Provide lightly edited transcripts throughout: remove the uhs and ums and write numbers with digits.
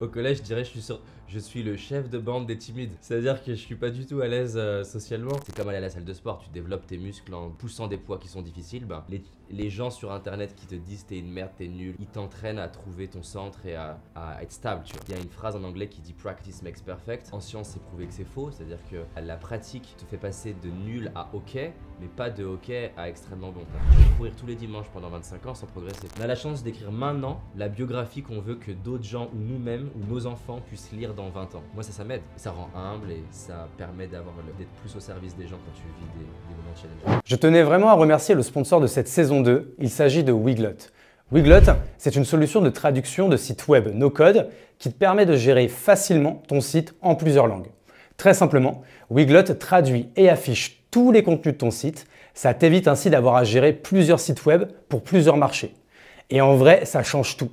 Au collège, je dirais, je suis le chef de bande des timides. C'est-à-dire que je suis pas du tout à l'aise socialement. C'est comme aller à la salle de sport, tu développes tes muscles en poussant des poids qui sont difficiles. Ben, les gens sur internet qui te disent t'es une merde, t'es nul, ils t'entraînent à trouver ton centre et à être stable. Tu vois. Il y a une phrase en anglais qui dit practice makes perfect. En science, c'est prouvé que c'est faux. C'est-à-dire que la pratique te fait passer de nul à ok, mais pas de ok à extrêmement bon. Tu vas courir tous les dimanches pendant 25 ans sans progresser. On a la chance d'écrire maintenant la biographie qu'on veut que d'autres gens ou nous-mêmes ou nos enfants puissent lire dans 20 ans. Moi ça m'aide, ça rend humble et ça permet d'être plus au service des gens quand tu vis des moments challengeants. Je tenais vraiment à remercier le sponsor de cette saison 2, il s'agit de Weglot. Weglot, c'est une solution de traduction de site web no-code qui te permet de gérer facilement ton site en plusieurs langues. Très simplement, Weglot traduit et affiche tous les contenus de ton site, ça t'évite ainsi d'avoir à gérer plusieurs sites web pour plusieurs marchés. Et en vrai, ça change tout.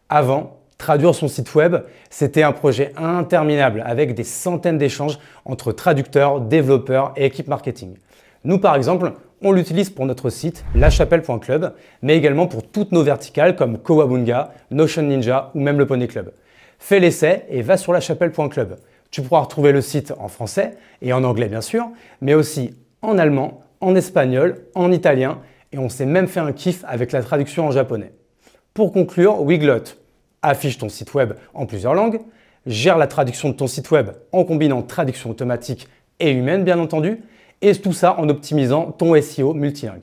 Avant, traduire son site web, c'était un projet interminable avec des centaines d'échanges entre traducteurs, développeurs et équipes marketing. Nous, par exemple, on l'utilise pour notre site lachapelle.club, mais également pour toutes nos verticales comme Kowabunga, Notion Ninja ou même le Poney Club. Fais l'essai et va sur lachapelle.club. Tu pourras retrouver le site en français et en anglais bien sûr, mais aussi en allemand, en espagnol, en italien et on s'est même fait un kiff avec la traduction en japonais. Pour conclure, Weglot affiche ton site web en plusieurs langues, gère la traduction de ton site web en combinant traduction automatique et humaine bien entendu, et tout ça en optimisant ton SEO multilingue.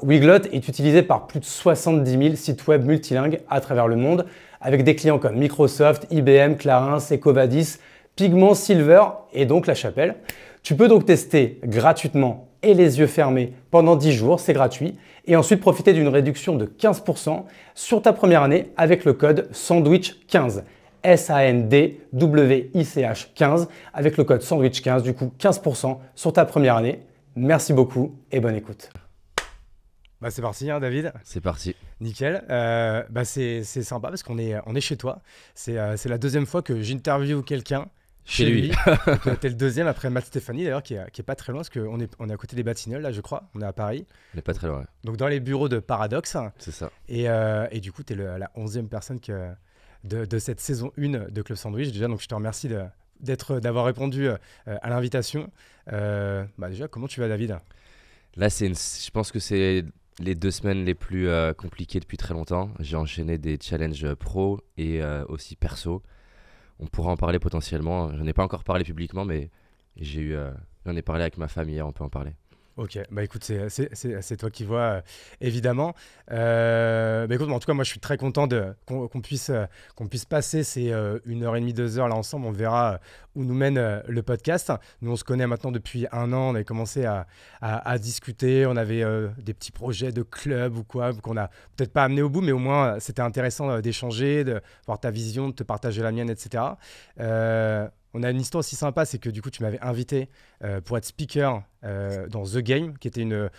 Weglot est utilisé par plus de 70 000 sites web multilingues à travers le monde, avec des clients comme Microsoft, IBM, Clarins, Ecovadis, Pigment, Silver et donc La Chapelle. Tu peux donc tester gratuitement et les yeux fermés pendant 10 jours, c'est gratuit, et ensuite profiter d'une réduction de 15% sur ta première année avec le code SANDWICH15. SANDWICH 15 avec le code SANDWICH 15, du coup 15% sur ta première année. Merci beaucoup et bonne écoute. C'est parti hein, David. C'est parti. Nickel. C'est sympa parce qu'on est chez toi. C'est la deuxième fois que j'interviewe quelqu'un chez lui. T'es le deuxième après Matt Stéphanie d'ailleurs qui est pas très loin parce qu'on est à côté des Batignolles là je crois. On est à Paris. On n'est pas très loin. Donc dans les bureaux de Paradox. C'est ça. Et du coup t'es la 11e personne de cette saison 1 de Club Sandwich déjà, donc je te remercie d'avoir répondu à l'invitation. Déjà, comment tu vas David? Là, je pense que c'est les 2 semaines les plus compliquées depuis très longtemps. J'ai enchaîné des challenges pro et aussi perso. On pourra en parler potentiellement. Je n'en ai pas encore parlé publiquement, mais j'en ai parlé avec ma femme hier, on peut en parler. Ok, écoute, c'est toi qui vois, évidemment. Écoute, en tout cas, moi, je suis très content qu'on puisse passer ces 1h30, 2 heures là ensemble. On verra où nous mène le podcast. Nous, on se connaît maintenant depuis 1 an. On avait commencé à discuter. On avait des petits projets de club ou quoi, qu'on n'a peut-être pas amené au bout, mais au moins, c'était intéressant d'échanger, de voir ta vision, de te partager la mienne, etc. On a une histoire aussi sympa, c'est que du coup, tu m'avais invité pour être speaker dans The Game, qui était une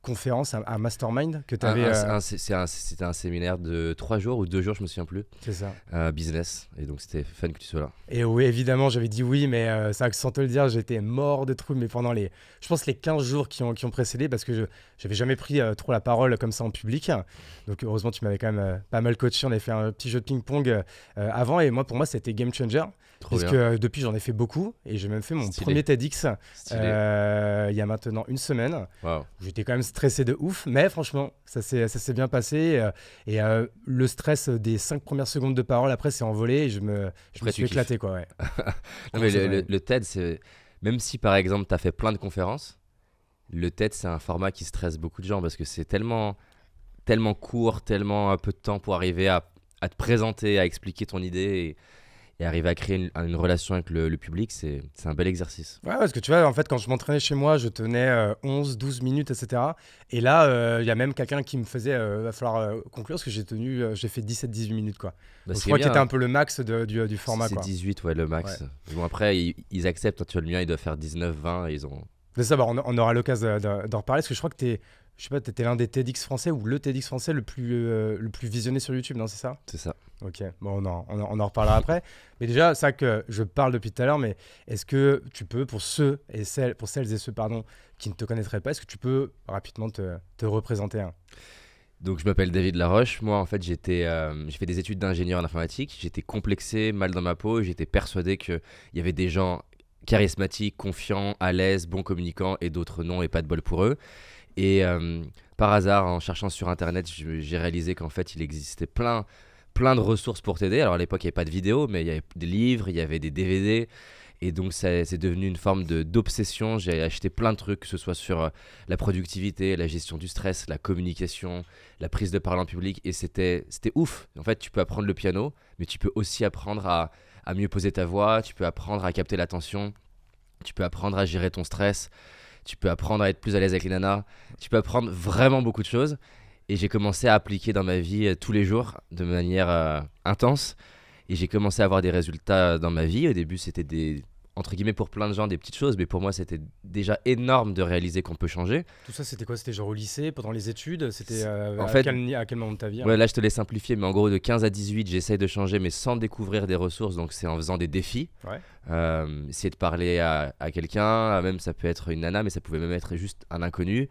conférence, un mastermind que tu avais. C'était un séminaire de 3 jours ou 2 jours, je me souviens plus. C'est ça. Business, et donc c'était fun que tu sois là. Et oui, évidemment, j'avais dit oui, mais ça, sans te le dire, j'étais mort de trouille, mais pendant les 15 jours qui ont précédé, parce que j'avais jamais pris trop la parole comme ça en public. Donc heureusement, tu m'avais quand même pas mal coaché. On avait fait un petit jeu de ping-pong avant, et pour moi, c'était game changer. Puisque depuis, j'en ai fait beaucoup et j'ai même fait mon premier TEDx il y a maintenant 1 semaine. Wow. J'étais quand même stressé de ouf, mais franchement, ça s'est bien passé. Et le stress des 5 premières secondes de parole, après, s'est envolé et je me suis éclaté. Quoi, ouais. Non, mais le TED, c'est... même si par exemple, tu as fait plein de conférences, le TED, c'est un format qui stresse beaucoup de gens parce que c'est tellement court, tellement un peu de temps pour arriver à te présenter, à expliquer ton idée et arriver à créer une relation avec le public, c'est un bel exercice. Ouais, parce que tu vois, en fait, quand je m'entraînais chez moi, je tenais 11, 12 minutes, etc. Et là, il y a même quelqu'un qui me faisait, va falloir conclure, parce que j'ai fait 17, 18 minutes, quoi. Donc, je crois que c'était un peu le max du format, c'est quoi. 18, ouais, le max. Ouais. Bon, après, ils acceptent, toi, tu vois, le mien, il doit faire 19, 20, et ils ont... C'est ça, on aura l'occasion d'en reparler, parce que je crois que t'étais l'un des TEDx français ou le TEDx français le plus visionné sur YouTube, non, c'est ça? C'est ça. Ok, bon, on en reparlera après. Mais déjà, c'est ça que je parle depuis tout à l'heure, mais est-ce que tu peux, pour celles et ceux qui ne te connaîtraient pas, est-ce que tu peux rapidement te représenter? Donc je m'appelle David Laroche. Moi en fait j'ai fait des études d'ingénieur en informatique. J'étais complexé, mal dans ma peau. J'étais persuadé qu'il y avait des gens charismatiques, confiants, à l'aise, bons communicants et d'autres non et pas de bol pour eux. Et par hasard en cherchant sur internet j'ai réalisé qu'en fait il existait plein de ressources pour t'aider. Alors à l'époque il n'y avait pas de vidéos mais il y avait des livres, il y avait des DVD. Et donc, c'est devenu une forme d'obsession. J'ai acheté plein de trucs, que ce soit sur la productivité, la gestion du stress, la communication, la prise de parole en public. Et c'était ouf. En fait, tu peux apprendre le piano, mais tu peux aussi apprendre à mieux poser ta voix. Tu peux apprendre à capter l'attention. Tu peux apprendre à gérer ton stress. Tu peux apprendre à être plus à l'aise avec les nanas. Tu peux apprendre vraiment beaucoup de choses. Et j'ai commencé à appliquer dans ma vie tous les jours de manière intense. Et j'ai commencé à avoir des résultats dans ma vie. Au début, c'était entre guillemets pour plein de gens des petites choses, mais pour moi c'était déjà énorme de réaliser qu'on peut changer. Tout ça c'était quoi? C'était genre au lycée, pendant les études? C'était en fait, à quel moment de ta vie? Ouais, là je te l'ai simplifié, mais en gros de 15 à 18 j'essaye de changer mais sans découvrir des ressources, donc c'est en faisant des défis. Ouais. Essayer de parler à quelqu'un, même ça peut être une nana mais ça pouvait même être juste un inconnu.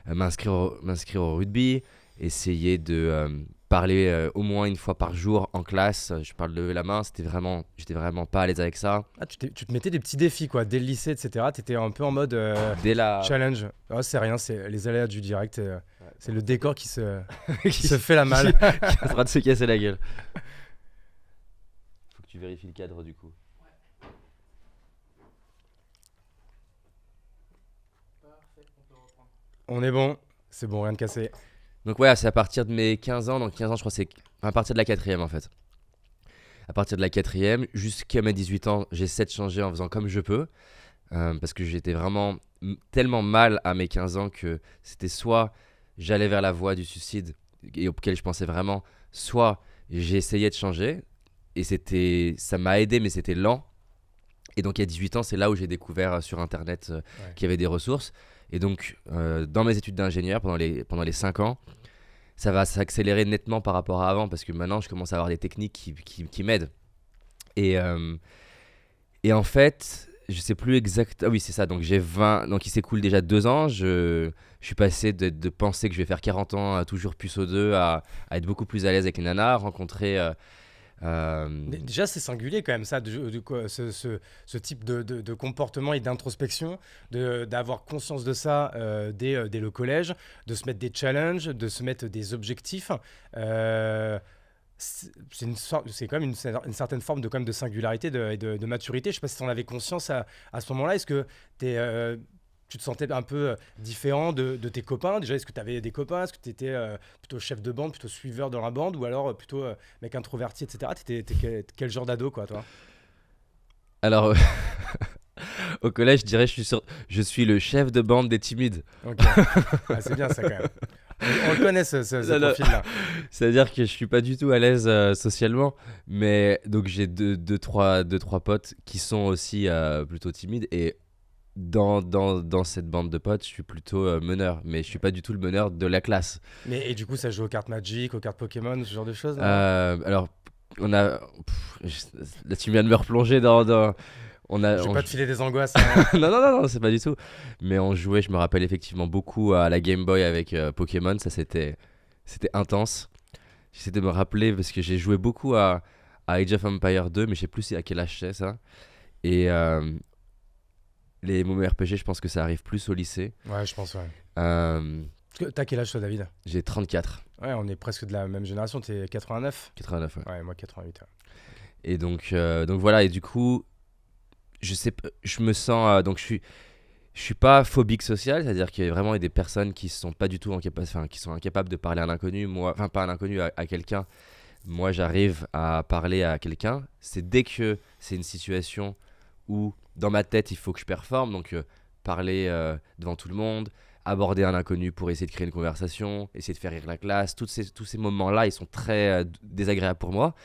M'inscrire au rugby, essayer de parler au moins une fois par jour en classe. Je parle de lever la main, j'étais vraiment pas à l'aise avec ça. Ah, tu te mettais des petits défis quoi, dès le lycée, etc. T'étais un peu en mode challenge. Oh, c'est rien, c'est les aléas du direct. C'est le décor qui se fait la malle. Qui est en train de se casser la gueule. Faut que tu vérifies le cadre du coup. Parfait, on peut reprendre. On est bon, c'est bon, rien de cassé. Donc ouais, c'est à partir de mes 15 ans, donc 15 ans je crois c'est à partir de la 4e en fait. À partir de la 4e, jusqu'à mes 18 ans, j'essaie de changer en faisant comme je peux. Parce que j'étais vraiment tellement mal à mes 15 ans que c'était soit j'allais vers la voie du suicide et auquel je pensais vraiment, soit j'essayais de changer et ça m'a aidé mais c'était lent. Et donc à 18 ans, c'est là où j'ai découvert sur internet qu'il y avait des ressources. Et donc, dans mes études d'ingénieur, pendant les 5 ans, ça va s'accélérer nettement par rapport à avant parce que maintenant, je commence à avoir des techniques qui m'aident. Et en fait, je sais plus exact. Ah oui, c'est ça. Donc, j'ai 20. Donc, il s'écoule déjà 2 ans. Je suis passé de penser que je vais faire 40 ans à toujours puceau 2 à être beaucoup plus à l'aise avec les nanas, rencontrer. Déjà, c'est singulier quand même, ça, ce type de comportement et d'introspection, d'avoir conscience de ça dès le collège, de se mettre des challenges, de se mettre des objectifs. C'est quand même une certaine forme quand même de singularité et de maturité. Je ne sais pas si tu en avais conscience à ce moment-là. Est-ce que tu te sentais un peu différent de tes copains? Déjà, est-ce que tu avais des copains? Est-ce que tu étais plutôt chef de bande, plutôt suiveur dans la bande, ou alors plutôt mec introverti, etc. T'étais quel genre d'ado, quoi, toi? Alors, au collège, je dirais je suis le chef de bande des timides. Ok, ah, c'est bien ça quand même. On le connaît ce profil-là. C'est-à-dire que je suis pas du tout à l'aise socialement, mais donc j'ai deux, trois potes qui sont aussi plutôt timides et dans cette bande de potes, je suis plutôt meneur, mais je suis pas du tout le meneur de la classe. Et du coup, ça joue aux cartes Magic, aux cartes Pokémon, ce genre de choses? Alors, on a... là, tu viens de me replonger dans... Je vais pas te filer des angoisses. Hein. non, c'est pas du tout. Mais on jouait, je me rappelle effectivement beaucoup à la Game Boy avec Pokémon, ça c'était intense. J'essaie de me rappeler parce que j'ai joué beaucoup à Age of Empires 2, mais je sais plus à quel âge c'est ça. Et les MMORPG, je pense que ça arrive plus au lycée. Ouais, je pense, ouais. T'as quel âge toi, David? J'ai 34. Ouais, on est presque de la même génération. T'es 89? 89, ouais. Ouais, moi 88. Ouais. Et donc voilà, et du coup, je me sens... donc je suis pas phobique social, c'est-à-dire qu'il y a vraiment des personnes qui sont pas du tout qui sont incapables de parler à un inconnu. Moi, enfin pas à un inconnu, à quelqu'un. Moi, j'arrive à parler à quelqu'un. C'est dès que c'est une situation où dans ma tête il faut que je performe, donc parler devant tout le monde, aborder un inconnu pour essayer de créer une conversation, essayer de faire rire la classe, tous ces moments-là ils sont très désagréables pour moi.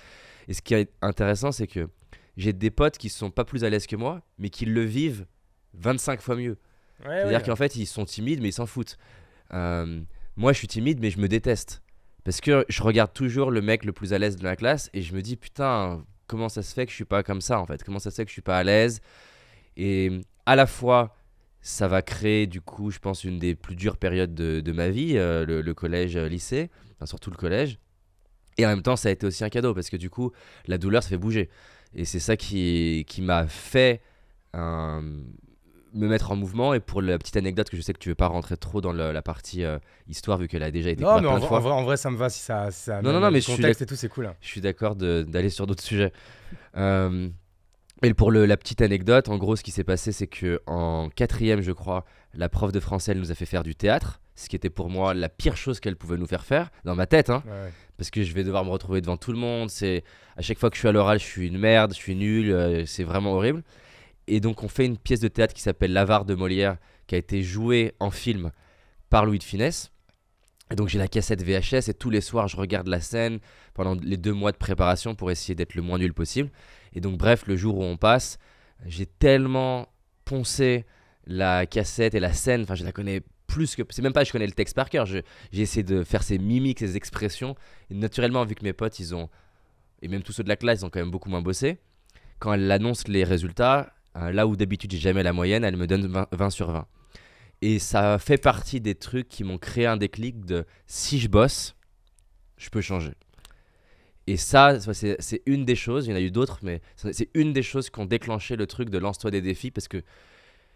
Et ce qui est intéressant, c'est que j'ai des potes qui sont pas plus à l'aise que moi, mais qui le vivent 25 fois mieux. Ouais, c'est-à-dire qu'en fait ils sont timides mais ils s'en foutent. Moi je suis timide mais je me déteste parce que je regarde toujours le mec le plus à l'aise de la classe et je me dis putain, comment ça se fait que je suis pas comme ça en fait? Comment ça se fait que je suis pas à l'aise? Et à la fois, ça va créer du coup, je pense, une des plus dures périodes de ma vie, le collège, lycée, enfin, surtout le collège. Et en même temps, ça a été aussi un cadeau parce que du coup, la douleur, ça fait bouger. Et c'est ça qui m'a fait me mettre en mouvement. Et pour la petite anecdote, que je sais que tu veux pas rentrer trop dans la partie histoire, vu qu'elle a déjà été Non, couverte mais plein de fois. en vrai, ça me va si ça Non, met non, non, du mais je suis contexte et tout, c'est cool. Je suis d'accord d'aller sur d'autres sujets. Euh, et pour la petite anecdote, en gros, ce qui s'est passé, c'est que en quatrième, je crois, la prof de français, elle nous a fait faire du théâtre, ce qui était pour moi la pire chose qu'elle pouvait nous faire faire, dans ma tête, hein, Ouais. parce que je vais devoir me retrouver devant tout le monde. À chaque fois que je suis à l'oral, je suis une merde, je suis nul, c'est vraiment horrible. Et donc, on fait une pièce de théâtre qui s'appelle L'Avare de Molière, qui a été jouée en film par Louis de Funès. Et donc j'ai la cassette VHS et tous les soirs je regarde la scène pendant les 2 mois de préparation pour essayer d'être le moins nul possible. Et donc bref, le jour où on passe, j'ai tellement poncé la cassette et la scène, enfin je la connais plus que... C'est même pas que je connais le texte par cœur, j'ai essayé de faire ces mimiques, ces expressions. Et naturellement, vu que mes potes, et même tous ceux de la classe, ils ont quand même beaucoup moins bossé, quand elle annonce les résultats, là où d'habitude j'ai jamais la moyenne, elle me donne 20 sur 20. Et ça fait partie des trucs qui m'ont créé un déclic de si je bosse, je peux changer. Et ça, c'est une des choses, il y en a eu d'autres, mais c'est une des choses qui ont déclenché le truc de lance-toi des défis, parce que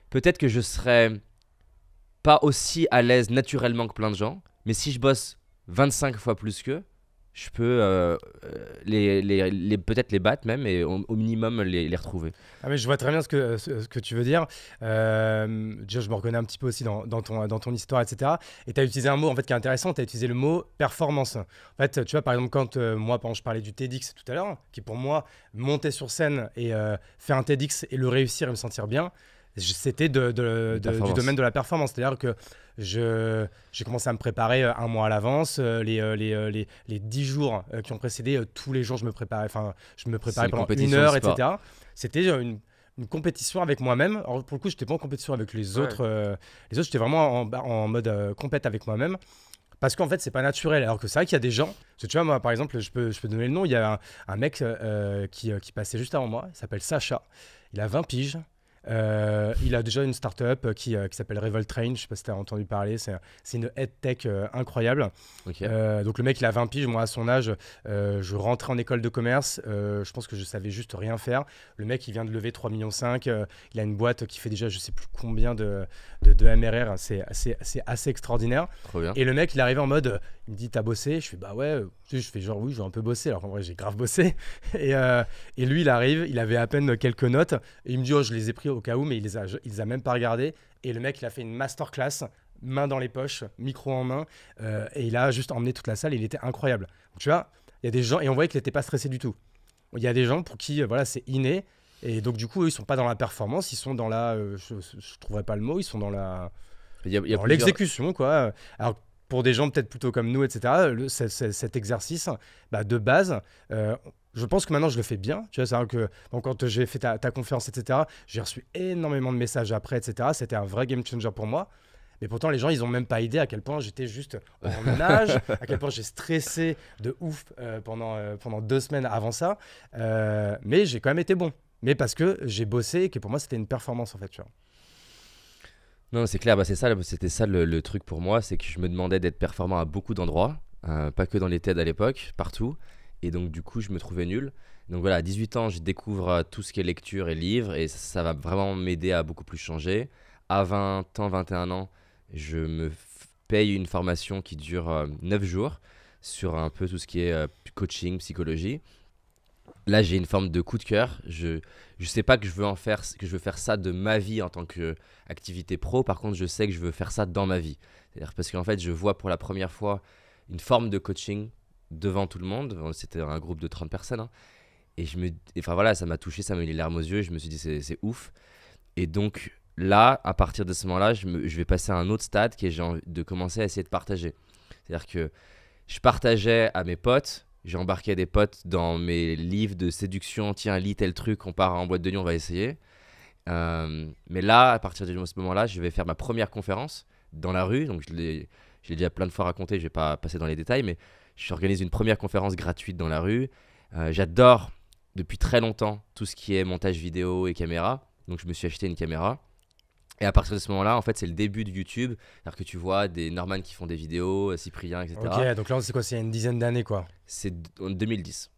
peut-être que je serais pas aussi à l'aise naturellement que plein de gens, mais si je bosse 25 fois plus qu'eux, je peux peut-être les battre même, et au minimum les retrouver. Ah, mais je vois très bien ce que tu veux dire. Déjà, je me reconnais un petit peu aussi dans ton histoire, etc. Et tu as utilisé un mot en fait, qui est intéressant, tu as utilisé le mot performance. En fait, tu vois, par exemple, quand moi, je parlais du TEDx tout à l'heure, qui pour moi, monter sur scène et faire un TEDx et le réussir et me sentir bien, c'était du domaine de la performance. C'est-à-dire que j'ai commencé à me préparer un mois à l'avance. Les 10 jours qui ont précédé, tous les jours, je me préparais pendant 1 heure, etc. C'était une compétition avec moi-même. Alors, pour le coup, je n'étais pas en compétition avec les autres. Les autres, j'étais vraiment en mode compète avec moi-même. Parce qu'en fait, c'est pas naturel. Alors que c'est vrai qu'il y a des gens. Parce que tu vois, moi, par exemple, je peux donner le nom. Il y a un mec qui passait juste avant moi. Il s'appelle Sacha. Il a 20 piges. Il a déjà une startup qui s'appelle Revoltrain. Je ne sais pas si tu as entendu parler. C'est une headtech incroyable. Okay. Donc le mec, il a 20 piges. Moi, à son âge, je rentrais en école de commerce. Je pense que je savais juste rien faire. Le mec, il vient de lever 3,5 millions. Il a une boîte qui fait déjà je sais plus combien de MRR. C'est assez extraordinaire. Trop bien. Et le mec, il arrivait en mode, il me dit, t'as bossé? Je fais, bah ouais. Je fais genre, oui, j'ai un peu bossé. Alors qu'en vrai, j'ai grave bossé. Et lui, il arrive, il avait à peine quelques notes. Et il me dit, oh, je les ai pris au cas où, mais il les a même pas regardés. Et le mec, il a fait une masterclass, main dans les poches, micro en main. Et il a juste emmené toute la salle. Et il était incroyable. Donc, tu vois, il y a des gens, et on voyait qu'il n'était pas stressé du tout. Il y a des gens pour qui, voilà, c'est inné. Et donc, du coup, eux, ils sont pas dans la performance, ils sont dans la. Je trouverais pas le mot, ils sont dans la. Dans l'exécution, quoi. Alors, pour des gens peut-être plutôt comme nous, etc., cet exercice, de base, je pense que maintenant je le fais bien. Tu vois, c'est-à-dire que donc, quand j'ai fait ta conférence, etc., j'ai reçu énormément de messages après, etc. C'était un vrai game changer pour moi. Mais pourtant, les gens, ils n'ont même pas idée à quel point j'étais juste en nage, à quel point j'ai stressé de ouf pendant 2 semaines avant ça. Mais j'ai quand même été bon. Mais parce que j'ai bossé et que pour moi, c'était une performance, en fait. Tu vois. Non, c'est clair, c'était ça le truc pour moi, c'est que je me demandais d'être performant à beaucoup d'endroits, pas que dans les TED à l'époque, partout. Et donc, du coup, je me trouvais nul. Donc voilà, à 18 ans, je découvre tout ce qui est lecture et livres, et ça va vraiment m'aider à beaucoup plus changer. À 20 ans, 21 ans, je me paye une formation qui dure 9 jours sur un peu tout ce qui est coaching, psychologie. Là, j'ai une forme de coup de cœur. Je sais pas que je veux faire ça de ma vie en tant qu'activité pro. Par contre, je sais que je veux faire ça dans ma vie. C'est-à-dire parce qu'en fait, je vois pour la première fois une forme de coaching devant tout le monde. C'était un groupe de 30 personnes. Hein. Et enfin voilà, ça m'a touché, ça m'a mis les larmes aux yeux. Je me suis dit, c'est ouf. Et donc là, à partir de ce moment-là, je vais passer à un autre stade qui est de commencer à essayer de partager. C'est-à-dire que je partageais à mes potes. J'ai embarqué des potes dans mes livres de séduction. Tiens, lis tel truc, on part en boîte de nuit, on va essayer. Mais là, à partir de ce moment-là, je vais faire ma première conférence dans la rue. Donc, je l'ai déjà plein de fois raconté, je ne vais pas passer dans les détails, mais j'organise une première conférence gratuite dans la rue. J'adore depuis très longtemps tout ce qui est montage vidéo et caméra. Donc, je me suis acheté une caméra. Et à partir de ce moment-là, en fait, c'est le début de YouTube. C'est-à-dire que tu vois des Norman qui font des vidéos, Cyprien, etc. Ok, donc là, c'est quoi? C'est il y a une dizaine d'années, quoi. C'est en 2010.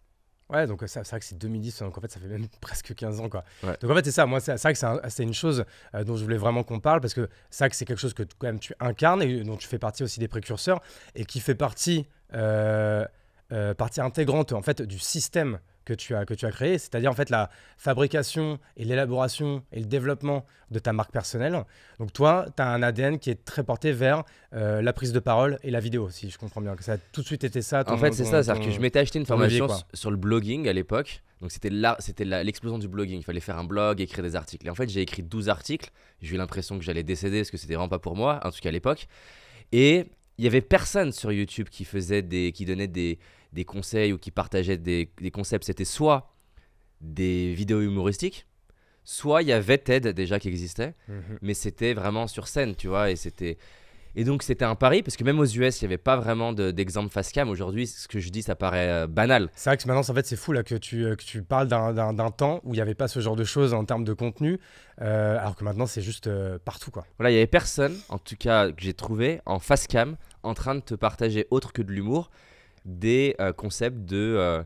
Ouais, donc c'est vrai que c'est 2010, donc en fait, ça fait même presque 15 ans, quoi. Ouais. Donc en fait, c'est ça. Moi, c'est vrai que c'est une chose dont je voulais vraiment qu'on parle, parce que c'est vrai que c'est quelque chose que quand même tu incarnes et dont tu fais partie aussi des précurseurs et qui fait partie intégrante en fait du système que tu as créé, c'est-à-dire en fait la fabrication et l'élaboration et le développement de ta marque personnelle. Donc toi, tu as un ADN qui est très porté vers la prise de parole et la vidéo, si je comprends bien, que ça a tout de suite été ça. En fait, c'est ça, c'est-à-dire que je m'étais acheté une formation levier, sur le blogging à l'époque. Donc c'était l'explosion du blogging. Il fallait faire un blog, écrire des articles. Et en fait, j'ai écrit 12 articles. J'ai eu l'impression que j'allais décéder parce que c'était vraiment pas pour moi, en tout cas à l'époque. Et il y avait personne sur YouTube qui donnait des conseils ou qui partageait des concepts. C'était soit des vidéos humoristiques, soit il y avait TED déjà qui existait, mais c'était vraiment sur scène, tu vois, et donc c'était un pari parce que même aux US il n'y avait pas vraiment d'exemple face cam. Aujourd'hui, ce que je dis ça paraît banal. C'est vrai que maintenant en fait c'est fou là que tu parles d'un temps où il n'y avait pas ce genre de choses en termes de contenu, alors que maintenant c'est juste partout, quoi. Voilà, il n'y avait personne, en tout cas que j'ai trouvé, en face cam en train de te partager autre que de l'humour des concepts de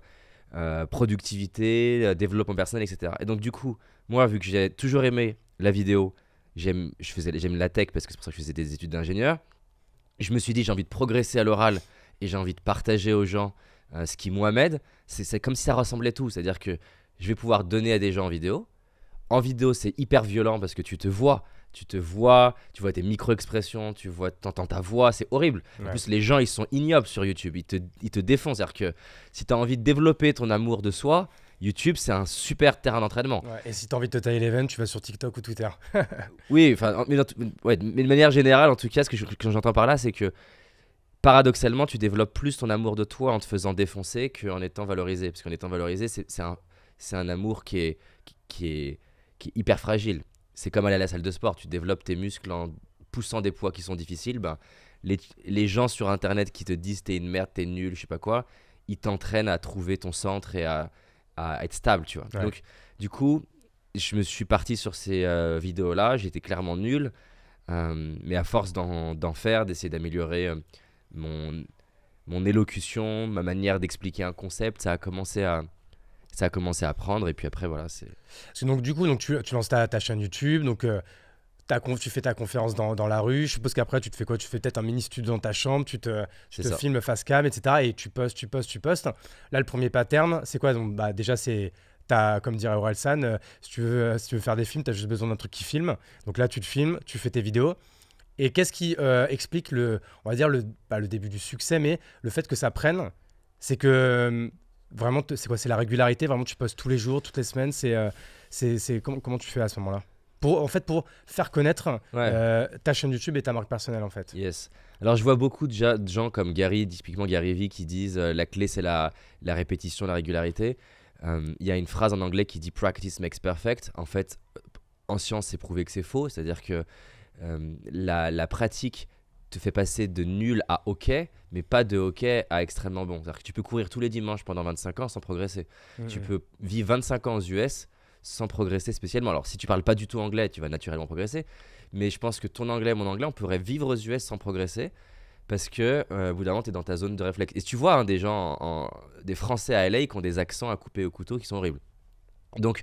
productivité, développement personnel, etc. Et donc du coup, moi vu que j'ai toujours aimé la vidéo, j'aime la tech parce que c'est pour ça que je faisais des études d'ingénieur, je me suis dit j'ai envie de progresser à l'oral et j'ai envie de partager aux gens ce qui moi m'aide. C'est comme si ça ressemblait tout, c'est-à-dire que je vais pouvoir donner à des gens en vidéo. En vidéo, c'est hyper violent parce que tu vois tes micro-expressions, t'entends ta voix, c'est horrible. En plus, les gens, ils sont ignobles sur YouTube, ils te défoncent. C'est-à-dire que si tu as envie de développer ton amour de soi, YouTube, c'est un super terrain d'entraînement. Ouais, et si tu as envie de te tailler les veines, tu vas sur TikTok ou Twitter. Oui, mais de manière générale, en tout cas, ce que j'entends par là, c'est que paradoxalement, tu développes plus ton amour de toi en te faisant défoncer qu'en étant valorisé. Parce qu'en étant valorisé, c'est un amour qui est hyper fragile. C'est comme aller à la salle de sport, tu développes tes muscles en poussant des poids qui sont difficiles. Les gens sur internet qui te disent t'es une merde, t'es nul, je sais pas quoi, ils t'entraînent à trouver ton centre et à être stable, tu vois. Ouais. Donc du coup, je me suis parti sur ces vidéos-là, j'étais clairement nul, mais à force d'en faire, d'essayer d'améliorer mon élocution, ma manière d'expliquer un concept, ça a commencé à prendre, et puis après voilà, c'est... Parce que donc du coup tu lances ta chaîne YouTube, donc tu fais ta conférence dans la rue. Je suppose qu'après tu te fais quoi? Tu fais peut-être un mini studio dans ta chambre, tu te filmes face cam, etc. Et tu postes. Là, le premier pattern, c'est quoi? Donc déjà c'est comme dirait Orelsan, si tu veux faire des films, tu as juste besoin d'un truc qui filme. Donc là tu te filmes, tu fais tes vidéos. Et qu'est-ce qui explique on va dire pas le début du succès, mais le fait que ça prenne? C'est que vraiment, c'est quoi? C'est la régularité. Vraiment, tu postes tous les jours, toutes les semaines. Comment tu fais à ce moment-là? Pour faire connaître ta chaîne YouTube et ta marque personnelle, en fait. Yes. Alors, je vois beaucoup de gens comme Gary, typiquement Gary Vee, qui disent la clé, c'est la répétition, la régularité. Il y a une phrase en anglais qui dit « practice makes perfect ». En fait, en science, c'est prouvé que c'est faux. C'est-à-dire que la pratique te fait passer de nul à OK, mais pas de OK à extrêmement bon. C'est-à-dire que tu peux courir tous les dimanches pendant 25 ans sans progresser. Tu peux vivre 25 ans aux US sans progresser spécialement. Alors, si tu parles pas du tout anglais, tu vas naturellement progresser. Mais je pense que ton anglais, mon anglais, on pourrait vivre aux US sans progresser parce que, au bout d'un moment, tu es dans ta zone de réflexe. Et tu vois des gens, des Français à LA qui ont des accents à couper au couteau qui sont horribles. Donc,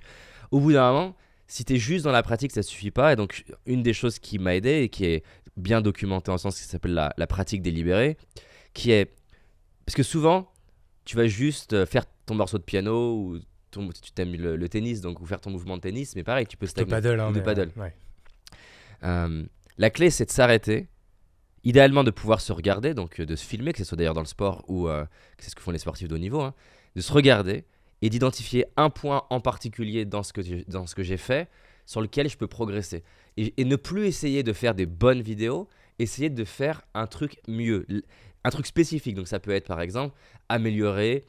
au bout d'un moment, si tu es juste dans la pratique, ça suffit pas. Et donc, une des choses qui m'a aidé et qui est bien documentée en sens qui s'appelle la pratique délibérée, qui est... Parce que souvent, tu vas juste faire ton morceau de piano ou tu t'aimes le tennis, donc ou faire ton mouvement de tennis, mais pareil, tu peux stagner. De paddle. Ouais. La clé, c'est de s'arrêter, idéalement de pouvoir se regarder, donc de se filmer, que ce soit d'ailleurs dans le sport ou c'est ce que font les sportifs de haut niveau, hein, de se regarder et d'identifier un point en particulier dans ce que j'ai fait sur lequel je peux progresser. Et ne plus essayer de faire des bonnes vidéos, essayer de faire un truc mieux, un truc spécifique. Donc ça peut être par exemple améliorer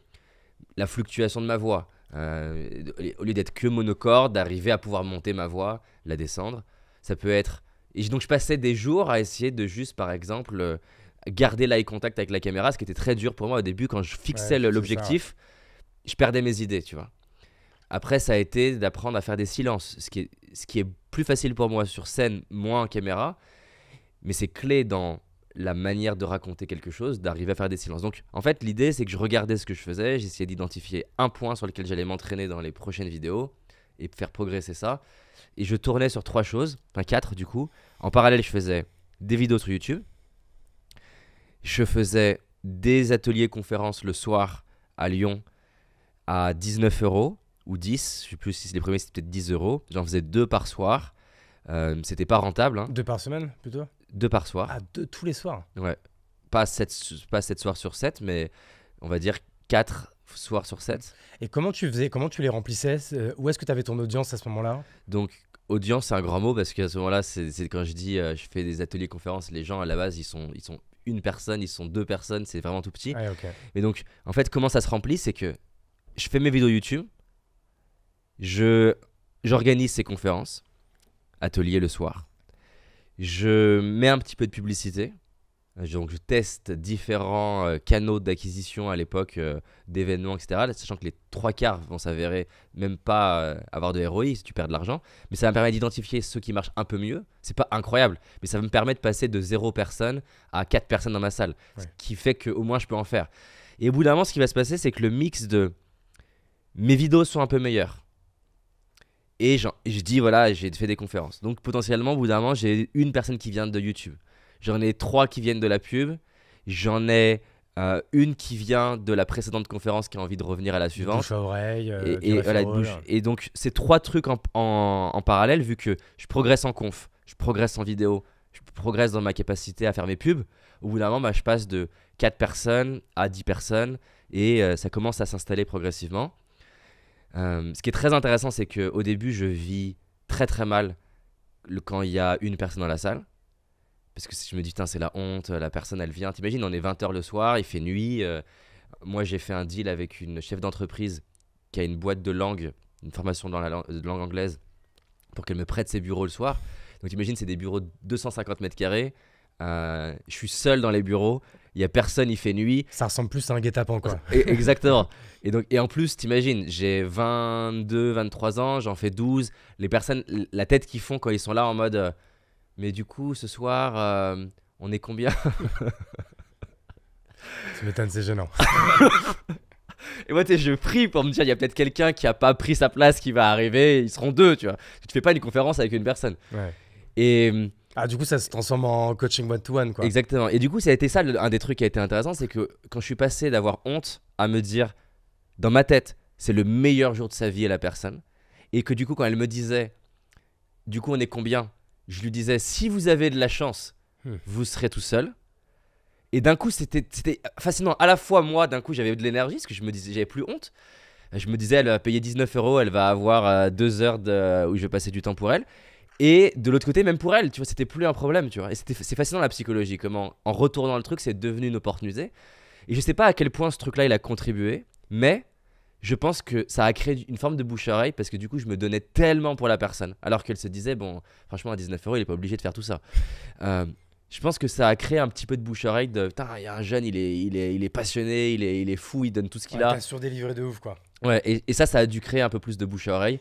la fluctuation de ma voix. Au lieu d'être que monocorde, d'arriver à pouvoir monter ma voix, la descendre. Ça peut être... Et donc je passais des jours à essayer de juste par exemple garder l'eye contact avec la caméra, ce qui était très dur pour moi au début quand je fixais l'objectif. Ça, ouais. Je perdais mes idées, tu vois. Après, ça a été d'apprendre à faire des silences, ce qui ce qui est plus facile pour moi sur scène, moins en caméra, mais c'est clé dans la manière de raconter quelque chose, d'arriver à faire des silences. Donc en fait l'idée c'est que je regardais ce que je faisais, j'essayais d'identifier un point sur lequel j'allais m'entraîner dans les prochaines vidéos et faire progresser ça. Et je tournais sur 3 choses, enfin 4 du coup. En parallèle je faisais des vidéos sur YouTube, je faisais des ateliers conférences le soir à Lyon à 19 € ou 10, je sais plus si les premiers c'était peut-être 10 €. J'en faisais 2 par soir, c'était pas rentable. Hein. 2 par semaine plutôt? 2 par soir. Ah, 2 tous les soirs? Ouais, pas 7 soirs sur 7, mais on va dire 4 soirs sur 7. Et comment tu faisais? Comment tu les remplissais? Où est-ce que tu avais ton audience à ce moment-là? Donc, audience, c'est un grand mot parce qu'à ce moment-là, c'est quand je dis je fais des ateliers conférences, les gens à la base, ils sont une personne, ils sont 2 personnes, c'est vraiment tout petit. Ouais, ok. Mais donc, en fait, comment ça se remplit, c'est que je fais mes vidéos YouTube, j'organise ces conférences, ateliers le soir. Je mets un petit peu de publicité, donc je teste différents canaux d'acquisition à l'époque, d'événements, etc. Sachant que les 3/4 vont s'avérer même pas avoir de ROI si tu perds de l'argent. Mais ça me permet d'identifier ceux qui marchent un peu mieux. C'est pas incroyable, mais ça me permet de passer de 0 personne à 4 personnes dans ma salle. Ouais. Ce qui fait qu'au moins je peux en faire. Et au bout d'un moment, ce qui va se passer, c'est que le mix de mes vidéos sont un peu meilleures. Et je dis, voilà, j'ai fait des conférences. Donc potentiellement, au bout d'un moment, j'ai une personne qui vient de YouTube. J'en ai 3 qui viennent de la pub. J'en ai une qui vient de la précédente conférence qui a envie de revenir à la suivante. Bouche à oreille, Voilà, et donc, c'est 3 trucs en parallèle, vu que je progresse en conf, je progresse en vidéo, je progresse dans ma capacité à faire mes pubs. Au bout d'un moment, je passe de 4 personnes à 10 personnes et ça commence à s'installer progressivement. Ce qui est très intéressant, c'est qu'au début, je vis très très mal quand il y a une personne dans la salle. Parce que je me dis, c'est la honte, la personne elle vient. T'imagines, on est 20 h le soir, il fait nuit. Moi, j'ai fait un deal avec une chef d'entreprise qui a une boîte de langue, une formation dans de langue anglaise, pour qu'elle me prête ses bureaux le soir. Donc, t'imagines, c'est des bureaux de 250 mètres carrés. Je suis seul dans les bureaux, il n'y a personne, il fait nuit. Ça ressemble plus à un guet-apens, quoi. Exactement. Et en plus, t'imagines, j'ai 22, 23 ans, j'en fais 12. Les personnes, la tête qu'ils font quand ils sont là en mode mais du coup, ce soir, on est combien? Tu m'étonnes, c'est gênant. Et moi, je prie pour me dire, il y a peut-être quelqu'un qui n'a pas pris sa place qui va arriver, ils seront 2, tu vois. Tu fais pas une conférence avec une personne. Ouais. Et Ah, du coup, ça se transforme en coaching one-to-one, quoi. exactement. Et du coup, ça a été ça, un des trucs qui a été intéressant, c'est que quand je suis passé d'avoir honte à me dire, dans ma tête, c'est le meilleur jour de sa vie à la personne, et que du coup, quand elle me disait, du coup, on est combien? Je lui disais, si vous avez de la chance, vous serez tout seul. Et d'un coup, c'était fascinant. À la fois, moi, d'un coup, j'avais de l'énergie, parce que je me disais, j'avais plus honte. Je me disais, elle va payer 19 €, elle va avoir 2 heures où je vais passer du temps pour elle. Et de l'autre côté, même pour elle, tu vois, c'était plus un problème, tu vois. Et c'est fascinant la psychologie, comment en retournant le truc, c'est devenu une opportunité. Et je sais pas à quel point ce truc-là, il a contribué, mais je pense que ça a créé une forme de bouche-oreille parce que du coup, je me donnais tellement pour la personne. Alors qu'elle se disait, bon, franchement, à 19 €, il est pas obligé de faire tout ça. Je pense que ça a créé un petit peu de bouche-oreille de putain, il y a un jeune, il est passionné, il est fou, il donne tout ce qu'il a. T'as surdélivré de ouf, quoi. Ouais, et ça a dû créer un peu plus de bouche-oreille.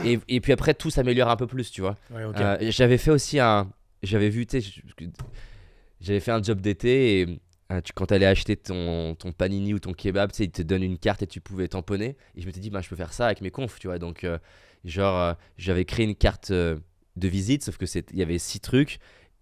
Et puis après, tout s'améliore un peu plus, tu vois. Ouais, ok. J'avais fait aussi j'avais vu, tu sais, j'avais fait un job d'été et quand tu allais acheter ton panini ou ton kebab, tu sais, ils te donnent une carte et tu pouvais tamponner. Et je m'étais dit, bah, je peux faire ça avec mes confs, tu vois. Donc, j'avais créé une carte de visite, sauf que il y avait 6 trucs.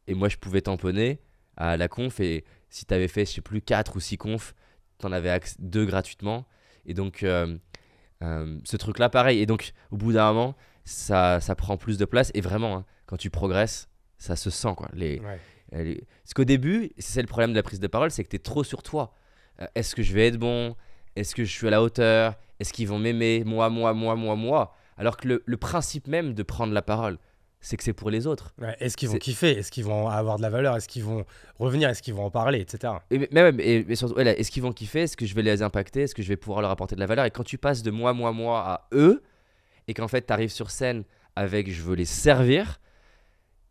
Et moi, je pouvais tamponner à la conf. Et si tu avais fait, je sais plus, 4 ou 6 confs, tu en avais 2 gratuitement. Et donc, ce truc-là, pareil. Et donc, au bout d'un moment, ça prend plus de place. Et vraiment, hein, quand tu progresses, ça se sent, quoi. Parce qu'au début, c'est le problème de la prise de parole, c'est que tu es trop sur toi. Est-ce que je vais être bon? Est-ce que je suis à la hauteur? Est-ce qu'ils vont m'aimer? Moi. Alors que le principe même de prendre la parole, c'est que c'est pour les autres. Ouais, est-ce qu'ils vont kiffer? Est-ce qu'ils vont avoir de la valeur? Est-ce qu'ils vont revenir? Est-ce qu'ils vont en parler, etc. Mais surtout, est-ce qu'ils vont kiffer? Est-ce que je vais les impacter? Est-ce que je vais pouvoir leur apporter de la valeur? Et quand tu passes de moi à eux, et qu'en fait tu arrives sur scène avec je veux les servir,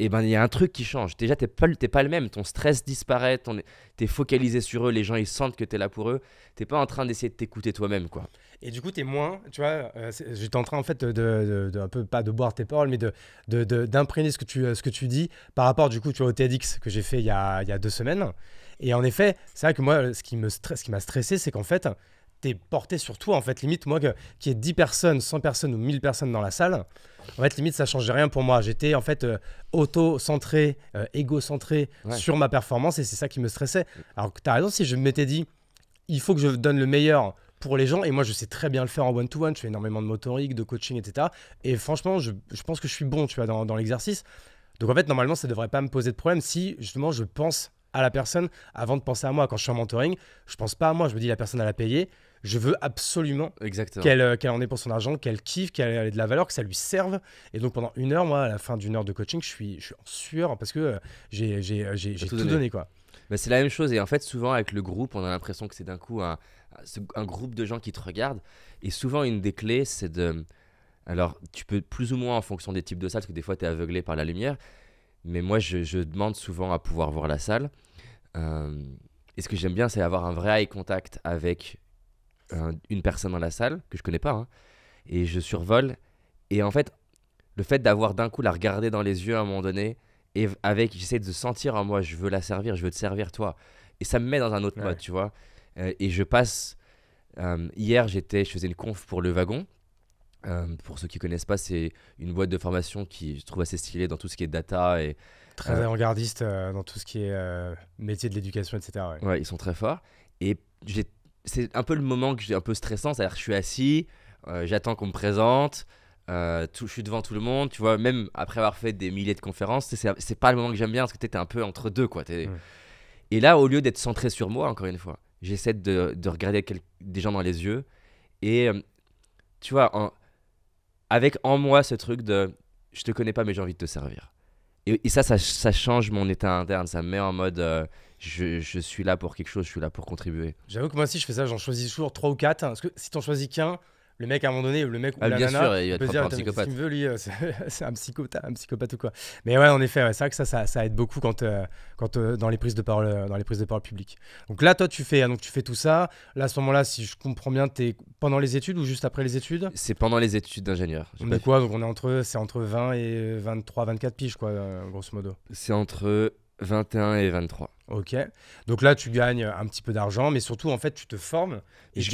et ben il y a un truc qui change. Déjà, t'es pas le même. Ton stress disparaît, t'es focalisé sur eux, les gens ils sentent que t'es là pour eux. T'es pas en train d'essayer de t'écouter toi-même, quoi. Et du coup, t'es moins, tu vois, j'étais en train en fait de un peu, pas de boire tes paroles, mais d'imprégner ce que tu dis par rapport du coup, tu vois, au TEDx que j'ai fait il y a 2 semaines. Et en effet, c'est vrai que moi, ce qui m'a stressé, c'est qu'en fait, t'es porté sur toi, en fait, limite, moi, qu'il y ait 10 personnes, 100 personnes ou 1000 personnes dans la salle, en fait, limite, ça changeait rien pour moi. J'étais, en fait, auto-centré, égocentré sur ma performance et c'est ça qui me stressait. Alors que t'as raison, si je m'étais dit, il faut que je donne le meilleur pour les gens, et moi, je sais très bien le faire en one-to-one, je fais énormément de motorique, de coaching, etc. Et franchement, je pense que je suis bon, tu vois, dans l'exercice. Donc, en fait, normalement, ça devrait pas me poser de problème si, justement, je pense à la personne avant de penser à moi. Quand je suis en mentoring, je pense pas à moi, je me dis la personne à la payer. Je veux absolument qu'elle en ait pour son argent, qu'elle kiffe, qu'elle ait de la valeur, que ça lui serve. Et donc pendant 1 heure, moi, à la fin d'1 heure de coaching, je suis en sueur parce que j'ai tout donné, quoi. Bah, c'est la même chose. Et en fait, souvent avec le groupe, on a l'impression que c'est d'un coup un groupe de gens qui te regardent. Et souvent, une des clés, c'est de... Alors, tu peux plus ou moins en fonction des types de salles, parce que des fois, tu es aveuglé par la lumière. Mais moi, je demande souvent à pouvoir voir la salle. Et ce que j'aime bien, c'est avoir un vrai eye contact avec une personne dans la salle que je connais pas, hein, et je survole. Et en fait, le fait d'avoir d'un coup la regarder dans les yeux à un moment donné, et j'essaie de sentir en moi, je veux la servir, je veux te servir toi. Et ça me met dans un autre mode, tu vois. Et je passe. Hier, je faisais une conf pour Le Wagon. Pour ceux qui connaissent pas, c'est une boîte de formation qui je trouve assez stylée dans tout ce qui est data et très avant-gardiste dans tout ce qui est métier de l'éducation, etc. Ouais, ils sont très forts. Et c'est un peu le moment que j'ai un peu stressant, c'est-à-dire que je suis assis, j'attends qu'on me présente, je suis devant tout le monde, tu vois, même après avoir fait des milliers de conférences, c'est pas le moment que j'aime bien parce que t'es un peu entre deux, quoi. Et là, au lieu d'être centré sur moi, encore une fois, j'essaie de regarder des gens dans les yeux et tu vois, avec en moi ce truc de je te connais pas mais j'ai envie de te servir. Et ça change mon état interne, ça me met en mode je suis là pour quelque chose, je suis là pour contribuer. J'avoue que moi aussi je fais ça, j'en choisis toujours 3 ou 4, parce que si t'en choisis qu'un, le mec à un moment donné, le mec ou la bien nana, sûr, il va peut te dire, prendre un psychopathe. Qu'est-ce qu'il me veut lui, c'est un psychopathe ou quoi. Mais ouais, en effet, c'est vrai que ça aide beaucoup quand dans les prises de parole, publiques. Donc là, toi, tu fais tout ça. Là, à ce moment-là, si je comprends bien, t'es pendant les études ou juste après les études? C'est pendant les études d'ingénieur. On est quoi? Donc c'est entre 20 et 23, 24 piges, quoi, grosso modo. C'est entre 21 et 23. Ok. Donc là, tu gagnes un petit peu d'argent, mais surtout, en fait, tu te formes. Et je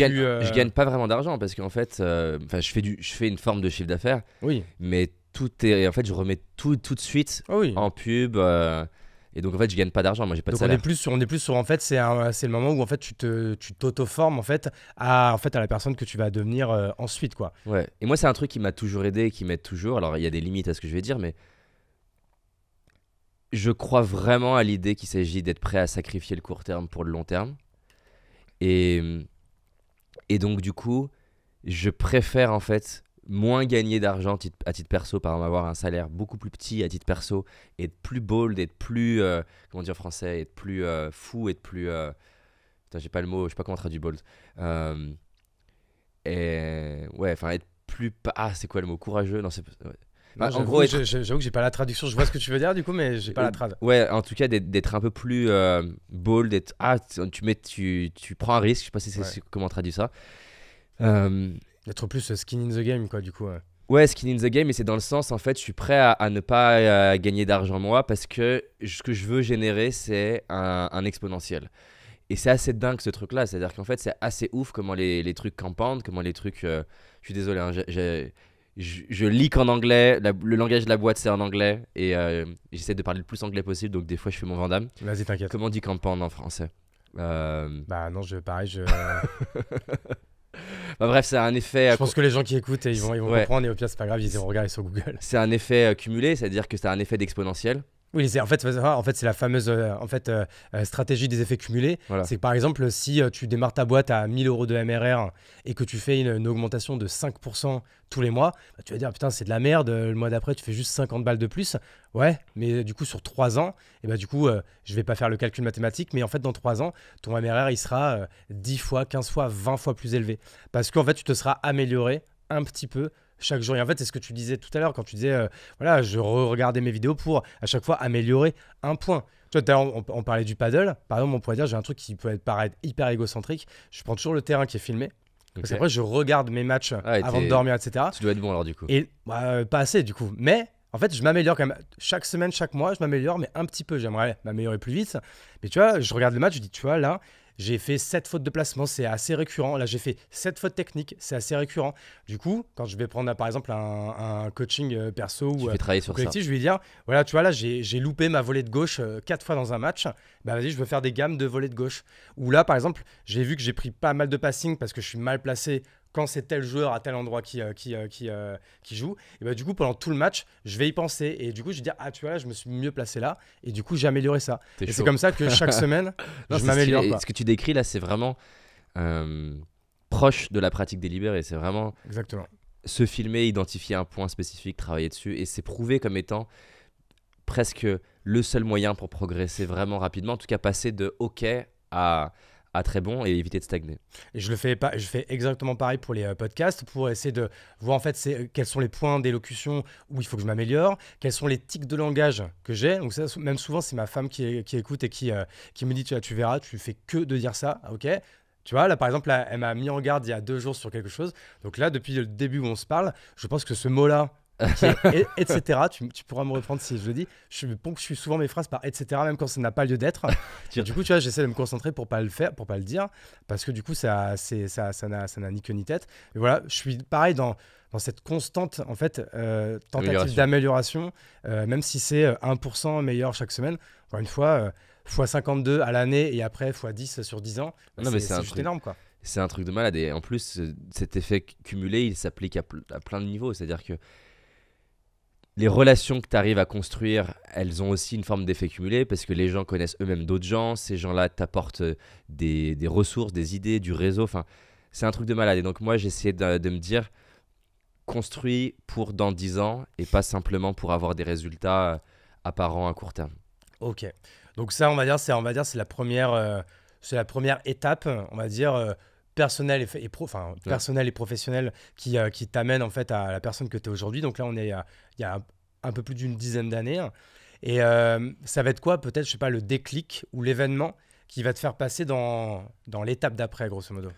gagne pas vraiment d'argent parce qu'en fait, je fais une forme de chiffre d'affaires. Oui. Mais en fait, je remets tout de suite en pub. Et donc, en fait, je gagne pas d'argent. Moi, j'ai pas de salaire. On est plus sur en fait, c'est le moment où en fait, tu t'auto-formes en fait à la personne que tu vas devenir ensuite, quoi. Ouais. Et moi, c'est un truc qui m'a toujours aidé et qui m'aide toujours. Alors, il y a des limites à ce que je vais dire, mais je crois vraiment à l'idée qu'il s'agit d'être prêt à sacrifier le court terme pour le long terme. Et donc, du coup, je préfère en fait moins gagner d'argent à titre perso, par exemple avoir un salaire beaucoup plus petit à titre perso, et être plus bold, être plus, comment dire en français, être plus fou, être plus... Putain, j'ai pas le mot, je sais pas comment traduire bold. Et ouais, enfin être plus... Ah, c'est quoi le mot? Courageux? Non, c'est... Ouais. Non, en gros, j'avoue que j'ai pas la traduction. Je vois ce que tu veux dire du coup, mais j'ai pas la trad. Ouais, en tout cas d'être un peu plus bold, d'être tu prends un risque. Je sais pas si c'est comment on traduit ça. D'être plus skin in the game, quoi, du coup. Ouais, skin in the game, et c'est dans le sens, en fait, je suis prêt à ne pas gagner d'argent moi parce que ce que je veux générer, c'est un exponentiel. Et c'est assez dingue ce truc-là, c'est-à-dire qu'en fait, c'est assez ouf comment les trucs campandent, comment les trucs. Je suis désolé, hein, je lis qu'en anglais, le langage de la boîte c'est en anglais, et j'essaie de parler le plus anglais possible, donc des fois je fais mon Vandame. Vas-y, t'inquiète. Comment on dit campand en français? Bah non, pareil. Bah, bref, c'est un effet. Je pense que les gens qui écoutent, ils vont comprendre, et au pire c'est pas grave, ils iront regarder sur Google. C'est un effet cumulé, c'est-à-dire que c'est un effet d'exponentiel. Oui, en fait, c'est la fameuse stratégie des effets cumulés. Voilà. C'est que par exemple, si tu démarres ta boîte à 1 000 € de MRR et que tu fais une augmentation de 5% tous les mois, bah, tu vas dire putain, c'est de la merde, le mois d'après, tu fais juste 50 balles de plus. Ouais, mais du coup, sur 3 ans, et bah, du coup, je vais pas faire le calcul mathématique, mais en fait, dans 3 ans, ton MRR, il sera 10 fois, 15 fois, 20 fois plus élevé. Parce qu'en fait, tu te seras amélioré un petit peu chaque jour. Et en fait, c'est ce que tu disais tout à l'heure quand tu disais, voilà, je regardais mes vidéos pour à chaque fois améliorer un point. Tu vois, tout à l'heure, on parlait du paddle. Par exemple, on pourrait dire, j'ai un truc qui peut paraître hyper égocentrique. Je prends toujours le terrain qui est filmé. Parce Ok. qu'après, je regarde mes matchs Ah, et avant de dormir, etc. tu dois être bon alors du coup. Et pas assez, du coup. Mais en fait, je m'améliore quand même. Chaque semaine, chaque mois, je m'améliore, mais un petit peu. J'aimerais m'améliorer plus vite. Mais tu vois, je regarde le match, je dis, tu vois, là, j'ai fait 7 fautes de placement, c'est assez récurrent. Là, j'ai fait 7 fautes techniques, c'est assez récurrent. Du coup, quand je vais prendre, par exemple, un coaching perso Tu ou fais travailler sur ça. collectif, je vais lui dire, voilà, tu vois, là, j'ai loupé ma volée de gauche 4 fois dans un match. Bah, vas-y, je veux faire des gammes de volée de gauche. Ou là, par exemple, j'ai vu que j'ai pris pas mal de passing parce que je suis mal placé quand c'est tel joueur à tel endroit qui joue. Et bah, du coup, pendant tout le match, je vais y penser. Et du coup, je vais dire, ah, tu vois, là, je me suis mieux placé là. Et du coup, j'ai amélioré ça. T'es Et chaud. c'est comme ça que chaque semaine, Non, je c'est m'améliore. stylé. Et Quoi. ce que tu décris là, c'est vraiment proche de la pratique délibérée. C'est vraiment Exactement. se filmer, identifier un point spécifique, travailler dessus. Et c'est prouvé comme étant presque le seul moyen pour progresser vraiment rapidement. En tout cas, passer de OK à très bon et éviter de stagner. Et je fais exactement pareil pour les podcasts, pour essayer de voir en fait quels sont les points d'élocution où il faut que je m'améliore, quels sont les tics de langage que j'ai. Donc ça, même souvent, c'est ma femme qui écoute et qui me dit, tu verras, tu fais que de dire ça, ok. Tu vois, là, par exemple, elle m'a mis en garde il y a 2 jours sur quelque chose. Donc là, depuis le début où on se parle, je pense que ce mot-là, qui est etc., tu pourras me reprendre si je le dis. Je ponctue souvent mes phrases par etc., même quand ça n'a pas lieu d'être. Et du coup, tu vois, j'essaie de me concentrer pour pas le faire, pour pas le dire, parce que du coup, ça n'a ni queue ni tête. Mais voilà, je suis pareil dans cette constante en fait tentative d'amélioration, même si c'est 1% meilleur chaque semaine. Encore une fois, x 52 à l'année et après x 10 sur 10 ans, Non, mais c'est juste énorme, quoi. C'est un truc de malade. Et en plus, cet effet cumulé, il s'applique à plein de niveaux. C'est-à-dire que les relations que tu arrives à construire, elles ont aussi une forme d'effet cumulé parce que les gens connaissent eux-mêmes d'autres gens. Ces gens-là t'apportent des ressources, des idées, du réseau. Enfin, c'est un truc de malade. Et donc, moi, j'essaie de me dire construit pour dans 10 ans et pas simplement pour avoir des résultats apparents à court terme. Ok. Donc ça, on va dire, c'est la première étape, on va dire, personnelle personnelle et professionnelle qui t'amène en fait à la personne que tu es aujourd'hui. Donc là, on est il y a un peu plus d'une dizaine d'années. Et ça va être quoi, peut-être, je sais pas, le déclic ou l'événement qui va te faire passer dans l'étape d'après, grosso modo.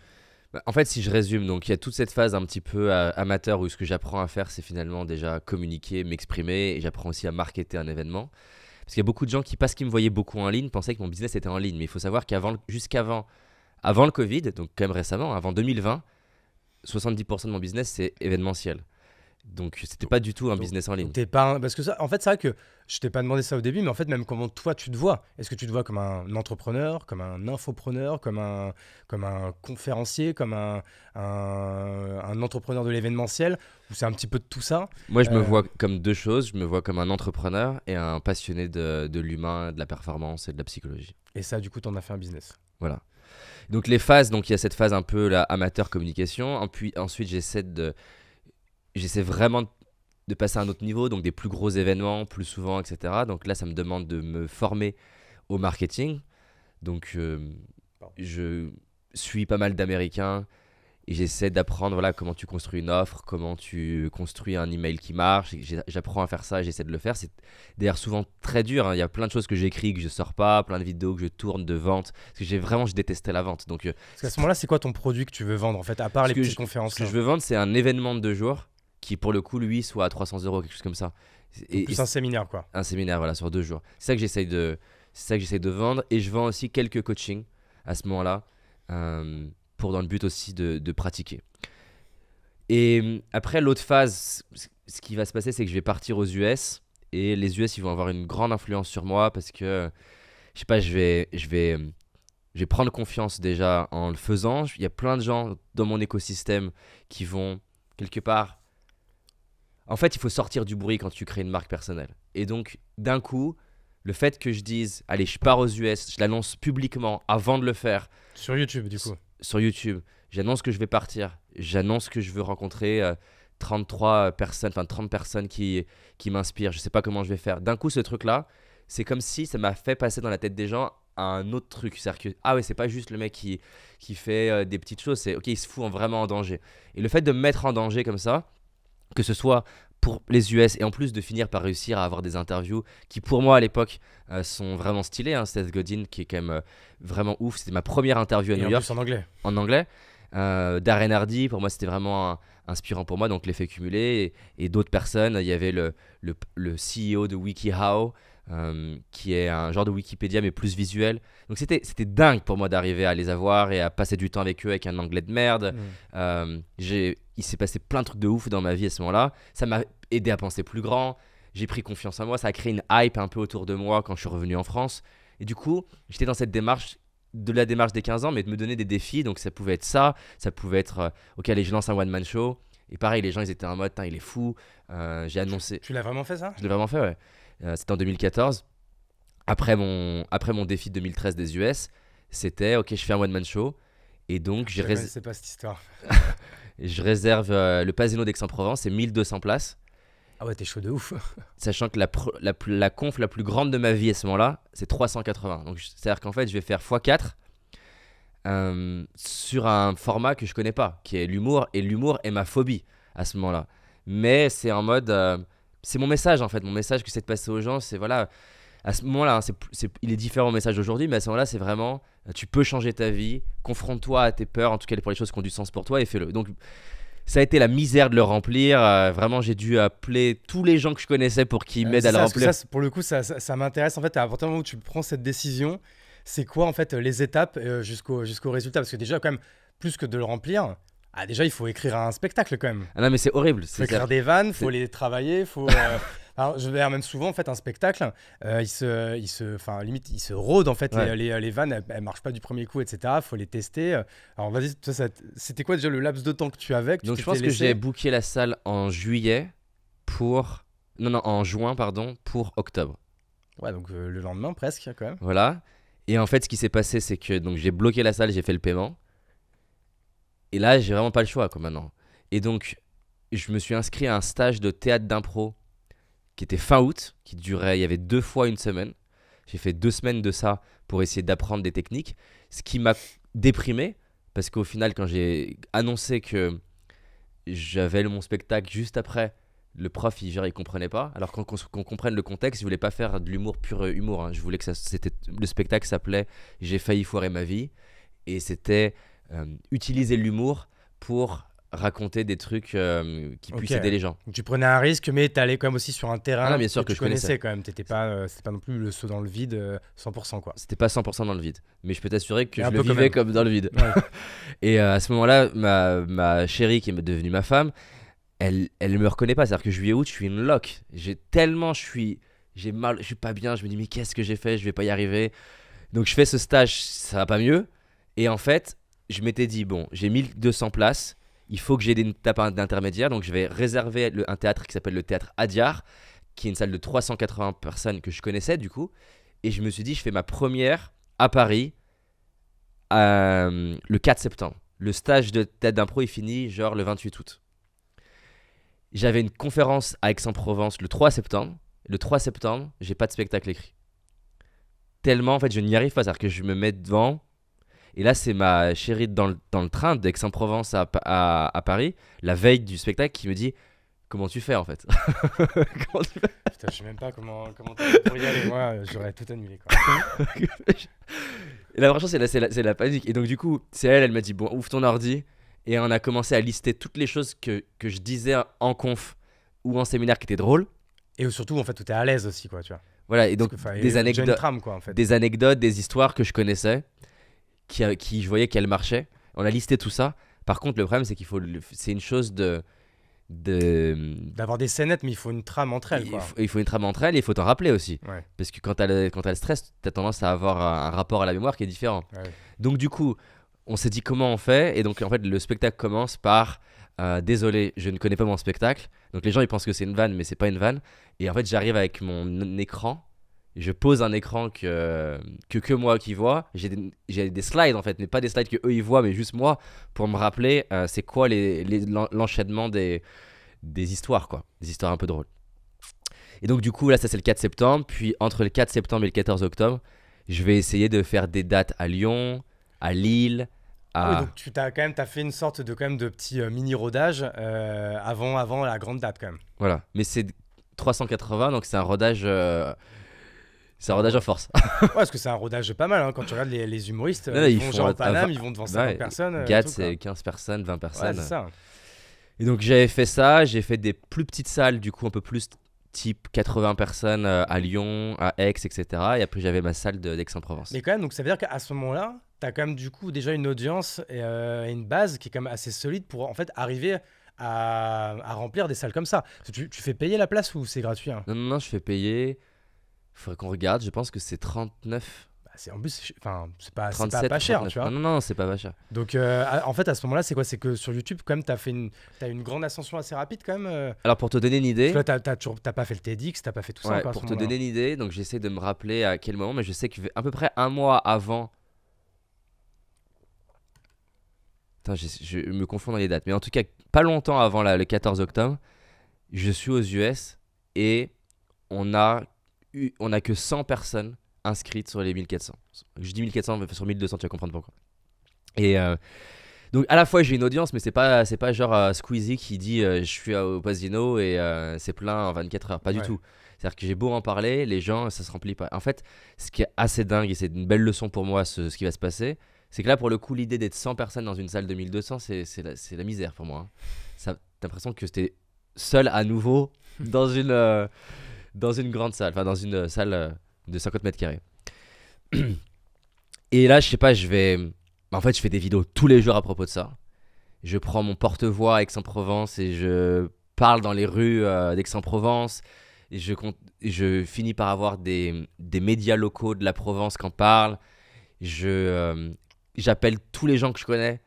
En fait, si je résume, donc il y a toute cette phase un petit peu amateur où ce que j'apprends à faire, c'est finalement déjà communiquer, m'exprimer et j'apprends aussi à marketer un événement. Parce qu'il y a beaucoup de gens qui, parce qu'ils me voyaient beaucoup en ligne, pensaient que mon business était en ligne. Mais il faut savoir avant le Covid, donc quand même récemment, avant 2020, 70% de mon business, c'est événementiel. Donc, c'était pas du tout un business en ligne. T'es pas parce que ça, en fait, c'est vrai que je t'ai pas demandé ça au début, mais en fait, même comment toi tu te vois. Est-ce que tu te vois comme un entrepreneur, comme un infopreneur, comme un conférencier, comme un entrepreneur de l'événementiel, ou c'est un petit peu de tout ça? Moi, je me vois comme deux choses. Je me vois comme un entrepreneur et un passionné de l'humain, de la performance et de la psychologie. Et ça, du coup, t'en as fait un business. Voilà. Donc, les phases, donc il y a cette phase un peu là, amateur communication. Ensuite, j'essaie vraiment de passer à un autre niveau, donc des plus gros événements, plus souvent, etc. Donc là, ça me demande de me former au marketing. Donc, je suis pas mal d'Américains et j'essaie d'apprendre voilà, comment tu construis une offre, comment tu construis un email qui marche. J'apprends à faire ça et j'essaie de le faire. C'est d'ailleurs souvent très dur. Il y a plein de choses que j'écris que je sors pas, plein de vidéos que je tourne de vente. Parce que je détestais la vente. Donc, parce qu'à ce moment-là, c'est quoi ton produit que tu veux vendre, en fait, à part les petites conférences? Ce que je veux vendre, c'est un événement de 2 jours qui, pour le coup, lui, soit à 300 €, quelque chose comme ça. Plus un séminaire, quoi. Un séminaire, voilà, sur 2 jours. C'est ça que j'essaye de vendre. Et je vends aussi quelques coachings à ce moment-là, pour dans le but aussi de pratiquer. Et après, l'autre phase, ce qui va se passer, c'est que je vais partir aux US. Et les US, ils vont avoir une grande influence sur moi parce que, je sais pas, je vais prendre confiance déjà en le faisant. Il y a plein de gens dans mon écosystème qui vont, quelque part... En fait, il faut sortir du bruit quand tu crées une marque personnelle. Et donc, d'un coup, le fait que je dise, allez, je pars aux US, je l'annonce publiquement avant de le faire. Sur YouTube, du coup. Sur YouTube, j'annonce que je vais partir. J'annonce que je veux rencontrer 30 personnes qui m'inspirent. Je sais pas comment je vais faire. D'un coup, ce truc-là, c'est comme si ça m'a fait passer dans la tête des gens à un autre truc. C'est-à-dire que, ah ouais, c'est pas juste le mec qui fait des petites choses. C'est, ok, il se fout vraiment en danger. Et le fait de me mettre en danger comme ça, que ce soit pour les US et en plus de finir par réussir à avoir des interviews qui pour moi à l'époque sont vraiment stylées, hein. Seth Godin qui est quand même vraiment ouf, c'était ma première interview à Et New en York plus en anglais. en anglais. Darren Hardy pour moi c'était vraiment inspirant pour moi, donc l'effet cumulé et d'autres personnes. Il y avait le CEO de WikiHow qui est un genre de Wikipédia mais plus visuel, donc c'était dingue pour moi d'arriver à les avoir et à passer du temps avec eux avec un anglais de merde. Il s'est passé plein de trucs de ouf dans ma vie à ce moment-là, ça m'a aidé à penser plus grand, j'ai pris confiance en moi, ça a créé une hype un peu autour de moi quand je suis revenu en France, et du coup j'étais dans cette démarche des 15 ans, mais de me donner des défis. Donc ça pouvait être ça pouvait être ok, allez, je lance un one man show, et pareil les gens ils étaient en mode il est fou. J'ai annoncé, Tu l'as vraiment fait ça? je l'ai vraiment fait, ouais. C'était en 2014 après mon défi de 2013 des US. C'était ok, je fais un one man show, et donc Je sais pas cette histoire. je réserve le Pasino d'Aix-en-Provence, c'est 1200 places. Ah ouais, t'es chaud de ouf. Sachant que la conf la plus grande de ma vie à ce moment-là, c'est 380. Donc, c'est-à-dire qu'en fait, je vais faire x4 sur un format que je connais pas, qui est l'humour. Et l'humour est ma phobie à ce moment-là. Mais c'est en mode... c'est mon message, en fait. Mon message que c'est de passer aux gens, c'est voilà... À ce moment-là, hein, il est différent au message d'aujourd'hui, mais à ce moment-là, c'est vraiment... Tu peux changer ta vie, confronte-toi à tes peurs, en tout cas pour les choses qui ont du sens pour toi, et fais-le. Donc... Ça a été la misère de le remplir. Vraiment, j'ai dû appeler tous les gens que je connaissais pour qu'ils m'aident à le remplir. Ça, pour le coup, ça m'intéresse. En fait, à partir du moment où tu prends cette décision, c'est quoi en fait les étapes jusqu'au résultat? Parce que déjà, quand même, plus que de le remplir, déjà, il faut écrire un spectacle quand même. Ah non, mais c'est horrible. Il faut écrire des vannes, il faut les travailler, faut... Alors, je vais même souvent en fait un spectacle, limite il se rôde en fait, Ouais. les vannes, elles marchent pas du premier coup, etc. Faut les tester. Alors vas-y, toi, c'était quoi déjà le laps de temps que tu avais, que tu Donc je pense t'étais que laissé? j'ai booké la salle en juillet pour... Non, en juin, pardon, pour octobre. Ouais, donc le lendemain presque quand même. Voilà. Et en fait, ce qui s'est passé, c'est que donc, j'ai bloqué la salle, j'ai fait le paiement. Et là, j'ai vraiment pas le choix, quoi, maintenant. Et donc, je me suis inscrit à un stage de théâtre d'impro qui était fin août, qui durait, il y avait 2 fois une semaine. J'ai fait 2 semaines de ça pour essayer d'apprendre des techniques. Ce qui m'a déprimé, parce qu'au final, quand j'ai annoncé que j'avais mon spectacle juste après, le prof, il comprenait pas. Alors qu'on comprenne le contexte, je voulais pas faire de l'humour pur humour, hein. Je voulais que le spectacle s'appelait J'ai failli foirer ma vie. Et c'était utiliser l'humour pour raconter des trucs qui puissent aider les gens. Donc, tu prenais un risque, mais tu allais quand même aussi sur un terrain non, bien sûr, que tu je connaissais quand même. C'était pas non plus le saut dans le vide 100%, quoi. C'était pas 100% dans le vide, mais je peux t'assurer que Mais je un le peu quand vivais même. comme dans le vide. Ouais. Et à ce moment-là, ma chérie qui est devenue ma femme, elle me reconnaît pas. C'est-à-dire que juillet août, je suis une loque. J'ai mal, je suis pas bien. Je me dis mais qu'est-ce que j'ai fait? Je vais pas y arriver. Donc je fais ce stage, ça va pas mieux. Et en fait, je m'étais dit bon, j'ai 1200 places. Il faut que j'ai des étapes d'intermédiaire. Donc je vais réserver un théâtre qui s'appelle le théâtre Adyar, qui est une salle de 380 personnes que je connaissais du coup. Et je me suis dit, je fais ma première à Paris le 4 septembre. Le stage de théâtre d'impro est fini genre le 28 août. J'avais une conférence à Aix-en-Provence le 3 septembre. Le 3 septembre, j'ai pas de spectacle écrit. Tellement, en fait, je n'y arrive pas. C'est-à-dire que je me mets devant. Et là, c'est ma chérie dans le train d'Aix-en-Provence à Paris, la veille du spectacle, qui me dit comment tu fais en fait. Comment tu fais? Putain, je sais même pas comment t'as fait pour y aller. Moi, j'aurais tout annulé, quoi. Et là, franchement, c'est la panique. Et donc, du coup, c'est elle m'a dit bon, ouvre ton ordi. Et on a commencé à lister toutes les choses que je disais en conf ou en séminaire qui étaient drôles. Et surtout, en fait, où t'es à l'aise aussi, quoi, tu vois. Voilà, et donc des anecdotes, une trame, quoi, en fait. des anecdotes, des histoires que je connaissais, qui je voyais qu'elles marchaient. On a listé tout ça. Par contre, le problème, c'est c'est une chose d'avoir des scénettes, mais il faut une trame entre elles, quoi. Il faut une trame entre elles et il faut t'en rappeler aussi. Ouais. Parce que quand t'as le stress, t'as tendance à avoir un rapport à la mémoire qui est différent. Ouais. Donc du coup, on s'est dit comment on fait. Et donc en fait, le spectacle commence par désolé, je ne connais pas mon spectacle. Donc les gens ils pensent que c'est une vanne, mais c'est pas une vanne. Et en fait, j'arrive avec mon écran. Je pose un écran que moi qui vois. J'ai des slides en fait, mais pas des slides que eux ils voient, mais juste moi pour me rappeler c'est quoi l'enchaînement des histoires, quoi, des histoires un peu drôles. Et donc du coup là, ça c'est le 4 septembre. Puis entre le 4 septembre et le 14 octobre, je vais essayer de faire des dates à Lyon, à Lille, Ah oui, donc tu as quand même fait une sorte de, quand même, de petit mini-rodage avant la grande date quand même. Voilà, mais c'est 380, donc c'est un rodage en force. Ouais, parce que c'est un rodage pas mal, hein. Quand tu regardes les humoristes, Non, ils vont genre au Paname, ils vont devant 50 ouais, personnes. Gad, c'est 15 personnes, 20 personnes. Ouais, c'est ça. Et donc j'avais fait ça, j'ai fait des plus petites salles, du coup un peu plus type 80 personnes à Lyon, à Aix, etc. Et après j'avais ma salle d'Aix-en-Provence. Mais quand même, donc ça veut dire qu'à ce moment-là, tu as quand même du coup déjà une audience et une base qui est quand même assez solide pour en fait arriver à remplir des salles comme ça. Tu fais payer la place ou c'est gratuit, hein? Non, je fais payer. Faudrait qu'on regarde, je pense que c'est 39. Bah, en plus, enfin, c'est pas 37, pas cher, 39. tu vois. Non, c'est pas cher. Donc, en fait, à ce moment-là, c'est quoi? C'est que sur YouTube, quand même, t'as une grande ascension assez rapide, quand même. Alors, pour te donner une idée. Parce que là, t'as pas fait le TEDx, t'as pas fait tout ça Ouais, encore à pour ce te moment-là. donner une idée, donc j'essaie de me rappeler à quel moment, mais je sais qu'à peu près un mois avant. Attends, je me confonds dans les dates, mais en tout cas, pas longtemps avant le 14 octobre, je suis aux US et on a que 100 personnes inscrites sur les 1400. Je dis 1400, mais sur 1200, tu vas comprendre pourquoi. Et donc à la fois j'ai une audience, mais c'est pas genre Squeezie qui dit je suis au Pasino et c'est plein en 24 heures. Pas du tout. C'est-à-dire que j'ai beau en parler, les gens, ça se remplit pas. En fait, ce qui est assez dingue et c'est une belle leçon pour moi, ce qui va se passer, c'est que là, pour le coup, l'idée d'être 100 personnes dans une salle de 1200, c'est la misère pour moi, hein. T'as l'impression que t'es seul à nouveau dans une grande salle, enfin dans une salle de 50 mètres carrés. Et là, je sais pas, en fait, je fais des vidéos tous les jours à propos de ça. Je prends mon porte-voix à Aix-en-Provence et je parle dans les rues d'Aix-en-Provence. Et je finis par avoir des médias locaux de la Provence qui en parlent. J'appelle tous les gens que je connais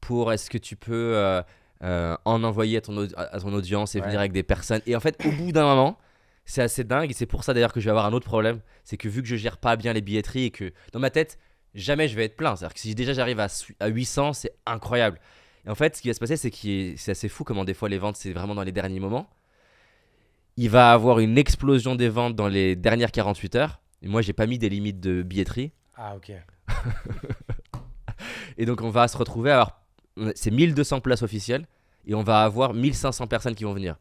pour est-ce que tu peux en envoyer à ton audience et venir avec des personnes. Et en fait, au bout d'un moment, c'est assez dingue. Et c'est pour ça d'ailleurs que je vais avoir un autre problème. C'est que vu que je gère pas bien les billetteries et que dans ma tête, jamais je vais être plein. C'est-à-dire que si déjà j'arrive à 800, c'est incroyable. Et en fait, ce qui va se passer, c'est assez fou comment des fois les ventes, c'est vraiment dans les derniers moments. Il va avoir une explosion des ventes dans les dernières 48 heures. Et moi, j'ai pas mis des limites de billetterie. Ah, ok. Et donc, on va se retrouver à avoir. C'est 1200 places officielles. Et on va avoir 1500 personnes qui vont venir.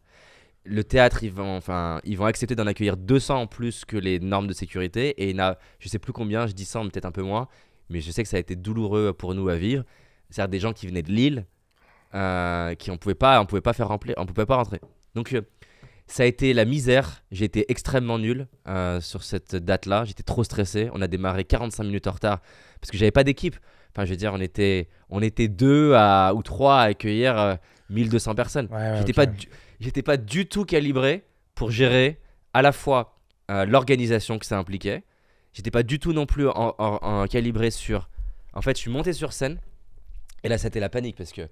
Le théâtre, ils vont accepter d'en accueillir 200 en plus que les normes de sécurité. Et je sais plus combien, je dis 100, peut-être un peu moins. Mais je sais que ça a été douloureux pour nous à vivre. C'est-à-dire des gens qui venaient de Lille, on pouvait pas faire remplir, on pouvait pas rentrer. Donc, ça a été la misère. J'ai été extrêmement nul sur cette date-là. J'étais trop stressé. On a démarré 45 minutes en retard parce que j'avais pas d'équipe. Enfin, je veux dire, on était 2 ou 3 à accueillir 1200 personnes. Ouais, j'étais pas du tout calibré pour gérer à la fois l'organisation que ça impliquait. J'étais pas du tout non plus en calibré sur. En fait, je suis monté sur scène et là, c'était la panique parce que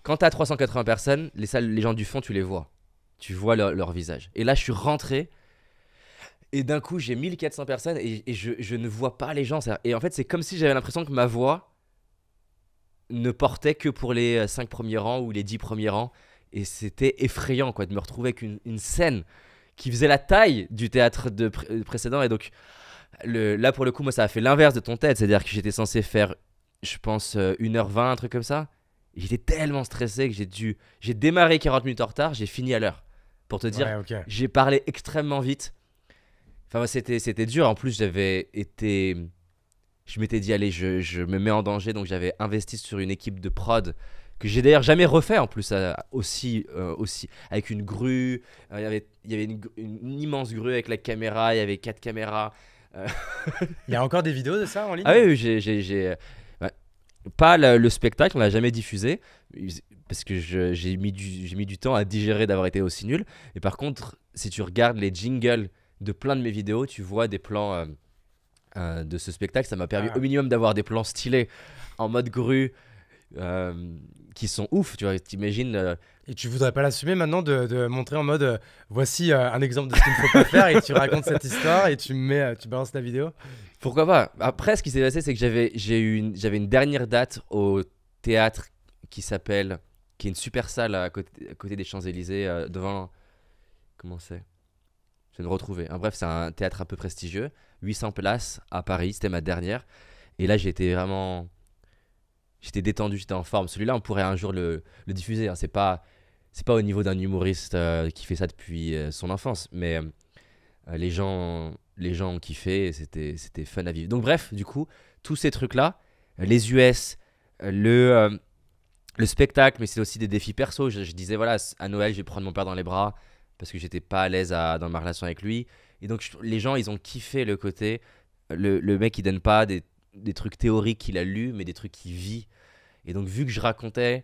quand t'as 380 personnes, les gens du fond, tu les vois. Tu vois leur visage. Et là, je suis rentré. Et d'un coup, j'ai 1400 personnes et je ne vois pas les gens. Et en fait, c'est comme si j'avais l'impression que ma voix ne portait que pour les 5 premiers rangs ou les 10 premiers rangs. Et c'était effrayant quoi, de me retrouver avec une scène qui faisait la taille du théâtre précédent. Et donc, là, pour le coup, moi, ça a fait l'inverse de ton TED. C'est-à-dire que j'étais censé faire, je pense, 1h20, un truc comme ça. Et j'étais tellement stressé que j'ai démarré 40 minutes en retard, j'ai fini à l'heure. Pour te dire, j'ai parlé extrêmement vite. Enfin, moi, c'était dur. En plus, je m'étais dit, allez, je me mets en danger. Donc, j'avais investi sur une équipe de prod que j'ai d'ailleurs jamais refait en plus, aussi avec une grue. Il y avait une immense grue avec la caméra. Il y avait 4 caméras. Il y a encore des vidéos de ça en ligne? Ah oui, pas le spectacle, on l'a jamais diffusé parce que j'ai mis du temps à digérer d'avoir été aussi nul. Et par contre, si tu regardes les jingles de plein de mes vidéos, tu vois des plans de ce spectacle. Ça m'a permis au minimum d'avoir des plans stylés en mode grue qui sont ouf. Tu vois, t'imagines. Et tu voudrais pas l'assumer maintenant de montrer en mode voici un exemple de ce qu'il ne faut pas faire et tu racontes cette histoire et tu balances la vidéo? Pourquoi pas? Après, ce qui s'est passé, c'est que j'avais une dernière date au théâtre qui est une super salle à côté des Champs-Élysées, devant. Comment c'est? Je vais me retrouver. Bref, c'est un théâtre un peu prestigieux. 800 places à Paris, c'était ma dernière. Et là, j'ai été vraiment j'étais détendu, j'étais en forme. Celui-là, on pourrait un jour le diffuser, hein. C'est pas au niveau d'un humoriste qui fait ça depuis son enfance, mais les gens ont kiffé, et c'était fun à vivre. Donc bref, du coup, tous ces trucs-là, les US, le spectacle, mais c'est aussi des défis perso. Je disais, voilà, à Noël, je vais prendre mon père dans les bras parce que j'étais pas à l'aise dans ma relation avec lui. Et donc, les gens, ils ont kiffé le côté. Le mec, il donne pas des trucs théoriques qu'il a lus, mais des trucs qu'il vit. Et donc, vu que je racontais,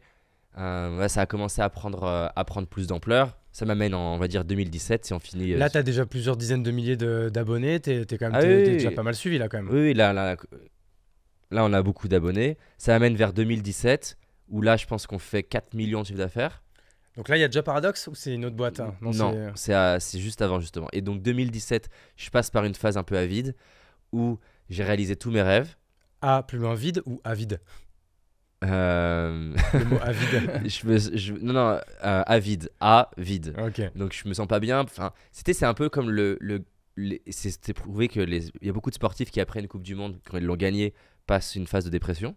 ouais, ça a commencé à prendre plus d'ampleur. Ça m'amène en, on va dire, 2017, si on finit. Là, tu as déjà plusieurs dizaines de milliers d'abonnés. T'es quand même, oui, t'es déjà pas mal suivi là quand même. Oui, là, on a beaucoup d'abonnés. Ça amène vers 2017, où là, je pense qu'on fait 4 millions de chiffre d'affaires. Donc là, il y a déjà Paradox ou c'est une autre boîte, hein? Non, c'est juste avant, justement. Et donc, 2017, je passe par une phase un peu avide, où j'ai réalisé tous mes rêves. A plus loin vide ou avide? Le mot avide. Non, avide. Avide. Ok. Donc, je me sens pas bien. Enfin, c'est un peu comme c'était prouvé il y a beaucoup de sportifs qui, après une Coupe du Monde, quand ils l'ont gagnée, passent une phase de dépression.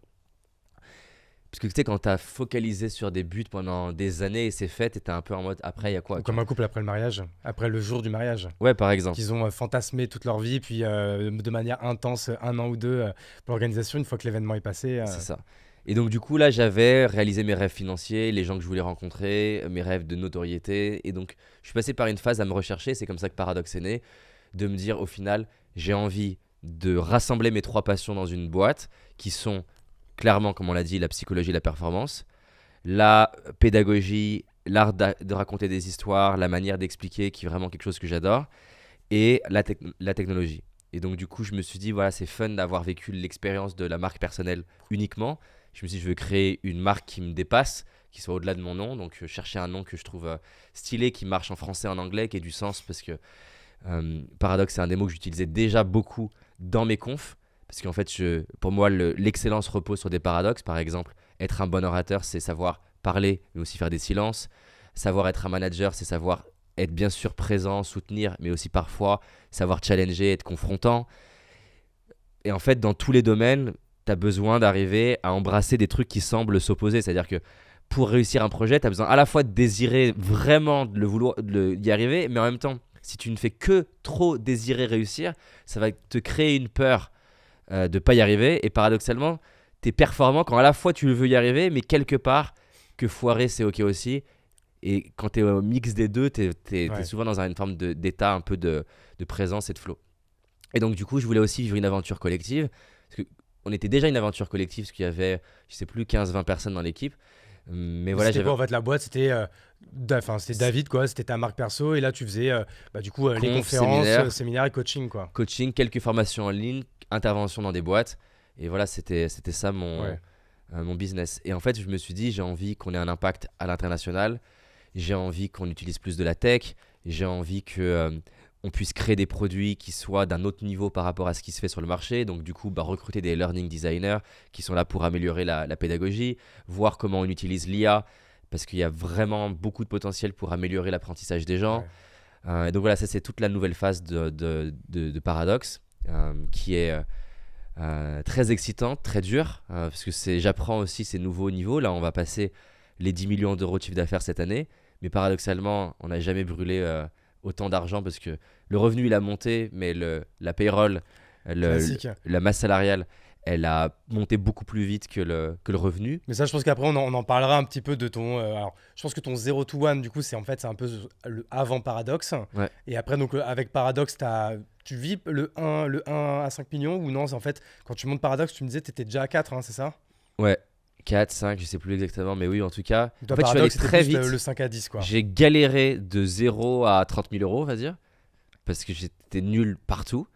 Parce que tu sais, quand t'as focalisé sur des buts pendant des années et c'est fait, t'étais un peu en mode après, il y a quoi? Comme un couple après le mariage, après le jour du mariage. Ouais, par exemple. Qu'ils ont fantasmé toute leur vie, puis de manière intense, 1 an ou 2 pour l'organisation, une fois que l'événement est passé. C'est ça. Et donc, du coup, là, j'avais réalisé mes rêves financiers, les gens que je voulais rencontrer, mes rêves de notoriété. Et donc, je suis passé par une phase à me rechercher. C'est comme ça que Paradox est né. De me dire, au final, j'ai envie de rassembler mes 3 passions dans une boîte qui sont clairement, comme on l'a dit, la psychologie et la performance, la pédagogie, l'art de raconter des histoires, la manière d'expliquer qui est vraiment quelque chose que j'adore, et la technologie. Et donc, du coup, je me suis dit, voilà, c'est fun d'avoir vécu l'expérience de la marque personnelle uniquement. Je me suis dit, je veux créer une marque qui me dépasse, qui soit au-delà de mon nom. Donc, chercher un nom que je trouve stylé, qui marche en français, en anglais, qui ait du sens, parce que Paradox, c'est un des mots que j'utilisais déjà beaucoup dans mes confs. Parce qu'en fait, pour moi, l'excellence repose sur des paradoxes. Par exemple, être un bon orateur, c'est savoir parler, mais aussi faire des silences. Savoir être un manager, c'est savoir être bien sûr présent, soutenir, mais aussi parfois savoir challenger, être confrontant. Et en fait, dans tous les domaines, tu as besoin d'arriver à embrasser des trucs qui semblent s'opposer. C'est-à-dire que pour réussir un projet, tu as besoin à la fois de désirer vraiment d'y arriver, mais en même temps, si tu ne fais que trop désirer réussir, ça va te créer une peur de ne pas y arriver. Et paradoxalement, tu es performant quand à la fois tu veux y arriver, mais quelque part, que foirer, c'est OK aussi. Et quand tu es au mix des deux, tu es souvent dans une forme d'état un peu de présence et de flow. Et donc, du coup, je voulais aussi vivre une aventure collective. Parce qu'on était déjà une aventure collective, parce qu'il y avait, je sais plus, 15-20 personnes dans l'équipe. Mais voilà, c'était quoi en fait la boîte? C'était David, quoi. C'était ta marque perso. Et là, tu faisais du coup les conférences, séminaires et coaching, quoi. Coaching, quelques formations en ligne, intervention dans des boîtes. Et voilà, c'était ça mon business. Et en fait, je me suis dit, j'ai envie qu'on ait un impact à l'international. J'ai envie qu'on utilise plus de la tech. J'ai envie qu'on puisse créer des produits qui soient d'un autre niveau par rapport à ce qui se fait sur le marché. Donc, du coup, recruter des learning designers qui sont là pour améliorer la pédagogie, voir comment on utilise l'IA, parce qu'il y a vraiment beaucoup de potentiel pour améliorer l'apprentissage des gens. Ouais. Et donc, voilà, ça, c'est toute la nouvelle phase de Paradox, qui est très excitante, très dure, parce que j'apprends aussi ces nouveaux niveaux. Là, on va passer les 10 millions d'euros de chiffre d'affaires cette année. Mais paradoxalement, on n'a jamais brûlé autant d'argent parce que le revenu, il a monté, mais la payroll, la masse salariale, elle a monté beaucoup plus vite que le revenu. Mais ça, je pense qu'après, on en parlera un petit peu de ton... alors, je pense que ton 0 to 1, du coup, c'est un peu le avant Paradox. Ouais. Et après, donc, avec Paradox, tu vis le 1 à 5 millions ou non? En fait, quand tu montes Paradox, tu me disais que tu étais déjà à 4, hein, c'est ça? Ouais. 4, 5, je sais plus exactement, mais oui, en tout cas. En fait, je suis allé très vite. Le 5 à 10, quoi. J'ai galéré de 0 à 30 000 euros, on va dire, parce que j'étais nul partout.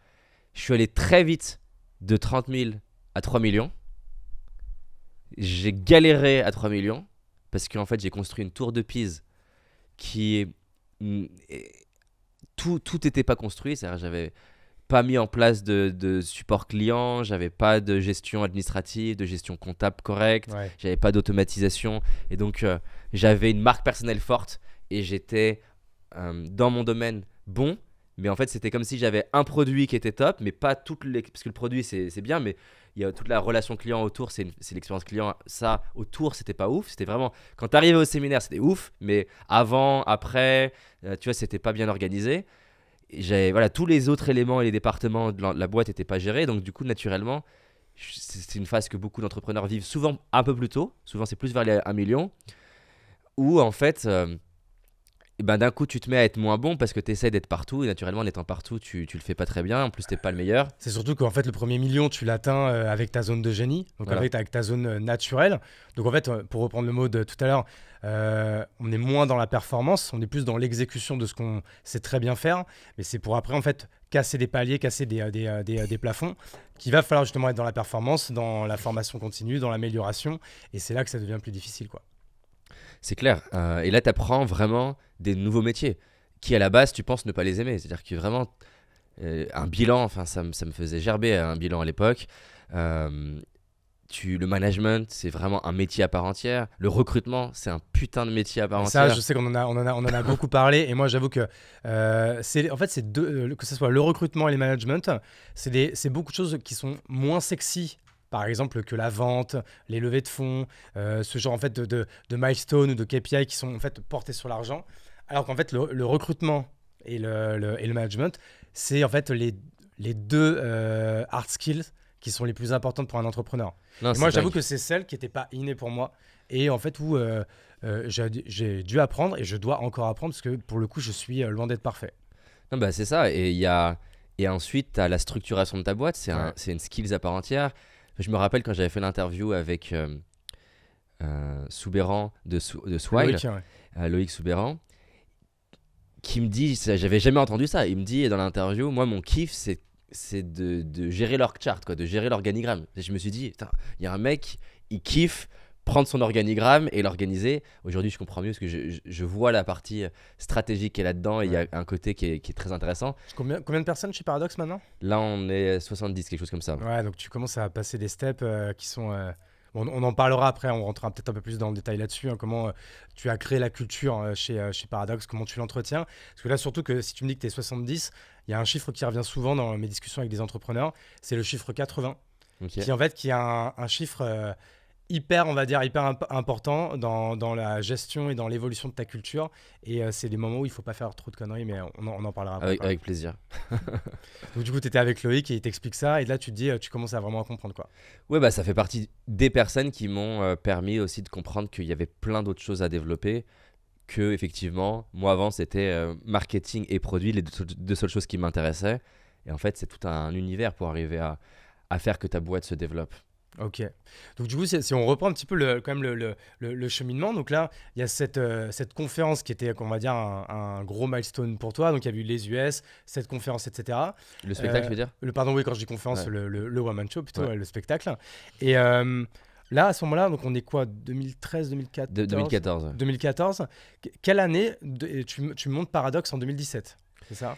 Je suis allé très vite de 30 000 à 3 millions. J'ai galéré à 3 millions, parce qu'en fait, j'ai construit une tour de Pise qui. Tout n'était pas construit, c'est-à-dire j'avais pas mis en place de support client, j'avais pas de gestion administrative, de gestion comptable correcte, j'avais pas d'automatisation, et donc j'avais une marque personnelle forte et j'étais dans mon domaine bon, Mais en fait, c'était comme si j'avais un produit qui était top, mais pas toutes les. Parce que le produit, c'est bien, mais il y a toute la relation client autour, c'est l'expérience client. Ça, autour, c'était pas ouf. C'était vraiment. Quand t'arrivais au séminaire, c'était ouf, mais avant, après, tu vois, c'était pas bien organisé. Voilà, tous les autres éléments et les départements de la boîte n'étaient pas gérés. Donc, du coup, naturellement, c'est une phase que beaucoup d'entrepreneurs vivent souvent un peu plus tôt. Souvent, c'est plus vers les 1 million. Où, en fait. Et ben d'un coup tu te mets à être moins bon parce que tu essaies d'être partout et naturellement en étant partout tu le fais pas très bien, en plus t'es pas le meilleur. C'est surtout qu'en fait le premier million tu l'atteins avec ta zone de génie, donc Voilà. avec ta zone naturelle. Donc en fait pour reprendre le mot de tout à l'heure, on est moins dans la performance, on est plus dans l'exécution de ce qu'on sait très bien faire, mais c'est pour après en fait casser des paliers, casser des plafonds, qu'il va falloir justement être dans la performance, dans la formation continue, dans l'amélioration, et c'est là que ça devient plus difficile quoi. C'est clair. Et là tu apprends vraiment des nouveaux métiers qui à la base tu penses ne pas les aimer. C'est-à-dire que vraiment un bilan, enfin ça me faisait gerber un bilan à l'époque. Le management, c'est vraiment un métier à part entière. Le recrutement, c'est un putain de métier à part entière. Ça, je sais qu'on en a beaucoup parlé. Et moi, j'avoue que c'est deux, que ce soit le recrutement et les management, c'est beaucoup de choses qui sont moins sexy. Par exemple, que la vente, les levées de fonds, ce genre en fait de milestone ou de KPI qui sont en fait portés sur l'argent. Alors qu'en fait, le recrutement et le management, c'est en fait les deux hard skills qui sont les plus importantes pour un entrepreneur. Non, et moi, j'avoue que c'est celles qui n'étaient pas innées pour moi et en fait où j'ai dû apprendre et je dois encore apprendre parce que pour le coup, je suis loin d'être parfait. Non, bah, c'est ça. Et ensuite, tu as la structuration de ta boîte, c'est une skills à part entière. Je me rappelle quand j'avais fait l'interview avec Soubéran de Swile, Loïc Soubéran, qui me dit, j'avais jamais entendu ça, il me dit dans l'interview, moi mon kiff c'est de gérer l'org chart, quoi, de gérer l'organigramme. Et je me suis dit, il y a un mec, il kiffe prendre son organigramme et l'organiser. Aujourd'hui, je comprends mieux parce que je vois la partie stratégique qui est là-dedans et il y a un côté qui est très intéressant. Combien de personnes chez Paradox maintenant ? Là, on est 70, quelque chose comme ça. Ouais, donc tu commences à passer des steps qui sont... on en parlera après, on rentrera peut-être un peu plus dans le détail là-dessus, hein, comment tu as créé la culture chez Paradox, comment tu l'entretiens. Parce que là, surtout que si tu me dis que tu es 70, il y a un chiffre qui revient souvent dans mes discussions avec des entrepreneurs, c'est le chiffre 80, Okay. qui est un chiffre hyper important dans la gestion et dans l'évolution de ta culture. Et c'est des moments où il ne faut pas faire trop de conneries, mais on en parlera après. Avec plaisir. Donc du coup, tu étais avec Loïc et il t'explique ça. Et là, tu te dis, tu commences à vraiment comprendre quoi. Ouais, bah ça fait partie des personnes qui m'ont permis aussi de comprendre qu'il y avait plein d'autres choses à développer. Que effectivement, moi avant, c'était marketing et produit, les deux seules choses qui m'intéressaient. Et en fait, c'est tout un univers pour arriver à faire que ta boîte se développe. Ok. Donc du coup, si on reprend un petit peu le cheminement, donc là, il y a cette conférence qui était, on va dire, un gros milestone pour toi. Donc il y a eu les US, cette conférence, etc. Le spectacle, je veux dire Pardon, oui, quand je dis conférence, ouais. le One Man Show, plutôt, ouais. Le spectacle. Et là, à ce moment-là, donc on est quoi, 2013, 2014 2014. 2014. Quelle année tu montes Paradox en 2017, c'est ça ?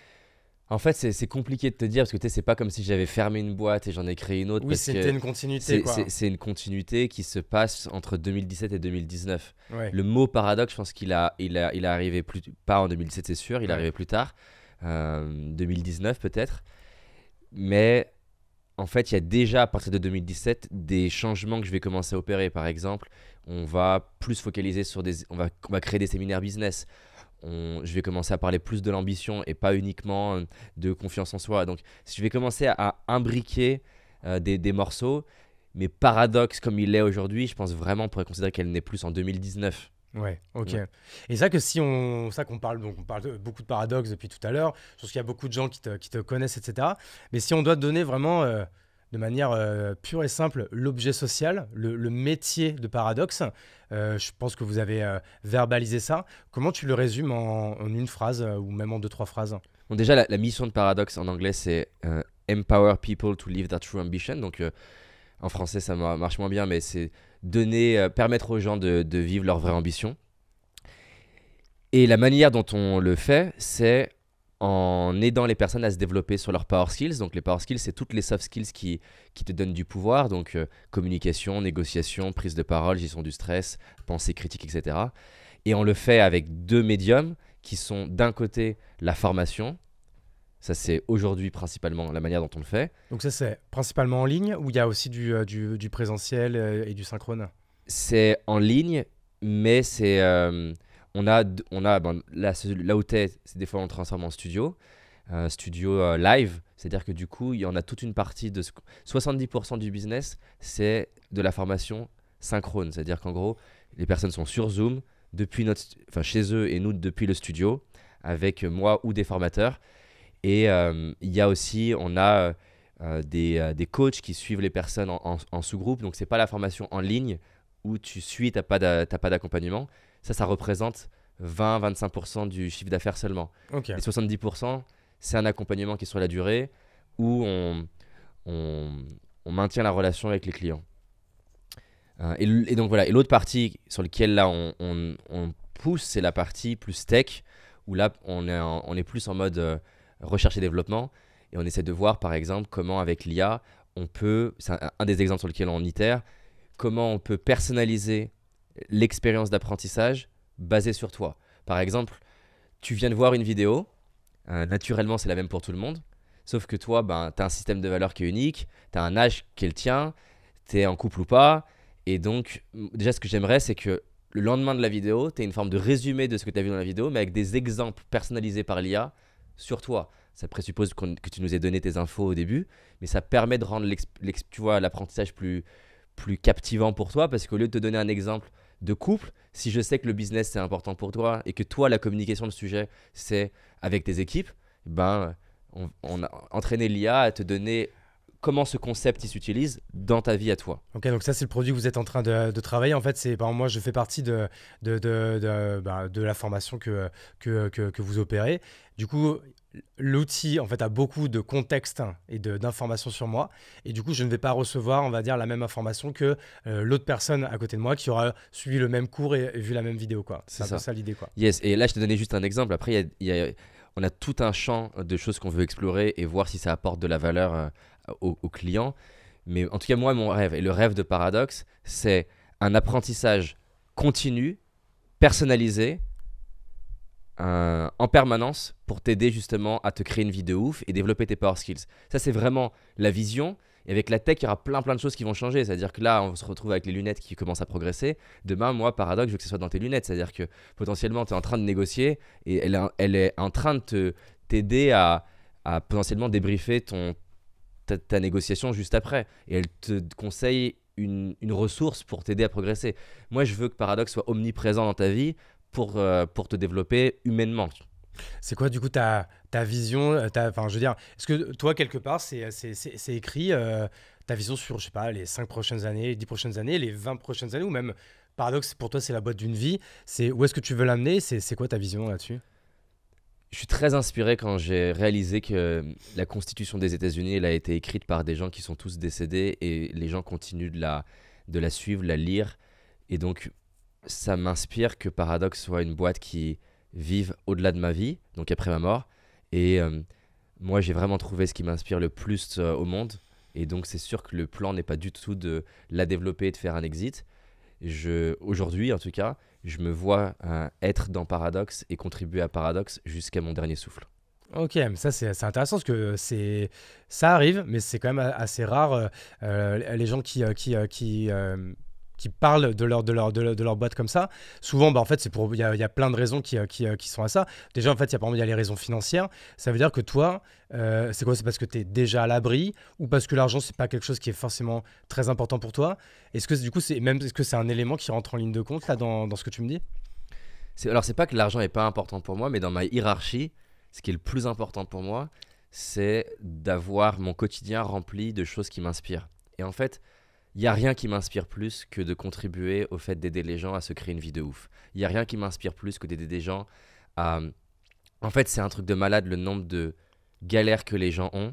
En fait, c'est compliqué de te dire parce que tu sais, c'est pas comme si j'avais fermé une boîte et j'en ai créé une autre. Oui, c'était une continuité. C'est une continuité qui se passe entre 2017 et 2019. Ouais. Le mot paradoxe, je pense qu'il est arrivé pas en 2017, c'est sûr, il est arrivé plus tard, 2019 peut-être. Mais en fait, il y a déjà à partir de 2017 des changements que je vais commencer à opérer. Par exemple, on va plus focaliser sur on va créer des séminaires business. Je vais commencer à parler plus de l'ambition et pas uniquement de confiance en soi. Donc, je vais commencer à imbriquer des morceaux, mais Paradox comme il est aujourd'hui, je pense vraiment on pourrait considérer qu'elle n'est plus en 2019. Ouais, ok. Ouais. Et ça que qu'on parle, donc on parle beaucoup de Paradox depuis tout à l'heure, je pense qu'il y a beaucoup de gens qui te connaissent, etc. Mais si on doit te donner vraiment de manière pure et simple l'objet social, le métier de Paradox, je pense que vous avez verbalisé ça. Comment tu le résumes en une phrase ou même en 2-3 phrases ? Bon, déjà, la mission de Paradox en anglais, c'est Empower people to live their true ambition. Donc, en français, ça marche moins bien, mais c'est permettre aux gens de vivre leur vraie ambition. Et la manière dont on le fait, c'est en aidant les personnes à se développer sur leurs power skills. Donc les power skills, c'est toutes les soft skills qui te donnent du pouvoir, donc communication, négociation, prise de parole, gestion du stress, pensée critique, etc. Et on le fait avec deux médiums qui sont d'un côté la formation Ça, c'est aujourd'hui principalement la manière dont on le fait. Donc ça, c'est principalement en ligne ou il y a aussi du présentiel et du synchrone? C'est en ligne, mais là où t'es, c'est des fois on le transforme en studio, live. C'est-à-dire que du coup, il y en a toute une partie 70% du business, c'est de la formation synchrone. C'est-à-dire qu'en gros, les personnes sont sur Zoom, chez eux et nous depuis le studio, avec moi ou des formateurs. Et il y a aussi, on a des coachs qui suivent les personnes en sous-groupe. Donc, c'est pas la formation en ligne où tu suis, t'as pas d'accompagnement. Ça représente 20-25% du chiffre d'affaires seulement. Ok. Et 70%, c'est un accompagnement qui est sur la durée où on maintient la relation avec les clients. Et donc voilà. Et l'autre partie sur laquelle là on pousse, c'est la partie plus tech, où là on est plus en mode recherche et développement. Et on essaie de voir par exemple comment avec l'IA, c'est un des exemples sur lesquels on itère, comment on peut personnaliser l'expérience d'apprentissage basée sur toi. Par exemple, tu viens de voir une vidéo, naturellement c'est la même pour tout le monde, sauf que toi, tu as un système de valeurs qui est unique, tu as un âge qui est le tien, tu es en couple ou pas, et donc déjà ce que j'aimerais c'est que le lendemain de la vidéo, tu aies une forme de résumé de ce que tu as vu dans la vidéo, mais avec des exemples personnalisés par l'IA sur toi. Ça présuppose que tu nous aies donné tes infos au début, mais ça permet de rendre tu vois, l'apprentissage plus captivant pour toi, parce qu'au lieu de te donner un exemple de couple, si je sais que le business c'est important pour toi et que toi la communication de sujet c'est avec tes équipes, on a entraîné l'IA à te donner comment ce concept il s'utilise dans ta vie à toi. Ok, donc ça c'est le produit que vous êtes en train de travailler. En fait, c'est par exemple, moi je fais partie de la formation que vous opérez. Du coup, l'outil en fait a beaucoup de contexte et d'informations sur moi, et du coup je ne vais pas recevoir, on va dire, la même information que l'autre personne à côté de moi qui aura suivi le même cours et vu la même vidéo, quoi. C'est un peu ça l'idée, quoi. Yes, et là je te donnais juste un exemple. Après on a tout un champ de choses qu'on veut explorer et voir si ça apporte de la valeur aux clients. Mais en tout cas, moi, mon rêve et le rêve de Paradox, c'est un apprentissage continu, personnalisé, en permanence pour t'aider justement à te créer une vie de ouf et développer tes power skills. Ça, c'est vraiment la vision. Et avec la tech, il y aura plein de choses qui vont changer. C'est-à-dire que là, on se retrouve avec les lunettes qui commencent à progresser. Demain, moi, Paradox, je veux que ce soit dans tes lunettes. C'est-à-dire que potentiellement, tu es en train de négocier et elle est en train de t'aider à potentiellement débriefer ta négociation juste après. Et elle te conseille une ressource pour t'aider à progresser. Moi, je veux que Paradox soit omniprésent dans ta vie pour te développer humainement. C'est quoi du coup ta vision, enfin je veux dire, est-ce que toi quelque part c'est écrit ta vision sur, je sais pas, les 5 prochaines années, les 10 prochaines années, les 20 prochaines années, ou même Paradox pour toi c'est la boîte d'une vie, c'est où est-ce que tu veux l'amener, c'est quoi ta vision là-dessus? Je suis très inspiré quand j'ai réalisé que la Constitution des États-Unis elle a été écrite par des gens qui sont tous décédés et les gens continuent de la suivre, la lire. Et donc, ça m'inspire que Paradox soit une boîte qui vive au-delà de ma vie, donc après ma mort. Et moi, j'ai vraiment trouvé ce qui m'inspire le plus au monde. Et donc, c'est sûr que le plan n'est pas du tout de la développer et de faire un exit. Aujourd'hui, en tout cas, je me vois être dans Paradox et contribuer à Paradox jusqu'à mon dernier souffle. Ok, mais ça c'est intéressant parce que ça arrive, mais c'est quand même assez rare les gens qui parlent de leur boîte comme ça. Souvent, en fait, il y a plein de raisons qui sont à ça. Déjà, en fait, il y a les raisons financières. Ça veut dire que toi, c'est quoi? C'est parce que tu es déjà à l'abri ou parce que l'argent, c'est pas quelque chose qui est forcément très important pour toi? Est-ce que du coup, est-ce que c'est un élément qui rentre en ligne de compte là dans ce que tu me dis? Alors, c'est pas que l'argent n'est pas important pour moi, mais dans ma hiérarchie, ce qui est le plus important pour moi, c'est d'avoir mon quotidien rempli de choses qui m'inspirent. Et en fait, il n'y a rien qui m'inspire plus que de contribuer au fait d'aider les gens à se créer une vie de ouf. Il n'y a rien qui m'inspire plus que d'aider des gens à... En fait, c'est un truc de malade le nombre de galères que les gens ont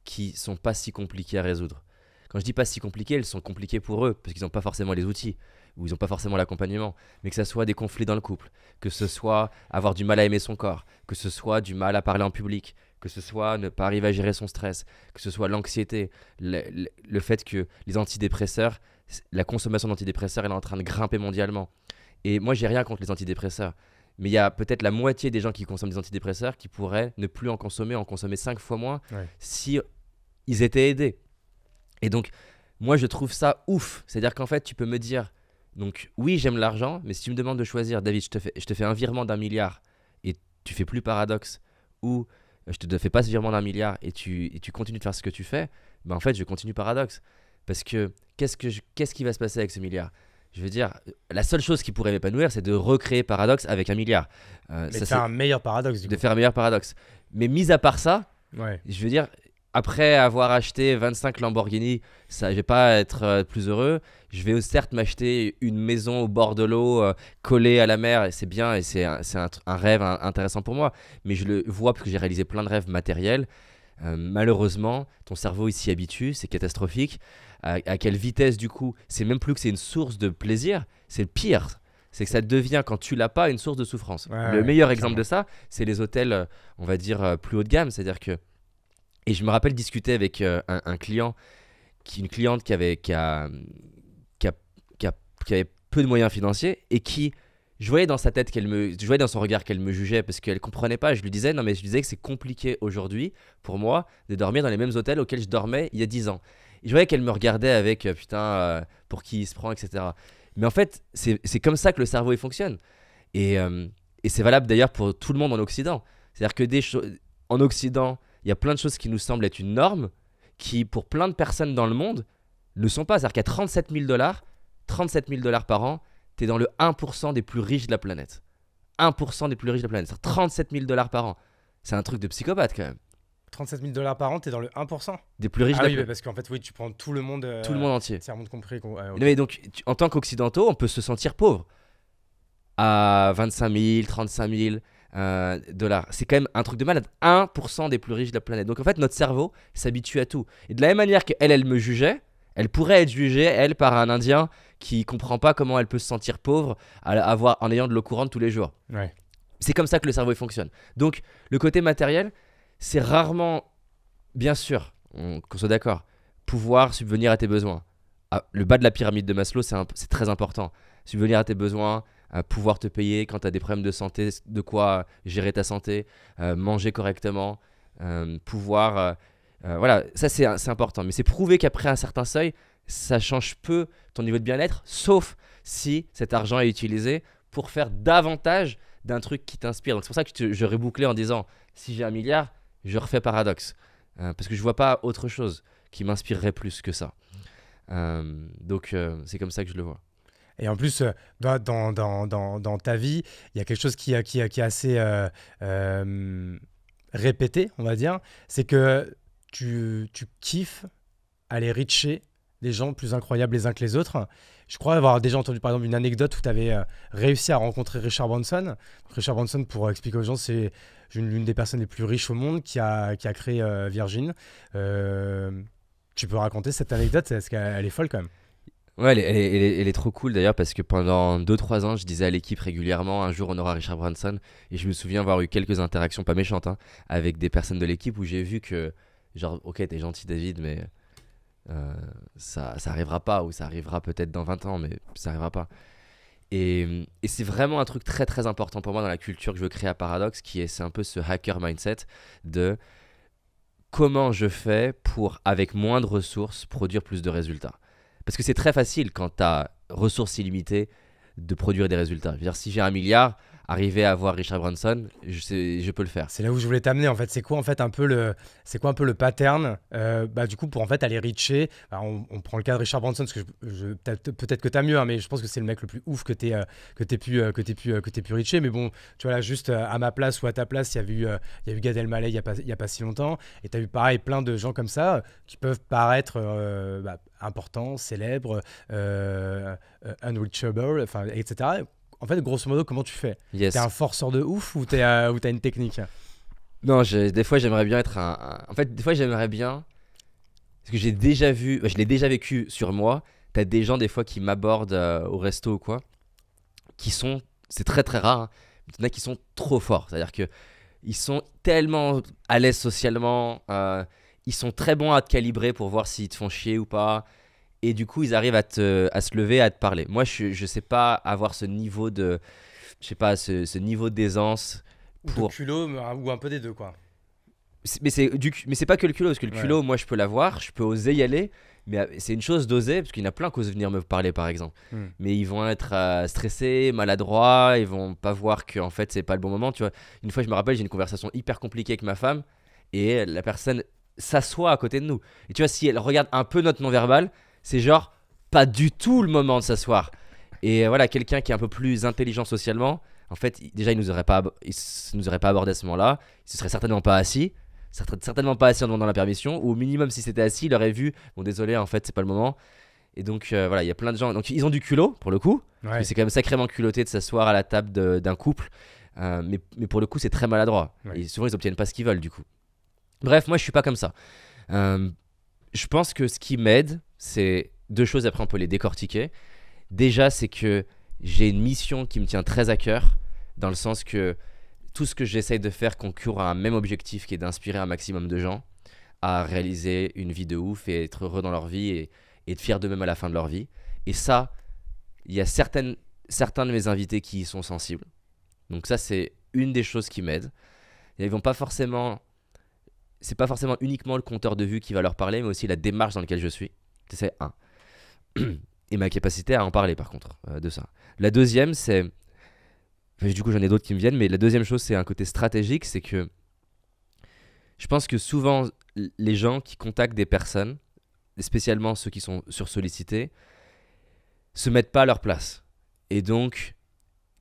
qui sont pas si compliquées à résoudre. Quand je dis pas si compliquées, elles sont compliquées pour eux parce qu'ils n'ont pas forcément les outils ou ils n'ont pas forcément l'accompagnement. Mais que ce soit des conflits dans le couple, que ce soit avoir du mal à aimer son corps, que ce soit du mal à parler en public, que ce soit ne pas arriver à gérer son stress, que ce soit l'anxiété, le fait que les antidépresseurs, la consommation d'antidépresseurs elle est en train de grimper mondialement. Et moi, j'ai rien contre les antidépresseurs, Mais il y a peut-être la moitié des gens qui consomment des antidépresseurs qui pourraient ne plus en consommer 5 fois moins si ils étaient aidés. Et donc, moi, je trouve ça ouf. C'est-à-dire qu'en fait, tu peux me dire, donc oui, j'aime l'argent, mais si tu me demandes de choisir, David, je te fais un virement d'1 milliard et tu fais plus Paradox, ou je te fais pas ce virement d'1 milliard et tu continues de faire ce que tu fais, ben en fait, je continue Paradox. Parce que qu'est-ce qui va se passer avec ce milliard ? Je veux dire, la seule chose qui pourrait m'épanouir, c'est de recréer Paradox avec 1 milliard. Mais de faire un meilleur Paradox, du coup. De faire un meilleur Paradox. Mais mis à part ça, je veux dire, après avoir acheté 25 Lamborghini, ça, je vais pas être plus heureux. Je vais certes m'acheter une maison au bord de l'eau, collée à la mer, et c'est bien, et c'est un rêve intéressant pour moi. Mais je le vois parce que j'ai réalisé plein de rêves matériels. Malheureusement, ton cerveau il s'y habitue, c'est catastrophique. À quelle vitesse du coup ? C'est même plus que c'est une source de plaisir, c'est le pire. C'est que ça devient, quand tu l'as pas, une source de souffrance. Le meilleur exemple de ça, c'est les hôtels, on va dire, plus haut de gamme. C'est-à-dire que... Et je me rappelle discuter avec une cliente qui avait peu de moyens financiers et qui... Je voyais dans sa tête je voyais dans son regard qu'elle me jugeait parce qu'elle comprenait pas. Je lui disais que c'est compliqué aujourd'hui pour moi de dormir dans les mêmes hôtels auxquels je dormais il y a 10 ans. Et je voyais qu'elle me regardait avec pour qui il se prend, etc. Mais en fait, c'est comme ça que le cerveau il fonctionne. Et c'est valable d'ailleurs pour tout le monde en Occident. C'est-à-dire que en Occident, il y a plein de choses qui nous semblent être une norme qui, pour plein de personnes dans le monde, ne sont pas. C'est-à-dire qu'à $37 000 par an, t'es dans le 1% des plus riches de la planète. 1% des plus riches de la planète. C'est-à-dire $37 000 par an. C'est un truc de psychopathe quand même. $37 000 par an, t'es dans le 1% des plus riches de la planète. Parce qu'en fait, oui, tu prends tout le monde. Tout le monde entier. C'est un monde compris. Okay. Mais donc, en tant qu'occidentaux, on peut se sentir pauvre. À 25 000, 35 000 dollars. C'est quand même un truc de malade. 1% des plus riches de la planète. Donc en fait, notre cerveau s'habitue à tout. Et de la même manière qu'elle me jugeait, elle pourrait être jugée, elle, par un Indien qui comprend pas comment elle peut se sentir pauvre en ayant de l'eau courante tous les jours. Ouais. C'est comme ça que le cerveau fonctionne. Donc, le côté matériel, c'est rarement, bien sûr, qu'on soit d'accord, pouvoir subvenir à tes besoins. Le bas de la pyramide de Maslow, c'est très important. Subvenir à tes besoins, pouvoir te payer quand tu as des problèmes de santé, de quoi gérer ta santé, manger correctement, pouvoir... voilà, ça c'est important. Mais c'est prouvé qu'après un certain seuil, ça change peu ton niveau de bien-être, sauf si cet argent est utilisé pour faire davantage d'un truc qui t'inspire. Donc c'est pour ça que je rebouclais en disant, si j'ai 1 milliard, je refais Paradox. Parce que je vois pas autre chose qui m'inspirerait plus que ça. Donc c'est comme ça que je le vois. Et en plus, dans ta vie, il y a quelque chose qui est assez répété, on va dire. C'est que tu kiffes aller reacher des gens plus incroyables les uns que les autres. Je crois avoir déjà entendu par exemple une anecdote où tu avais réussi à rencontrer Richard Branson. Richard Branson, pour expliquer aux gens, c'est l'une des personnes les plus riches au monde qui a créé Virgin. Tu peux raconter cette anecdote parce qu'elle est folle quand même. Ouais, elle est trop cool d'ailleurs parce que pendant 2-3 ans, je disais à l'équipe régulièrement, un jour on aura Richard Branson. Et je me souviens avoir eu quelques interactions, pas méchantes, avec des personnes de l'équipe où j'ai vu que, genre, ok, t'es gentil David, mais ça arrivera pas, ou ça arrivera peut-être dans 20 ans, mais ça arrivera pas. Et c'est vraiment un truc très très important pour moi dans la culture que je veux créer à Paradox, c'est un peu ce hacker mindset de comment je fais pour, avec moins de ressources, produire plus de résultats. Parce que c'est très facile quand tu as ressources illimitées de produire des résultats. Je veux dire, si j'ai 1 milliard, arriver à avoir Richard Branson, je peux le faire. C'est là où je voulais t'amener en fait. C'est quoi en fait un peu le pattern du coup pour en fait aller reacher. On prend le cas de Richard Branson parce que peut-être que t'as mieux, mais je pense que c'est le mec le plus ouf que t'aies pu reacher. Mais bon, tu vois là juste à ma place ou à ta place, il y a eu Gad Elmaleh il y a pas si longtemps, et t'as eu pareil plein de gens comme ça qui peuvent paraître importants, célèbres, unreachable, etc. En fait, grosso modo, comment tu fais ? Yes. T'es un forceur de ouf ou t'as une technique ? Non, des fois, j'aimerais bien être En fait, des fois, j'aimerais bien... Parce que j'ai déjà vu... je l'ai déjà vécu sur moi. T'as des gens, des fois, qui m'abordent au resto ou quoi, qui sont... C'est très, très rare. Mais il y en a qui sont trop forts. C'est-à-dire qu'ils sont tellement à l'aise socialement. Ils sont très bons à te calibrer pour voir s'ils te font chier ou pas. Et du coup, ils arrivent à se lever, à te parler. Moi, je sais pas avoir ce niveau de je sais pas, ce niveau d'aisance Ou pour... de culot, ou un peu des deux, quoi. Mais c'est pas que le culot, parce que le culot, moi je peux l'avoir, je peux oser y aller, mais c'est une chose d'oser, parce qu'il y en a plein qui osent venir me parler par exemple. Mais ils vont être stressés, maladroits, ils vont pas voir que en fait c'est pas le bon moment, tu vois. Une fois je me rappelle, j'ai une conversation hyper compliquée avec ma femme, et la personne s'assoit à côté de nous. Et tu vois, si elle regarde un peu notre non-verbal, c'est genre pas du tout le moment de s'asseoir. Et voilà, quelqu'un qui est un peu plus intelligent socialement, en fait, déjà il nous aurait pas abordé à ce moment-là, il se serait certainement pas assis. Certainement pas assis en demandant la permission, ou au minimum si c'était assis il aurait vu bon désolé en fait c'est pas le moment. Et donc voilà, il y a plein de gens, donc ils ont du culot pour le coup, parce que c'est quand même sacrément culotté de s'asseoir à la table d'un couple, mais pour le coup c'est très maladroit, et souvent ils obtiennent pas ce qu'ils veulent du coup. Bref, moi je suis pas comme ça. Je pense que ce qui m'aide, c'est deux choses, après on peut les décortiquer. Déjà c'est que j'ai une mission qui me tient très à cœur, dans le sens que tout ce que j'essaye de faire concourt à un même objectif, qui est d'inspirer un maximum de gens à réaliser une vie de ouf et être heureux dans leur vie, et être fiers d'eux-mêmes à la fin de leur vie. Et ça, il y a certains de mes invités qui y sont sensibles. Donc ça, c'est une des choses qui m'aide. Ils vont pas forcément... C'est pas forcément uniquement le compteur de vues qui va leur parler, mais aussi la démarche dans laquelle je suis. C'est un. Et ma capacité à en parler, par contre, de ça. La deuxième, c'est... Du coup, j'en ai d'autres qui me viennent, mais la deuxième chose, c'est un côté stratégique, c'est que je pense que souvent, les gens qui contactent des personnes, et spécialement ceux qui sont sursollicités, se mettent pas à leur place. Et donc,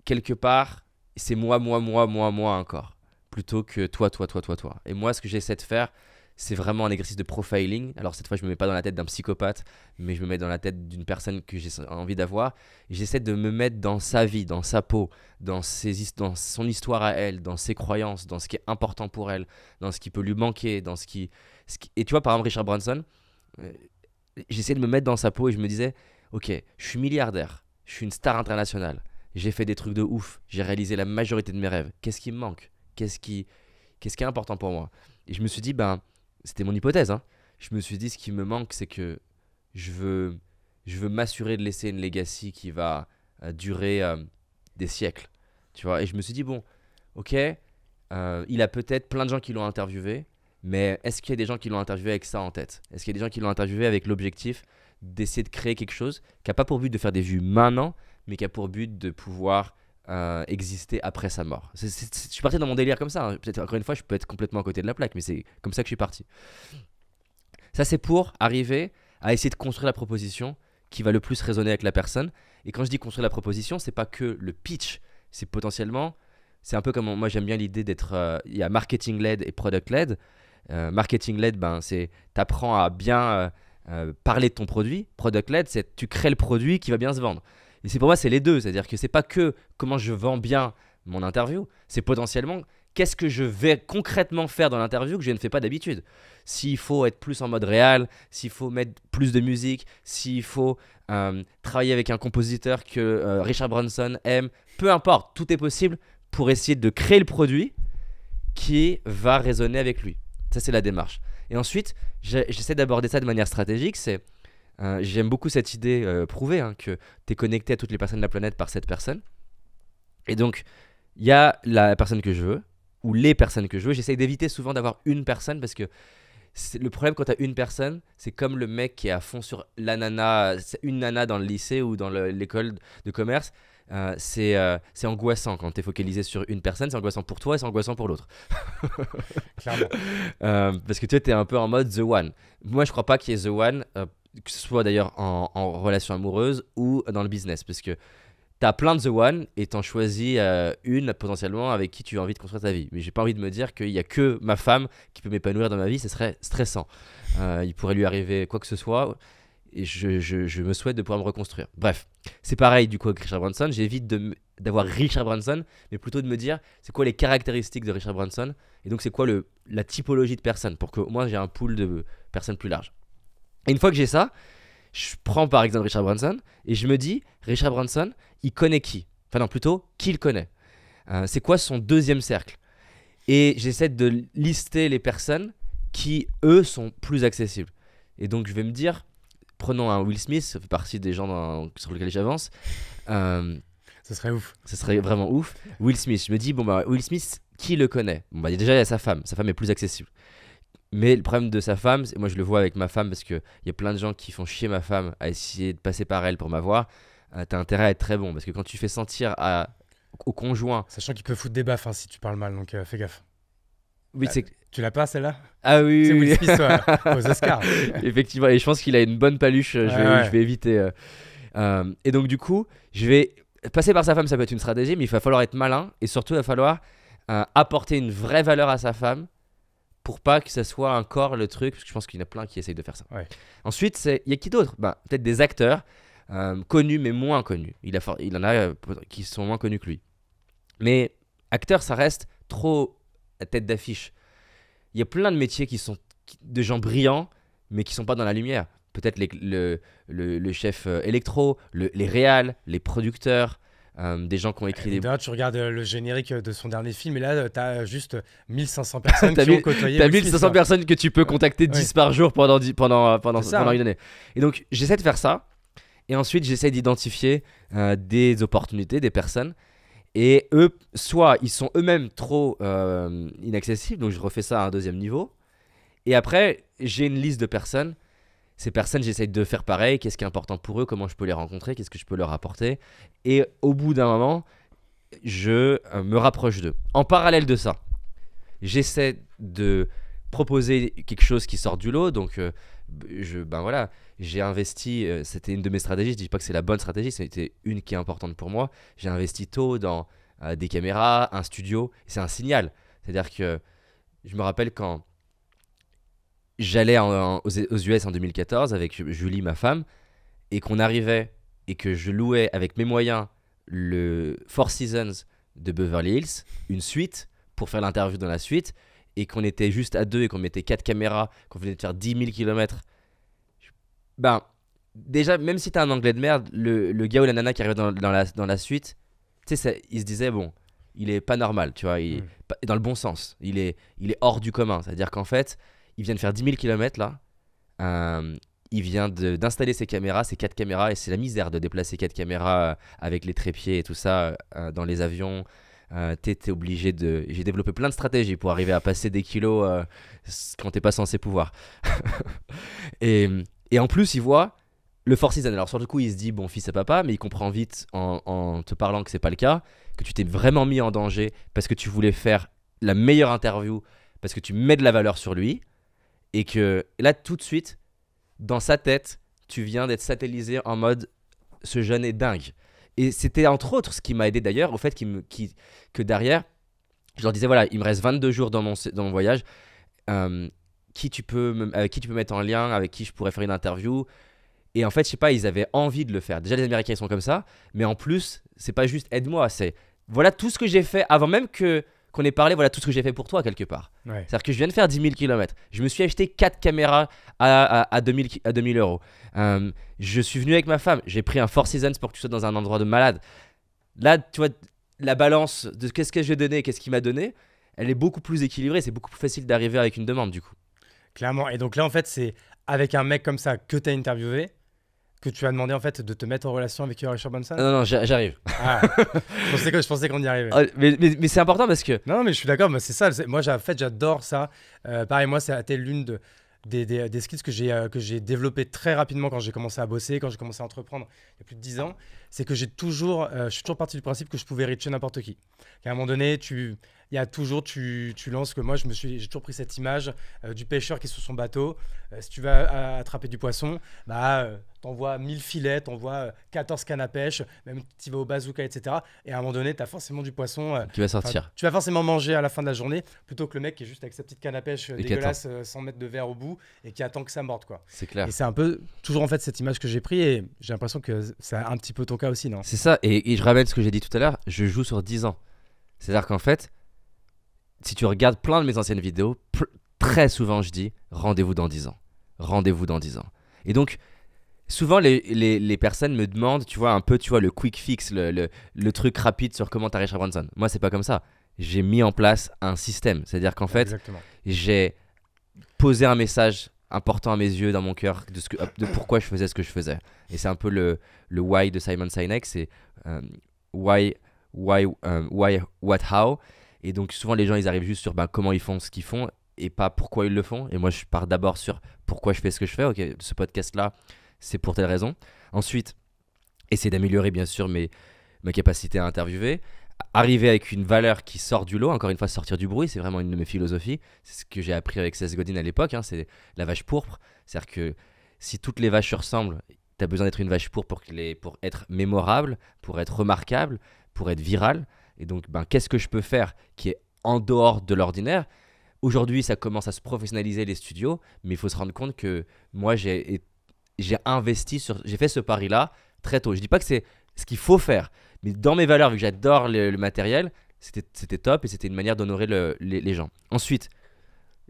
quelque part, c'est moi encore, plutôt que toi. Et moi, ce que j'essaie de faire, c'est vraiment un exercice de profiling. Alors cette fois, je me mets pas dans la tête d'un psychopathe, mais je me mets dans la tête d'une personne que j'ai envie d'avoir. Et j'essaie de me mettre dans sa vie, dans sa peau, dans son histoire à elle, dans ses croyances, dans ce qui est important pour elle, dans ce qui peut lui manquer, dans Et tu vois, par exemple, Richard Branson, j'essayais de me mettre dans sa peau et je me disais, ok, je suis milliardaire, je suis une star internationale, j'ai fait des trucs de ouf, j'ai réalisé la majorité de mes rêves. Qu'est-ce qui me manque ? Qu'est-ce qui est important pour moi ? Et je me suis dit, c'était mon hypothèse, hein. Je me suis dit, ce qui me manque, c'est que je veux m'assurer de laisser une legacy qui va durer des siècles, tu vois. Et je me suis dit, bon, ok, il a peut-être plein de gens qui l'ont interviewé, mais est-ce qu'il y a des gens qui l'ont interviewé avec ça en tête ? Est-ce qu'il y a des gens qui l'ont interviewé avec l'objectif d'essayer de créer quelque chose qui n'a pas pour but de faire des vues maintenant, mais qui a pour but de pouvoir exister après sa mort. Je suis parti dans mon délire comme ça, hein. Peut-être encore une fois je peux être complètement à côté de la plaque, mais c'est comme ça que je suis parti. Ça, c'est pour arriver à essayer de construire la proposition qui va le plus résonner avec la personne. Et quand je dis construire la proposition, c'est pas que le pitch, c'est potentiellement, c'est un peu comme moi j'aime bien l'idée d'être, il y a marketing led et product led. Marketing led, c'est t'apprends à bien parler de ton produit. Product led, c'est tu crées le produit qui va bien se vendre. Et c'est pour moi, c'est les deux. C'est-à-dire que c'est pas que comment je vends bien mon interview, c'est potentiellement qu'est-ce que je vais concrètement faire dans l'interview que je ne fais pas d'habitude. S'il faut être plus en mode réel, s'il faut mettre plus de musique, s'il faut travailler avec un compositeur que Richard Branson aime, peu importe, tout est possible pour essayer de créer le produit qui va résonner avec lui. Ça, c'est la démarche. Et ensuite, j'essaie d'aborder ça de manière stratégique. J'aime beaucoup cette idée prouvée, hein, que tu es connecté à toutes les personnes de la planète par cette personne. Et donc, il y a la personne que je veux, ou les personnes que je veux. J'essaie d'éviter souvent d'avoir une personne, parce que le problème quand tu as une personne, c'est comme le mec qui est à fond sur une nana dans le lycée ou dans l'école de commerce. C'est angoissant quand tu es focalisé sur une personne, c'est angoissant pour toi et c'est angoissant pour l'autre. Clairement. Parce que tu es un peu en mode The One. Moi, je crois pas qu'il y ait The One, que ce soit d'ailleurs en relation amoureuse ou dans le business, parce que t'as plein de The One et t'en choisis une potentiellement avec qui tu as envie de construire ta vie. Mais j'ai pas envie de me dire qu'il y a que ma femme qui peut m'épanouir dans ma vie, ce serait stressant. Il pourrait lui arriver quoi que ce soit et je me souhaite de pouvoir me reconstruire. Bref, c'est pareil du coup avec Richard Branson. J'évite d'avoir Richard Branson, mais plutôt de me dire c'est quoi les caractéristiques de Richard Branson et donc c'est quoi la typologie de personnes pour que moi j'ai un pool de personnes plus large. Et une fois que j'ai ça, je prends par exemple Richard Branson et je me dis, Richard Branson, il connaît qui ? Enfin non, plutôt, qui le connaît ? C'est quoi son deuxième cercle ? Et j'essaie de lister les personnes qui, eux, sont plus accessibles. Et donc je vais me dire, prenons un Will Smith, ça fait partie des gens sur lesquels j'avance. Ce serait ouf. Ce serait vraiment ouf. Will Smith, je me dis, bon bah Will Smith, qui le connaît? Bon bah déjà il y a sa femme est plus accessible. Mais le problème de sa femme, moi je le vois avec ma femme parce qu'il y a plein de gens qui font chier ma femme à essayer de passer par elle pour m'avoir. T'as intérêt à être très bon parce que quand tu fais sentir au conjoint. Sachant qu'il peut foutre des baffes si tu parles mal, donc fais gaffe. Oui, tu l'as pas celle-là? Ah oui, c'est oui. Will Smith aux Oscars. Effectivement, et je pense qu'il a une bonne paluche, je vais éviter. Et donc du coup, je vais passer par sa femme, ça peut être une stratégie, mais il va falloir être malin et surtout il va falloir apporter une vraie valeur à sa femme pour pas que ça soit encore le truc, parce que je pense qu'il y en a plein qui essayent de faire ça. Ouais. Ensuite, il y a qui d'autre? Peut-être des acteurs connus mais moins connus. Il en a qui sont moins connus que lui. Mais acteur, ça reste trop la tête d'affiche. Il y a plein de métiers qui sont de gens brillants, mais qui sont pas dans la lumière. Peut-être le chef électro, les réals, les producteurs, des gens qui ont écrit des... D'ailleurs, tu regardes le générique de son dernier film, et là, tu as juste 1500 personnes qui ont côtoyé. Tu as 1500 personnes que tu peux contacter 10 par jour pendant une année. Et donc, j'essaie de faire ça. Et ensuite, j'essaie d'identifier des opportunités, des personnes. Et eux, soit ils sont eux-mêmes trop inaccessibles, donc je refais ça à un deuxième niveau. Et après, j'ai une liste de personnes. Ces personnes, j'essaye de faire pareil. Qu'est-ce qui est important pour eux? Comment je peux les rencontrer? Qu'est-ce que je peux leur apporter? Et au bout d'un moment, je me rapproche d'eux. En parallèle de ça, j'essaie de proposer quelque chose qui sort du lot. Donc, j'ai investi. C'était une de mes stratégies. Je dis pas que c'est la bonne stratégie. C'était une qui est importante pour moi. J'ai investi tôt dans des caméras, un studio. C'est un signal. C'est-à-dire que je me rappelle quand j'allais aux US en 2014 avec Julie, ma femme, et qu'on arrivait et que je louais avec mes moyens le Four Seasons de Beverly Hills, une suite, pour faire l'interview dans la suite, et qu'on était juste à deux et qu'on mettait 4 caméras, qu'on venait de faire 10 000 km. Déjà, même si t'as un anglais de merde, le gars ou la nana qui arrivait dans la suite, tu sais, il se disait, bon, il est pas normal, tu vois, il est dans le bon sens, il est hors du commun. C'est-à-dire qu'en fait, il vient de faire 10 000 km là. Il vient d'installer ses 4 caméras, et c'est la misère de déplacer 4 caméras avec les trépieds et tout ça dans les avions. T'es obligé de... J'ai développé plein de stratégies pour arriver à passer des kilos quand t'es pas censé pouvoir. et en plus, il voit le Four Seasons. Alors sur le coup, il se dit, bon, fils et papa, mais il comprend vite en te parlant que c'est pas le cas, que tu t'es vraiment mis en danger parce que tu voulais faire la meilleure interview, parce que tu mets de la valeur sur lui. Et que là, tout de suite, dans sa tête, tu viens d'être satellisé en mode ce jeune est dingue. Et c'était entre autres ce qui m'a aidé d'ailleurs au fait que derrière, je leur disais voilà, il me reste 22 jours dans mon voyage. Avec qui tu peux mettre en lien, avec qui je pourrais faire une interview. Et en fait, je sais pas, ils avaient envie de le faire. Déjà, les Américains, ils sont comme ça. Mais en plus, c'est pas juste aide-moi, c'est voilà tout ce que j'ai fait avant même qu'on ait parlé, voilà tout ce que j'ai fait pour toi quelque part. Ouais. C'est-à-dire que je viens de faire 10 000 km. Je me suis acheté 4 caméras à 2000 euros. Je suis venu avec ma femme. J'ai pris un Four Seasons pour que tu sois dans un endroit de malade. Là, tu vois, la balance de qu'est-ce que j'ai donné et qu'est-ce qu'il m'a donné, elle est beaucoup plus équilibrée. C'est beaucoup plus facile d'arriver avec une demande du coup. Clairement. Et donc là, en fait, c'est avec un mec comme ça que tu as interviewé que tu as demandé en fait de te mettre en relation avec Richard Branson. Non, j'arrive. Ah, je pensais qu'on y arrivait. Mais c'est important parce que... Non, mais je suis d'accord, c'est ça. Moi, en fait, j'adore ça. Pareil, moi, c'était l'une des skills que j'ai développé très rapidement quand j'ai commencé à bosser, quand j'ai commencé à entreprendre il y a plus de 10 ans. C'est que je suis toujours parti du principe que je pouvais reacher n'importe qui. Qu'à un moment donné, tu lances que moi, j'ai toujours pris cette image du pêcheur qui est sur son bateau. Si tu vas attraper du poisson, t'envoies 1000 filets, t'envoies 14 cannes à pêche, même tu vas au bazooka, etc. Et à un moment donné, tu as forcément du poisson qui va sortir. Tu vas forcément manger à la fin de la journée, plutôt que le mec qui est juste avec sa petite canne à pêche dégueulasse, 100 mètres de verre au bout, et qui attend que ça morde, quoi. C'est clair. Et c'est un peu toujours en fait cette image que j'ai pris, et j'ai l'impression que c'est un petit peu ton cas aussi, non? C'est ça, et je ramène ce que j'ai dit tout à l'heure, je joue sur 10 ans. C'est-à-dire qu'en fait, si tu regardes plein de mes anciennes vidéos, très souvent je dis rendez-vous dans 10 ans. Rendez-vous dans 10 ans. Et donc, souvent les personnes me demandent, tu vois, un peu, tu vois, le quick fix, le truc rapide sur comment t'arrives à Richard Branson. Moi, c'est pas comme ça. J'ai mis en place un système. C'est-à-dire qu'en fait, j'ai posé un message important à mes yeux, dans mon cœur, de pourquoi je faisais ce que je faisais. Et c'est un peu le why de Simon Sinek, c'est why, what, how. Et donc souvent les gens ils arrivent juste sur comment ils font ce qu'ils font et pas pourquoi ils le font. Et moi je pars d'abord sur pourquoi je fais ce que je fais. Ok, ce podcast là c'est pour telle raison. Ensuite, essayer d'améliorer bien sûr ma capacité à interviewer. Arriver avec une valeur qui sort du lot, encore une fois sortir du bruit, c'est vraiment une de mes philosophies. C'est ce que j'ai appris avec Seth Godin à l'époque, hein, c'est la vache pourpre. C'est-à-dire que si toutes les vaches se ressemblent, tu as besoin d'être une vache pourpre pour être mémorable, pour être remarquable, pour être viral. Et donc, qu'est-ce que je peux faire qui est en dehors de l'ordinaire ? Aujourd'hui, ça commence à se professionnaliser les studios, mais il faut se rendre compte que moi, j'ai fait ce pari-là très tôt. Je dis pas que c'est ce qu'il faut faire, mais dans mes valeurs, vu que j'adore le matériel, c'était top et c'était une manière d'honorer les gens. Ensuite,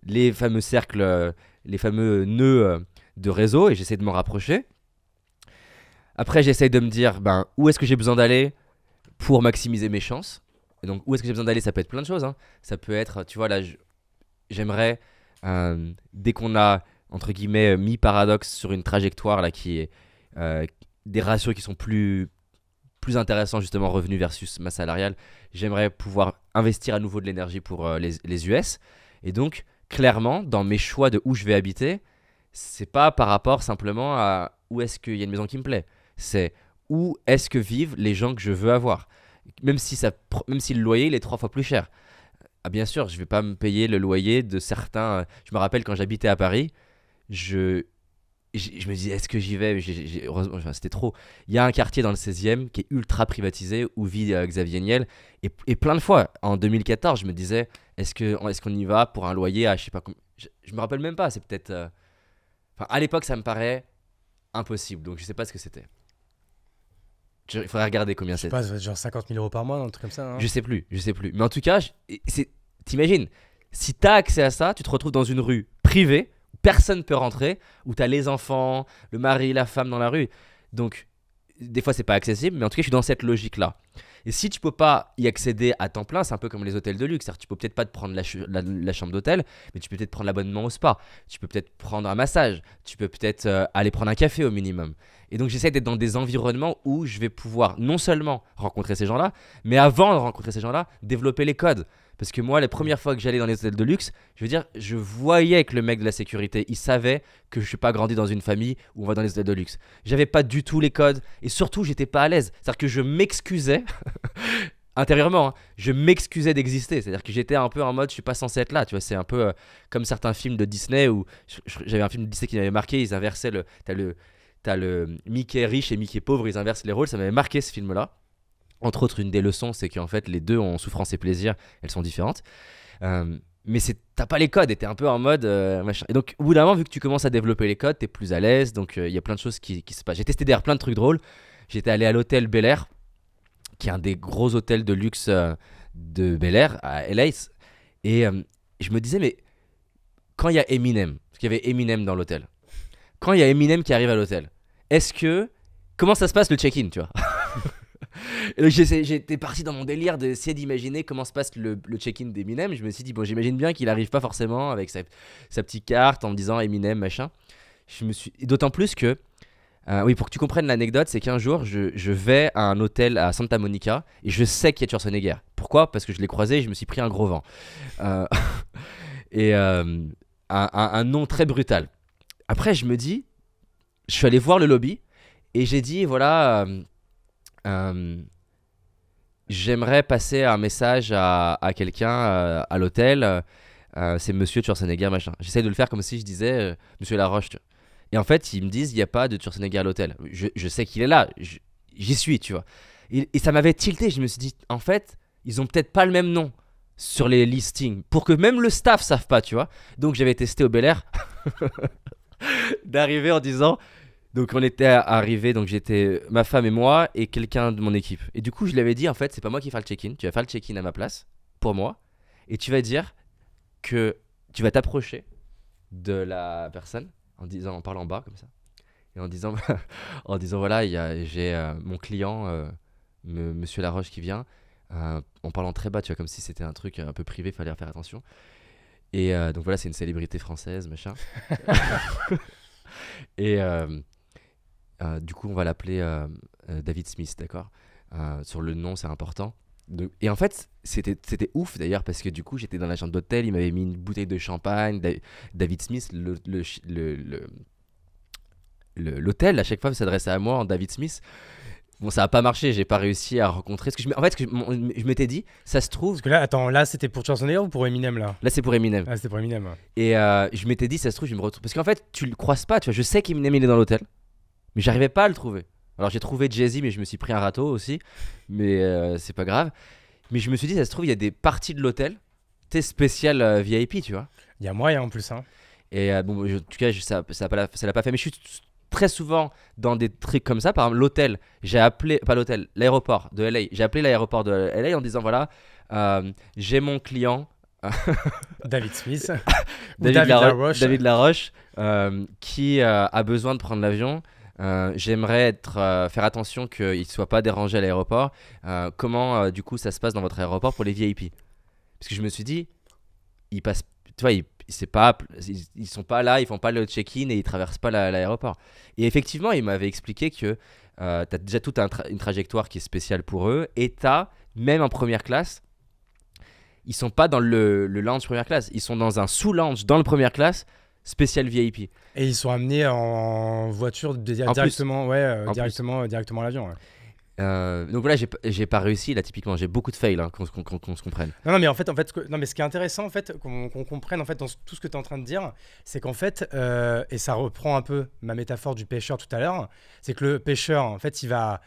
les fameux cercles, les fameux nœuds de réseau, et j'essaie de m'en rapprocher. Après, j'essaie de me dire où est-ce que j'ai besoin d'aller pour maximiser mes chances. Et donc, où est-ce que j'ai besoin d'aller ? Ça peut être plein de choses, hein. Ça peut être, tu vois, là, j'aimerais, dès qu'on a, entre guillemets, mis Paradox sur une trajectoire là, qui est des ratios qui sont plus intéressants, justement, revenus versus masse salariale, j'aimerais pouvoir investir à nouveau de l'énergie pour les US. Et donc, clairement, dans mes choix de où je vais habiter, c'est pas par rapport simplement à où est-ce qu'il y a une maison qui me plaît. C'est où est-ce que vivent les gens que je veux avoir. Même si le loyer il est 3 fois plus cher. Ah, bien sûr, je vais pas me payer le loyer de certains. Je me rappelle quand j'habitais à Paris, je me disais, est-ce que j'y vais ? Heureusement, c'était trop. Il y a un quartier dans le 16e qui est ultra privatisé où vit Xavier Niel. Et plein de fois, en 2014, je me disais, est-ce qu'on y va pour un loyer à je sais pas combien. Je me rappelle même pas, c'est peut-être. À l'époque, ça me paraît impossible, donc je sais pas ce que c'était. Il faudrait regarder combien c'est. Je sais pas, ça va être genre 50 000 euros par mois, un truc comme ça. Hein. Je sais plus. Mais en tout cas, t'imagines, si t'as accès à ça, tu te retrouves dans une rue privée, où personne peut rentrer, où t'as les enfants, le mari, la femme dans la rue. Donc, des fois, c'est pas accessible, mais en tout cas, je suis dans cette logique-là. Et si tu peux pas y accéder à temps plein, c'est un peu comme les hôtels de luxe. C'est-à-dire, tu peux peut-être pas te prendre la chambre d'hôtel, mais tu peux peut-être prendre l'abonnement au spa. Tu peux peut-être prendre un massage. Tu peux peut-être aller prendre un café au minimum. Et donc, j'essaie d'être dans des environnements où je vais pouvoir non seulement rencontrer ces gens-là, mais avant de rencontrer ces gens-là, développer les codes. Parce que moi, les premières fois que j'allais dans les hôtels de luxe, je voyais que le mec de la sécurité, il savait que je suis pas grandi dans une famille où on va dans les hôtels de luxe. J'avais pas du tout les codes et surtout, j'étais pas à l'aise. C'est-à-dire que je m'excusais intérieurement, hein, je m'excusais d'exister. C'est-à-dire que j'étais un peu en mode, je suis pas censé être là. Tu vois, c'est un peu comme certains films de Disney où j'avais un film de Disney qui m'avait marqué. Ils inversaient t'as le Mickey riche et Mickey pauvre, ils inversent les rôles. Ça m'avait marqué ce film-là. Entre autres, une des leçons, c'est qu'en fait, les deux ont souffrance et plaisir, elles sont différentes. Mais t'as pas les codes et t'es un peu en mode machin. Et donc, au bout d'un moment, vu que tu commences à développer les codes, t'es plus à l'aise. Donc, il y a plein de choses qui se passent. J'ai testé d'ailleurs plein de trucs drôles. J'étais allé à l'hôtel Bel Air, qui est un des gros hôtels de luxe de Bel Air, à LA. Et je me disais, mais quand il y a Eminem, parce qu'il y avait Eminem dans l'hôtel, quand il y a Eminem qui arrive à l'hôtel, comment ça se passe le check-in, tu vois? Et donc j'étais parti dans mon délire d'essayer d'imaginer comment se passe le check-in d'Eminem. Je me suis dit, bon, j'imagine bien qu'il arrive pas forcément avec sa petite carte en me disant Eminem, machin. D'autant plus que, oui, pour que tu comprennes l'anecdote, c'est qu'un jour, je vais à un hôtel à Santa Monica et je sais qu'il y a Schwarzenegger. Pourquoi ? Parce que je l'ai croisé et je me suis pris un gros vent. Et un nom très brutal. Après, je suis allé voir le lobby et j'ai dit, voilà... j'aimerais passer un message à quelqu'un à l'hôtel. C'est Monsieur Schwarzenegger, machin. J'essaie de le faire comme si je disais Monsieur Laroche. Et en fait, ils me disent il n'y a pas de Schwarzenegger à l'hôtel. Je sais qu'il est là. J'y suis, tu vois. Et ça m'avait tilté. Je me suis dit, en fait, ils ont peut-être pas le même nom sur les listings pour que même le staff savent pas, tu vois. Donc j'avais testé au Bel Air d'arriver en disant. Donc on était arrivés, donc j'étais ma femme et moi et quelqu'un de mon équipe. Et du coup je lui avais dit en fait c'est pas moi qui vais faire le check-in, tu vas faire le check-in à ma place, pour moi. Et tu vas dire que tu vas t'approcher de la personne en parlant bas comme ça. Et en disant voilà j'ai mon client, Monsieur Laroche qui vient. En parlant très bas, tu vois, comme si c'était un truc un peu privé, fallait faire attention. Et donc voilà, c'est une célébrité française, machin. Et... du coup, on va l'appeler David Smith, d'accord ? Sur le nom, c'est important. Et en fait, c'était ouf d'ailleurs parce que du coup, j'étais dans la chambre d'hôtel, il m'avait mis une bouteille de champagne. David Smith, l'hôtel, à chaque fois, s'adressait à moi en David Smith. Bon, ça a pas marché, j'ai pas réussi à rencontrer. En fait, je m'étais dit, ça se trouve. Parce que là, attends, là c'était pour Schwarzenegger ou pour Eminem là? Là, c'est pour Eminem. Ah, c'était pour Eminem. Ouais. Et je m'étais dit, ça se trouve, je me retrouve. Parce qu'en fait, tu le croises pas, tu vois. Je sais qu'Eminem il est dans l'hôtel, mais j'arrivais pas à le trouver. Alors, j'ai trouvé Jay-Z, mais je me suis pris un râteau aussi. Mais c'est pas grave. Mais je me suis dit, ça se trouve, il y a des parties de l'hôtel, t'es spécial VIP, tu vois. Il y a moyen en plus. Hein. Et bon, en tout cas, ça l'a pas fait. Mais je suis très souvent dans des trucs comme ça. Par exemple, l'hôtel, j'ai appelé, pas l'hôtel, l'aéroport de LA. J'ai appelé l'aéroport de LA en disant voilà, j'ai mon client. David Smith. David Laroche qui a besoin de prendre l'avion. J'aimerais faire attention qu'il ne soit pas dérangé à l'aéroport. Comment du coup ça se passe dans votre aéroport pour les VIP? Parce que je me suis dit, ils passent, tu vois, ils sont pas là, ils font pas le check-in et ils traversent pas l'aéroport. Et effectivement, il m'avait expliqué que tu as déjà toute une trajectoire qui est spéciale pour eux. Et même en première classe, ils sont pas dans le lounge première classe, ils sont dans un sous-lounge dans le première classe spécial VIP. Et ils sont amenés en voiture directement à l'avion. Ouais. Donc voilà, j'ai pas réussi là typiquement, j'ai beaucoup de fails, hein, qu'on se comprenne. Non, mais en fait, ce qui est intéressant en fait, qu'on comprenne en fait dans tout ce que tu es en train de dire, c'est qu'en fait, et ça reprend un peu ma métaphore du pêcheur tout à l'heure, c'est que le pêcheur en fait, il va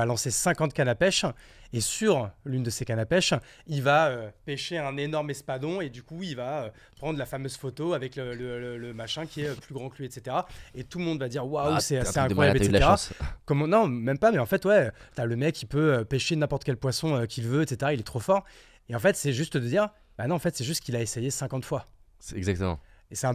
lancer 50 cannes à pêche. Et sur l'une de ces cannes à pêche, il va pêcher un énorme espadon et du coup, il va prendre la fameuse photo avec le machin qui est plus grand que lui, etc. Et tout le monde va dire waouh, c'est incroyable, etc. Comment, non, même pas, mais en fait, ouais, t'as le mec qui peut pêcher n'importe quel poisson qu'il veut, etc. Il est trop fort. Et en fait, c'est juste de dire, bah non, en fait, c'est juste qu'il a essayé 50 fois. C'est exactement. Et c'est un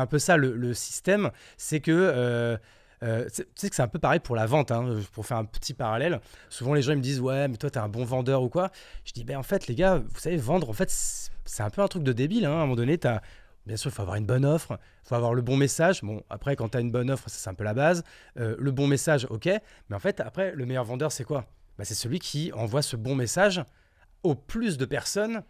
peu ça le système, c'est que. Tu sais que c'est un peu pareil pour la vente, hein, pour faire un petit parallèle. Souvent les gens ils me disent ouais mais toi t'es un bon vendeur ou quoi. Je dis ben en fait les gars, vous savez vendre en fait c'est un peu un truc de débile, hein. À un moment donné bien sûr il faut avoir une bonne offre, il faut avoir le bon message. Bon après quand t'as une bonne offre c'est un peu la base, le bon message ok, mais en fait après le meilleur vendeur c'est quoi? Bah, c'est celui qui envoie ce bon message au plus de personnes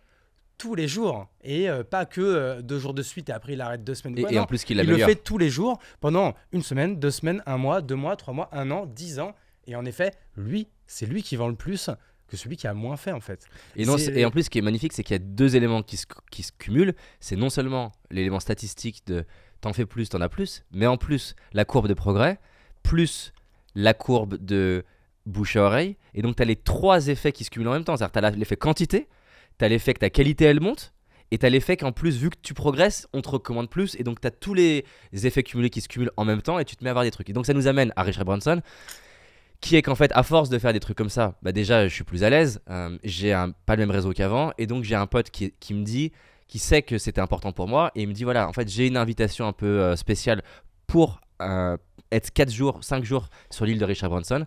tous les jours et pas que 2 jours de suite et après il arrête 2 semaines. Et en plus qu'il le fait tous les jours pendant 1 semaine, 2 semaines, 1 mois, 2 mois, 3 mois, 1 an, 10 ans. Et en effet, c'est lui qui vend le plus que celui qui a moins fait en fait. Et en plus ce qui est magnifique c'est qu'il y a 2 éléments qui se cumulent. C'est non seulement l'élément statistique de t'en fais plus, t'en as plus, mais en plus la courbe de progrès, plus la courbe de bouche à oreille. Et donc t'as les 3 effets qui se cumulent en même temps. C'est-à-dire t'as l'effet quantité, t'as l'effet que ta qualité elle monte et t'as l'effet qu'en plus vu que tu progresses on te recommande plus et donc t'as tous les effets cumulés qui se cumulent en même temps et tu te mets à avoir des trucs. Et donc ça nous amène à Richard Branson qui est qu'en fait à force de faire des trucs comme ça, bah déjà je suis plus à l'aise, j'ai pas le même réseau qu'avant et donc j'ai un pote qui me dit, qui sait que c'était important pour moi et il me dit voilà en fait j'ai une invitation un peu spéciale pour être 4 jours, 5 jours sur l'île de Richard Branson.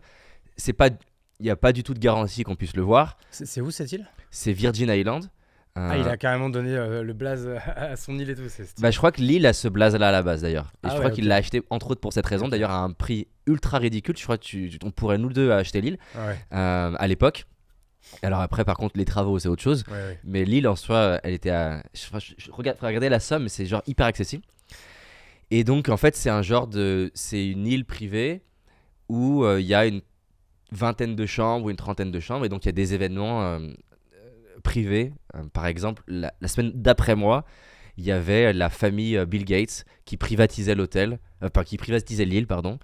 Il n'y a pas du tout de garantie qu'on puisse le voir. C'est où cette île? C'est Virgin Island. Il a carrément donné le blaze à son île et tout. Bah, je crois que l'île a ce blaze-là à la base d'ailleurs. Et je crois qu'il l'a acheté entre autres pour cette raison, d'ailleurs à un prix ultra ridicule. Je crois qu'on pourrait nous deux acheter l'île à l'époque. Alors après par contre les travaux c'est autre chose. Mais l'île en soi elle était à... Je regardais la somme mais c'est genre hyper accessible. Et donc en fait c'est une île privée où il y a une vingtaine de chambres ou une trentaine de chambres et donc il y a des événements privés. Par exemple la semaine d'après moi il y avait la famille Bill Gates qui privatisait qui privatisait l'île pardon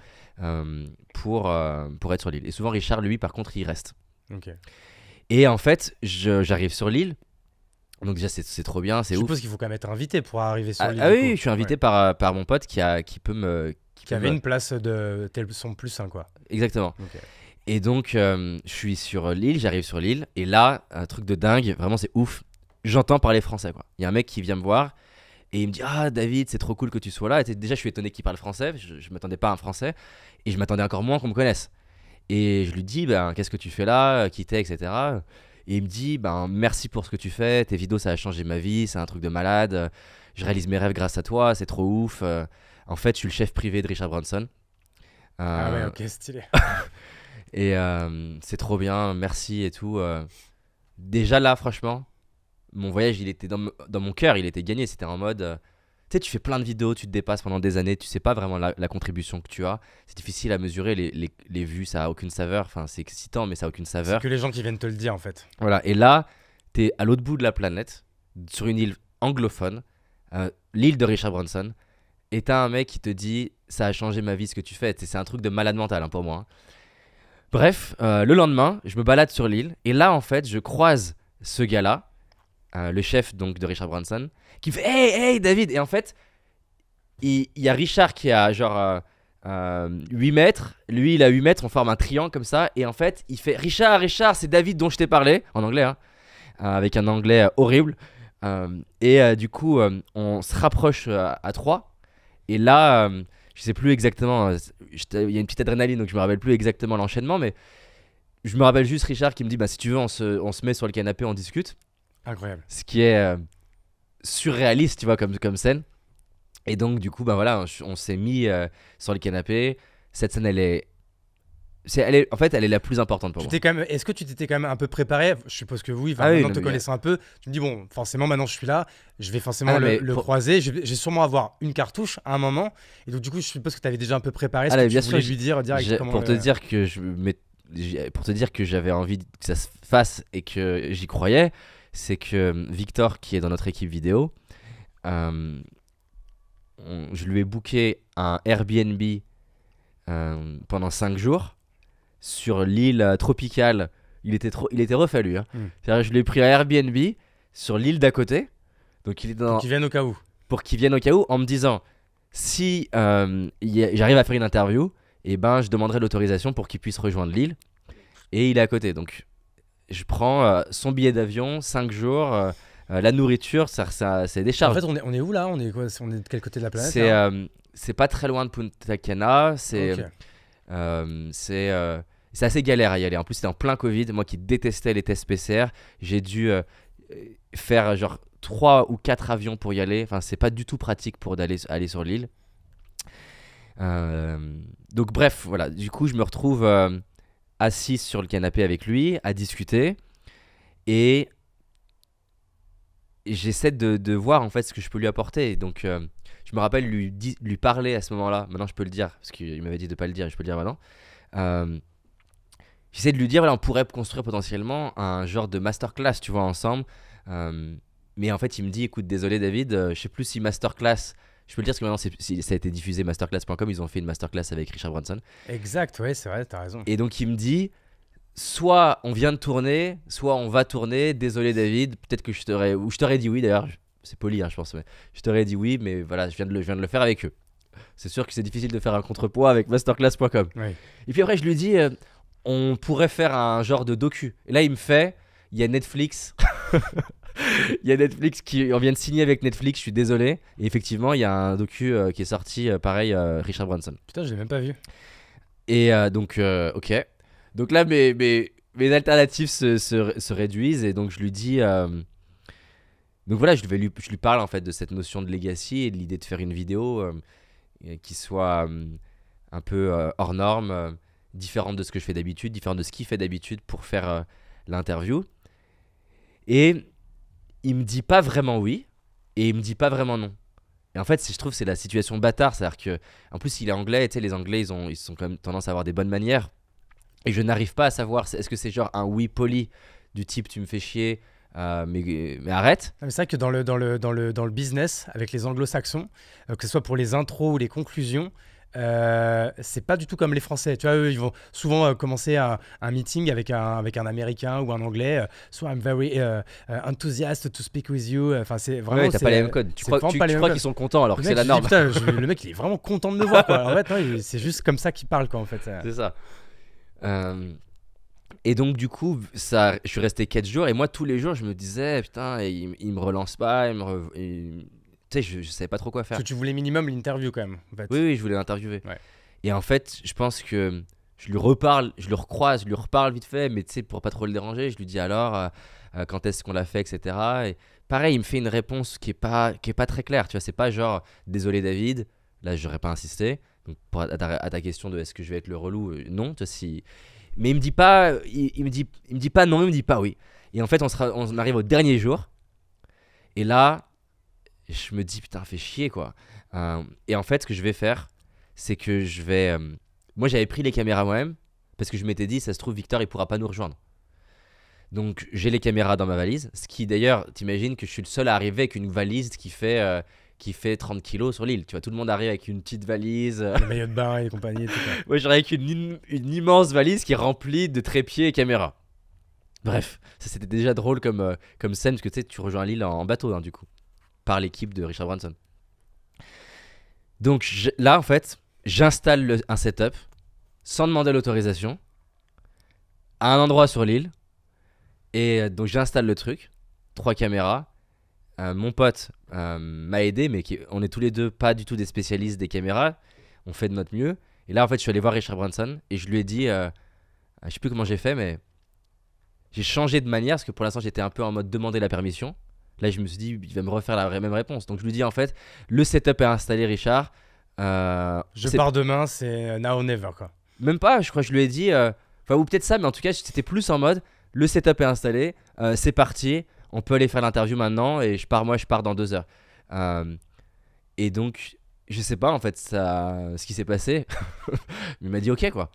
pour être sur l'île. Et souvent Richard lui par contre il reste. Et en fait j'arrive sur l'île. Donc déjà c'est trop bien, c'est ouf. Je suppose qu'il faut quand même être invité pour arriver sur l'île. Ah oui, je suis invité par mon pote qui avait une place de son plus 1 quoi. Exactement. Et donc je suis sur l'île, j'arrive sur l'île et là un truc de dingue, vraiment c'est ouf. J'entends parler français quoi. Il y a un mec qui vient me voir et il me dit ah David c'est trop cool que tu sois là. Et déjà je suis étonné qu'il parle français, je m'attendais pas à un français et je m'attendais encore moins qu'on me connaisse. Et je lui dis qu'est-ce que tu fais là, qui t'es, etc. Et il me dit merci pour ce que tu fais, tes vidéos ça a changé ma vie, c'est un truc de malade, je réalise mes rêves grâce à toi, c'est trop ouf. En fait je suis le chef privé de Richard Branson. Ah ouais ok stylé. Et c'est trop bien, merci et tout. Déjà là, franchement, mon voyage, il était dans mon cœur, il était gagné. C'était en mode, tu sais, tu fais plein de vidéos, tu te dépasses pendant des années, tu sais pas vraiment la contribution que tu as. C'est difficile à mesurer, les vues, ça a aucune saveur. Enfin, c'est excitant, mais ça a aucune C'est saveur. que les gens qui viennent te le dire en fait. Voilà, et là, t'es à l'autre bout de la planète, sur une île anglophone, l'île de Richard Branson, et t'as un mec qui te dit ça a changé ma vie ce que tu fais. C'est un truc de malade mental hein, pour moi. Hein. Bref, le lendemain, je me balade sur l'île, et là en fait, je croise ce gars-là, le chef donc de Richard Branson, qui fait hey David, et en fait, il y a Richard qui a genre 8 mètres, lui il a 8 mètres, on forme un triangle comme ça, et en fait, il fait Richard, c'est David dont je t'ai parlé, en anglais, hein, avec un anglais horrible. Du coup, on se rapproche à 3. Et là, je sais plus exactement. Il y a une petite adrénaline, donc je me rappelle plus exactement l'enchaînement. Mais je me rappelle juste Richard qui me dit bah, si tu veux, on se met sur le canapé, on discute. Incroyable. Ce qui est surréaliste, tu vois, comme scène. Et donc, du coup, bah voilà, on s'est mis sur le canapé. Cette scène, en fait, elle est la plus importante pour moi. Est-ce que tu t'étais quand même un peu préparé? Je suppose que oui, Ah oui, maintenant non, te mais connaissant un peu, tu me dis bon, forcément maintenant je suis là, je vais forcément Ah, mais le pour- croiser, je vais sûrement avoir une cartouche à un moment, et donc du coup je suppose que tu avais déjà un peu préparé ce Ah, que mais tu bien voulais sûr, lui dire direct. pour te dire que pour te dire que j'avais envie que ça se fasse et que j'y croyais, c'est que Victor, qui est dans notre équipe vidéo, je lui ai booké un Airbnb pendant 5 jours sur l'île tropicale. Il était refallu. Hein. C'est-à-dire, je lui ai pris un Airbnb sur l'île d'à côté. Donc il est Pour qu'ils viennent au cas où. pour qu'il vienne au cas où, en me disant si j'arrive à faire une interview, et ben je demanderai l'autorisation pour qu'il puisse rejoindre l'île. Et il est à côté. Donc je prends son billet d'avion, 5 jours, la nourriture, c'est des En charges. fait, on est où là? On est quoi? On est de quel côté de la planète? C'est là c'est pas très loin de Punta Cana. Ok. C'est assez galère à y aller. En plus, c'était en plein Covid. Moi qui détestais les tests PCR, j'ai dû faire genre 3 ou 4 avions pour y aller. Enfin, c'est pas du tout pratique pour aller sur l'île. Donc, bref, voilà. Du coup, je me retrouve assis sur le canapé avec lui, à discuter. Et j'essaie de voir en fait ce que je peux lui apporter. Donc, je me rappelle lui parler à ce moment-là. Maintenant, je peux le dire parce qu'il m'avait dit de pas le dire et je peux le dire maintenant. J'essaie de lui dire, voilà, on pourrait construire potentiellement un genre de masterclass, tu vois, ensemble. Mais en fait, il me dit, écoute, désolé David, je sais plus si masterclass, je peux le dire parce que maintenant ça a été diffusé, masterclass.com, ils ont fait une masterclass avec Richard Branson. Exact, ouais, c'est vrai, t'as raison. Et donc, il me dit, soit on vient de tourner, soit on va tourner, désolé David, peut-être que je t'aurais dit oui d'ailleurs, c'est poli, hein, je pense, mais je t'aurais dit oui, mais voilà, je viens de le faire avec eux. C'est sûr que c'est difficile de faire un contrepoids avec masterclass.com. Ouais. Et puis après, je lui dis, on pourrait faire un genre de docu. Et là, il me fait, il y a Netflix. Il y a Netflix on vient de signer avec Netflix, je suis désolé. Et effectivement, il y a un docu qui est sorti, pareil, Richard Branson. Putain, je l'ai même pas vu. Et donc, ok. Donc là, mes alternatives se réduisent. Et donc, je lui dis. Donc voilà, je lui parle en fait de cette notion de legacy et de l'idée de faire une vidéo qui soit un peu hors norme, différente de ce que je fais d'habitude, différente de ce qu'il fait d'habitude pour faire l'interview. Et il me dit pas vraiment oui et il me dit pas vraiment non. Et en fait, je trouve que c'est la situation bâtard, c'est-à-dire que en plus il est anglais, et tu sais, les Anglais ils ont quand même tendance à avoir des bonnes manières. Et je n'arrive pas à savoir, est-ce que c'est genre un oui poli du type tu me fais chier, mais arrête. Ah, mais c'est vrai que dans le business, avec les anglo-saxons, que ce soit pour les intros ou les conclusions, c'est pas du tout comme les Français. Tu vois, eux, ils vont souvent commencer un meeting avec un Américain ou un Anglais. So I'm very enthusiastic to speak with you. Enfin, c'est vraiment. Ouais, t'as pas les mêmes codes. Tu crois qu'ils sont contents alors que c'est la norme. Putain, le mec, il est vraiment content de me voir, quoi. En fait, non, c'est juste comme ça qu'il parle, quoi, en fait. C'est ça. Et donc du coup, je suis resté 4 jours et moi tous les jours je me disais putain, il me relance pas, tu sais, je savais pas trop quoi faire. Parce que tu voulais minimum l'interview quand même, en fait. Oui, je voulais l'interviewer. Ouais. Et en fait, je pense que je lui reparle, je le recroise, je lui reparle vite fait, mais tu sais, pour pas trop le déranger, je lui dis alors quand est-ce qu'on l'a fait, etc. Et pareil, il me fait une réponse qui est pas très claire, tu vois, c'est pas genre désolé David, là j'aurais pas insisté. Donc à ta question de est-ce que je vais être le relou, non, tu vois, si. Mais il me dit pas, il me dit pas non, il me dit pas oui. Et en fait, on arrive au dernier jour. Et là, je me dis, putain, fais chier, quoi. Et en fait, ce que je vais faire, c'est que je vais... moi, j'avais pris les caméras moi-même, parce que je m'étais dit, ça se trouve, Victor, il pourra pas nous rejoindre. Donc, j'ai les caméras dans ma valise. Ce qui, d'ailleurs, t'imagines que je suis le seul à arriver avec une valise qui fait 30 kilos sur l'île. Tu vois, tout le monde arrive avec une petite valise. Le maillot de bain et compagnie et tout ça. Moi, j'arrive avec une immense valise qui est remplie de trépieds et caméras. Bref, ça c'était déjà drôle comme scène, parce que tu sais, tu rejoins l'île en bateau, hein, du coup, par l'équipe de Richard Branson. Donc là, en fait, j'installe un setup sans demander l'autorisation à un endroit sur l'île. Et donc j'installe le truc, 3 caméras. Mon pote m'a aidé, mais on est tous les deux pas du tout des spécialistes des caméras. On fait de notre mieux. Et là, en fait, je suis allé voir Richard Branson et je lui ai dit, je sais plus comment j'ai fait, mais j'ai changé de manière parce que pour l'instant, j'étais un peu en mode demander la permission. Là, je me suis dit, il va me refaire la même réponse. Donc je lui dis, en fait, le setup est installé, Richard. Je pars demain, c'est now or never, quoi. Même pas, je crois que je lui ai dit, ou peut-être ça, mais en tout cas, c'était plus en mode, le setup est installé, c'est parti, on peut aller faire l'interview maintenant et je pars dans 2 heures. Et donc, je sais pas en fait ce qui s'est passé. Il m'a dit ok, quoi.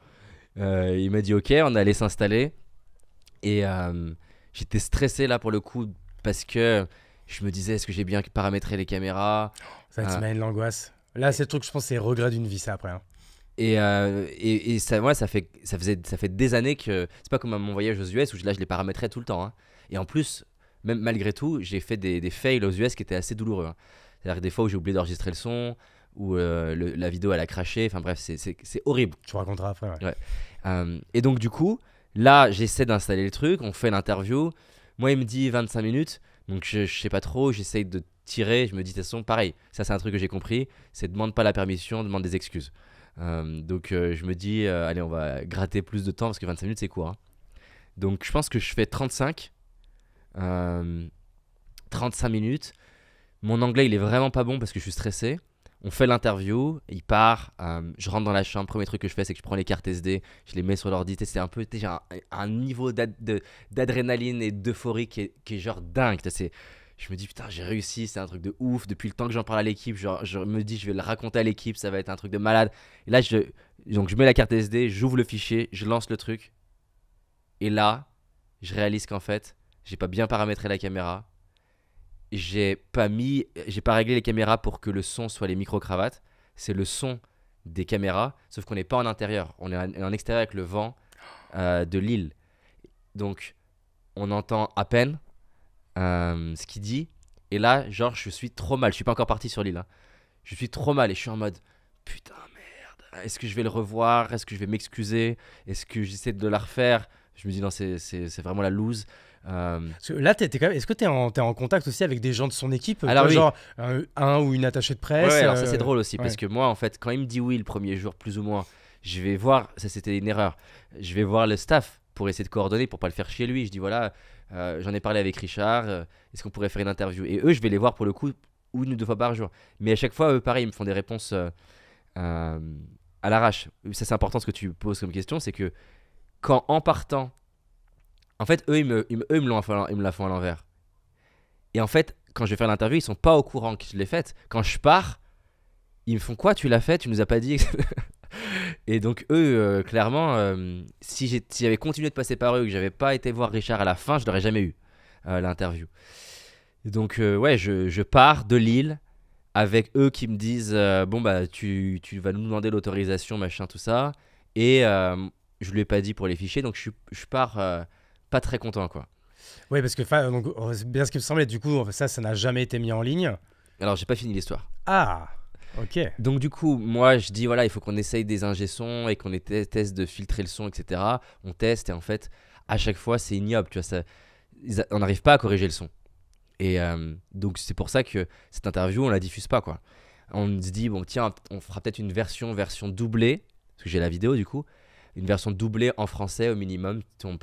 Il m'a dit ok, on allait s'installer. Et j'étais stressé là pour le coup parce que je me disais, est-ce que j'ai bien paramétré les caméras? Ça t'imagine l'angoisse. Là, c'est le truc, je pense, c'est le regret d'une vie, ça, après. Hein. Et ça, moi, ça fait des années que c'est pas comme mon voyage aux US où là je les paramétrais tout le temps. Hein. Et en plus, même malgré tout, j'ai fait des fails aux US qui étaient assez douloureux. Hein. C'est-à-dire que des fois où j'ai oublié d'enregistrer le son, où la vidéo elle a craché. Enfin bref, c'est horrible. Tu raconteras après. Ouais. Et donc du coup, là, j'essaie d'installer le truc, on fait l'interview. Moi, il me dit 25 minutes, donc je sais pas trop. J'essaie de tirer. Je me dis de toute façon, pareil. Ça, c'est un truc que j'ai compris. C'est demande pas la permission, demande des excuses. Donc je me dis allez, on va gratter plus de temps parce que 25 minutes c'est court, hein. Donc je pense que je fais 35 minutes. Mon anglais il est vraiment pas bon parce que je suis stressé. On fait l'interview, il part, je rentre dans la chambre. Premier truc que je fais, c'est que je prends les cartes SD, je les mets sur l'ordi. C'est un peu déjà un niveau d'adrénaline et d'euphorie qui est genre dingue. Je me dis putain, j'ai réussi, c'est un truc de ouf. Depuis le temps que j'en parle à l'équipe, je me dis je vais le raconter à l'équipe, ça va être un truc de malade. Et là, donc je mets la carte SD, j'ouvre le fichier, je lance le truc. Et là, je réalise qu'en fait, j'ai pas bien paramétré la caméra. J'ai pas réglé les caméras pour que le son soit les micro-cravates. C'est le son des caméras, sauf qu'on n'est pas en intérieur. On est en extérieur avec le vent de l'île. Donc, on entend à peine ce qu'il dit. Et là, genre, je suis trop mal. Je suis pas encore parti sur l'île. Hein. Je suis trop mal et je suis en mode putain, merde. Est-ce que je vais le revoir? Est-ce que je vais m'excuser? Est-ce que j'essaie de la refaire? Je me dis non, c'est vraiment la loose. Parce que là, est-ce que t'es en contact aussi avec des gens de son équipe? Alors, oui. Genre un ou une attachée de presse. Ouais, alors ça c'est drôle aussi parce que moi en fait quand il me dit oui le premier jour plus ou moins, je vais voir, ça c'était une erreur, je vais voir le staff pour essayer de coordonner pour pas le faire chier lui. Je dis voilà, j'en ai parlé avec Richard, est-ce qu'on pourrait faire une interview? Et eux je vais les voir pour le coup 1 ou 2 fois par jour. Mais à chaque fois eux pareil ils me font des réponses à l'arrache. Ça c'est important ce que tu poses comme question, c'est que quand en partant, en fait eux ils me la font à l'envers. Et en fait quand je vais faire l'interview ils sont pas au courant que je l'ai faite. Quand je pars ils me font quoi, tu l'as fait, tu nous as pas dit? Et donc eux clairement si j'avais continué de passer par eux et que j'avais pas été voir Richard à la fin, je l'aurais jamais eu l'interview. Et donc ouais je pars de l'île avec eux qui me disent bon bah tu vas nous demander l'autorisation machin tout ça. Et je lui ai pas dit pour les fichiers, donc je pars pas très content quoi. Oui, parce que donc, c'est bien ce qui me semblait. Du coup, ça n'a jamais été mis en ligne. Alors, j'ai pas fini l'histoire. Ah, ok. Donc, du coup, moi, je dis, voilà, il faut qu'on essaye des ingé-sons et qu'on teste de filtrer le son, etc. On teste et en fait, à chaque fois, c'est ignoble. Tu vois, on n'arrive pas à corriger le son. Et donc, c'est pour ça que cette interview, on la diffuse pas, quoi. On se dit, bon, tiens, on fera peut-être une version doublée, parce que j'ai la vidéo, du coup. Une version doublée en français au minimum.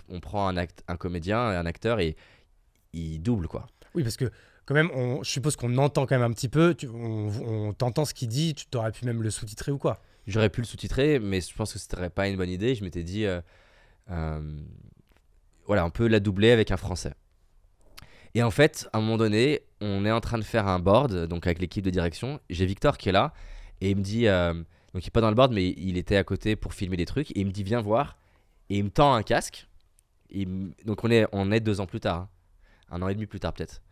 On prend un comédien, un acteur et il double quoi. Oui, parce que quand même, je suppose qu'on entend quand même un petit peu. On t'entend ce qu'il dit. Tu t'aurais pu même le sous-titrer ou quoi? J'aurais pu le sous-titrer, mais je pense que ce serait pas une bonne idée. Je m'étais dit, Voilà, on peut la doubler avec un Français. Et en fait, à un moment donné, on est en train de faire un board, donc avec l'équipe de direction. J'ai Victor qui est là, et il me dit, donc il n'est pas dans le board, mais il était à côté pour filmer des trucs, et il me dit, viens voir, et il me tend un casque. Donc on est 2 ans plus tard, hein. 1 an et demi plus tard peut-être.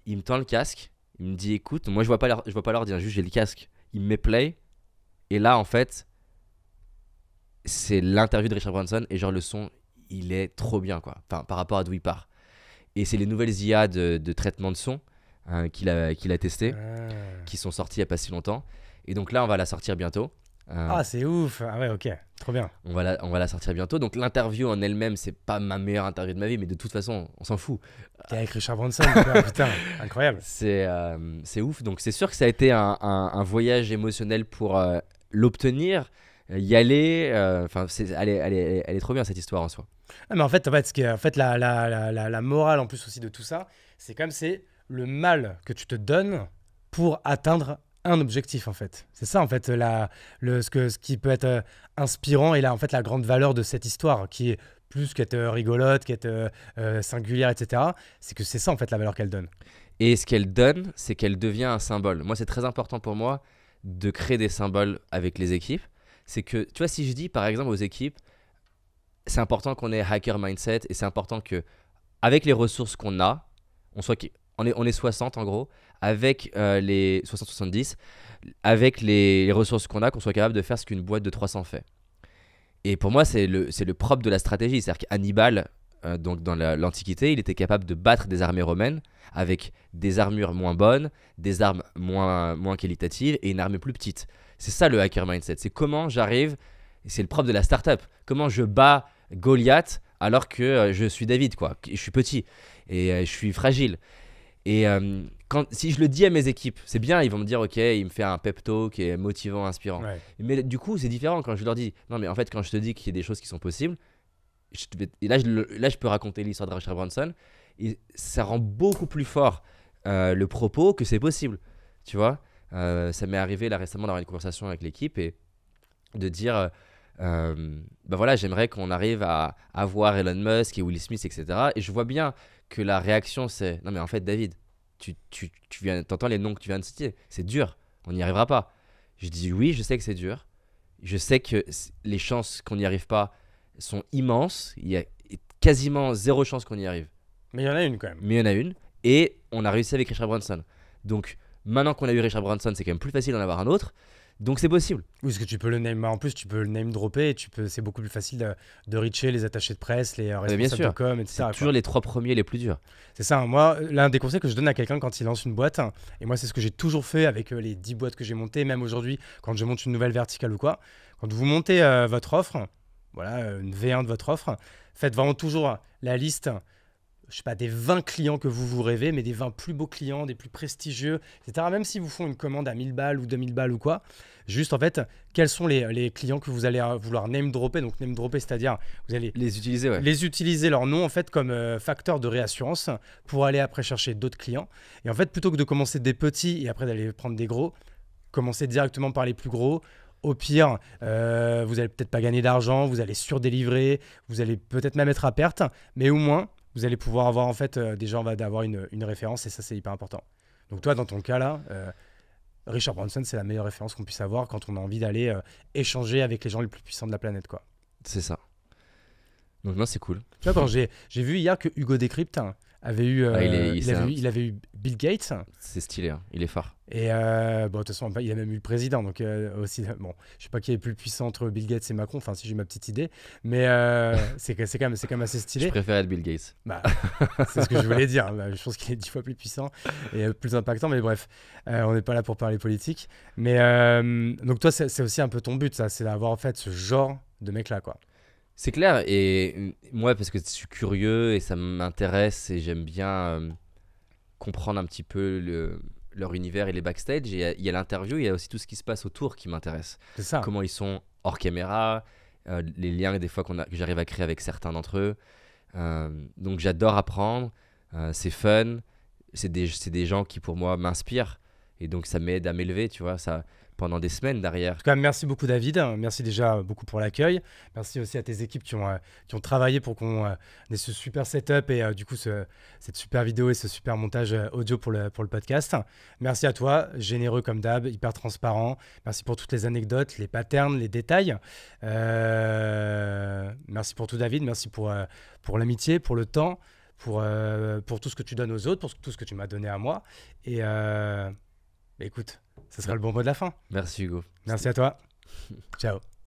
Il me tend le casque, il me dit, écoute, moi je vois pas l'ordi, hein, juste j'ai le casque. Il me met play, et là en fait, c'est l'interview de Richard Branson, et genre le son, il est trop bien, quoi, enfin, par rapport à d'où il part. Et c'est les nouvelles IA de traitement de son qu'il a testé, qui sont sorties il n'y a pas si longtemps. Et donc là, on va la sortir bientôt. C'est ouf. Ah ouais, ok, trop bien. On va la sortir bientôt. Donc l'interview en elle-même, c'est pas ma meilleure interview de ma vie, mais de toute façon, on s'en fout. T'es avec Richard Branson, quoi, putain, incroyable. C'est ouf. Donc c'est sûr que ça a été un voyage émotionnel pour l'obtenir, y aller. Enfin, elle est trop bien cette histoire en soi. Ah, mais en fait, la morale en plus aussi de tout ça, c'est le mal que tu te donnes pour atteindre un objectif en fait. C'est ça en fait ce qui peut être inspirant et là en fait la grande valeur de cette histoire qui est plus qu'être rigolote, qu'être singulière, etc. C'est que c'est ça en fait la valeur qu'elle donne. Et ce qu'elle donne, c'est qu'elle devient un symbole. Moi, c'est très important pour moi de créer des symboles avec les équipes. C'est que, tu vois, si je dis par exemple aux équipes, c'est important qu'on ait hacker mindset et c'est important que avec les ressources qu'on a, on est 60 en gros, avec les 60-70, avec les ressources qu'on a, qu'on soit capable de faire ce qu'une boîte de 300 fait. Et pour moi, c'est le propre de la stratégie. C'est-à-dire qu'Hannibal, donc dans l'Antiquité, il était capable de battre des armées romaines avec des armures moins bonnes, des armes moins qualitatives et une armée plus petite. C'est ça le hacker mindset. C'est comment j'arrive, et c'est le propre de la startup, comment je bats Goliath alors que je suis David, quoi. Je suis petit et je suis fragile. Et si je le dis à mes équipes, c'est bien, ils vont me dire ok, il me fait un pep talk qui est motivant, inspirant. Ouais. Mais du coup, c'est différent quand je leur dis non, mais en fait, quand je te dis qu'il y a des choses qui sont possibles, et là, je peux raconter l'histoire de Richard Branson et ça rend beaucoup plus fort le propos que c'est possible. Tu vois, ça m'est arrivé là récemment d'avoir une conversation avec l'équipe et de dire bah voilà, j'aimerais qu'on arrive à avoir Elon Musk et Will Smith, etc. Et je vois bien que la réaction c'est non mais en fait David, t'entends les noms que tu viens de citer, c'est dur, on n'y arrivera pas. Je dis oui, je sais que c'est dur, je sais que les chances qu'on n'y arrive pas sont immenses, il y a quasiment 0 chance qu'on y arrive. Mais il y en a une quand même. Mais il y en a une et on a réussi avec Richard Branson. Donc maintenant qu'on a eu Richard Branson, c'est quand même plus facile d'en avoir un autre. Donc c'est possible. Oui, parce que tu peux le name, en plus tu peux le name dropper et c'est beaucoup plus facile de reacher les attachés de presse, les responsables de com, etc. C'est toujours les 3 premiers les plus durs. C'est ça, moi, l'un des conseils que je donne à quelqu'un quand il lance une boîte, et moi c'est ce que j'ai toujours fait avec les 10 boîtes que j'ai montées, même aujourd'hui, quand je monte une nouvelle verticale ou quoi, quand vous montez votre offre, voilà, une V1 de votre offre, faites vraiment toujours la liste, je sais pas, des 20 clients que vous rêvez, mais des 20 plus beaux clients, des plus prestigieux, etc. Même s'ils vous font une commande à 1000 balles ou 2000 balles ou quoi, juste en fait, quels sont les clients que vous allez vouloir name dropper. Donc name dropper, c'est-à-dire vous allez les utiliser, ouais. Les utiliser leur nom en fait comme facteur de réassurance pour aller après chercher d'autres clients. Et en fait, plutôt que de commencer des petits et après d'aller prendre des gros, commencez directement par les plus gros. Au pire, vous allez peut-être pas gagner d'argent, vous allez surdélivrer, vous allez peut-être même être à perte, mais au moins vous allez pouvoir avoir en fait déjà on va avoir une référence et ça c'est hyper important. Donc toi dans ton cas là, Richard Branson c'est la meilleure référence qu'on puisse avoir quand on a envie d'aller échanger avec les gens les plus puissants de la planète, quoi. C'est ça. Donc non, c'est cool. Tu vois, quand j'ai vu hier que Hugo Décrypte avait eu, il avait eu Bill Gates. C'est stylé, hein. Il est fort. Et bon, de toute façon, il a même eu le président. Donc aussi, bon, je sais pas qui est plus puissant entre Bill Gates et Macron. Enfin, si j'ai ma petite idée, mais c'est quand même assez stylé. Je préfère être Bill Gates. Bah, c'est ce que je voulais dire. Bah, je pense qu'il est 10 fois plus puissant et plus impactant. Mais bref, on n'est pas là pour parler politique. Mais donc toi, c'est aussi un peu ton but, ça, c'est d'avoir en fait ce genre de mec là, quoi. C'est clair, et moi parce que je suis curieux et ça m'intéresse et j'aime bien comprendre un petit peu leur univers et les backstage. Il y a l'interview, il y a aussi tout ce qui se passe autour qui m'intéresse. C'est ça. Comment ils sont hors caméra, les liens des fois que j'arrive à créer avec certains d'entre eux. Donc j'adore apprendre, c'est fun, c'est des gens qui pour moi m'inspirent Et donc ça m'aide à m'élever, tu vois, ça, pendant des semaines derrière. En tout cas, merci beaucoup David, merci déjà beaucoup pour l'accueil, merci aussi à tes équipes qui ont travaillé pour qu'on ait ce super setup et du coup cette super vidéo et ce super montage audio pour le podcast. Merci à toi, généreux comme d'hab, hyper transparent, merci pour toutes les anecdotes, les patterns, les détails. Merci pour tout David, merci pour l'amitié, pour le temps, pour tout ce que tu donnes aux autres, pour tout ce que tu m'as donné à moi. Et écoute, ce sera le bon mot de la fin. Merci Hugo. Merci à toi. Ciao.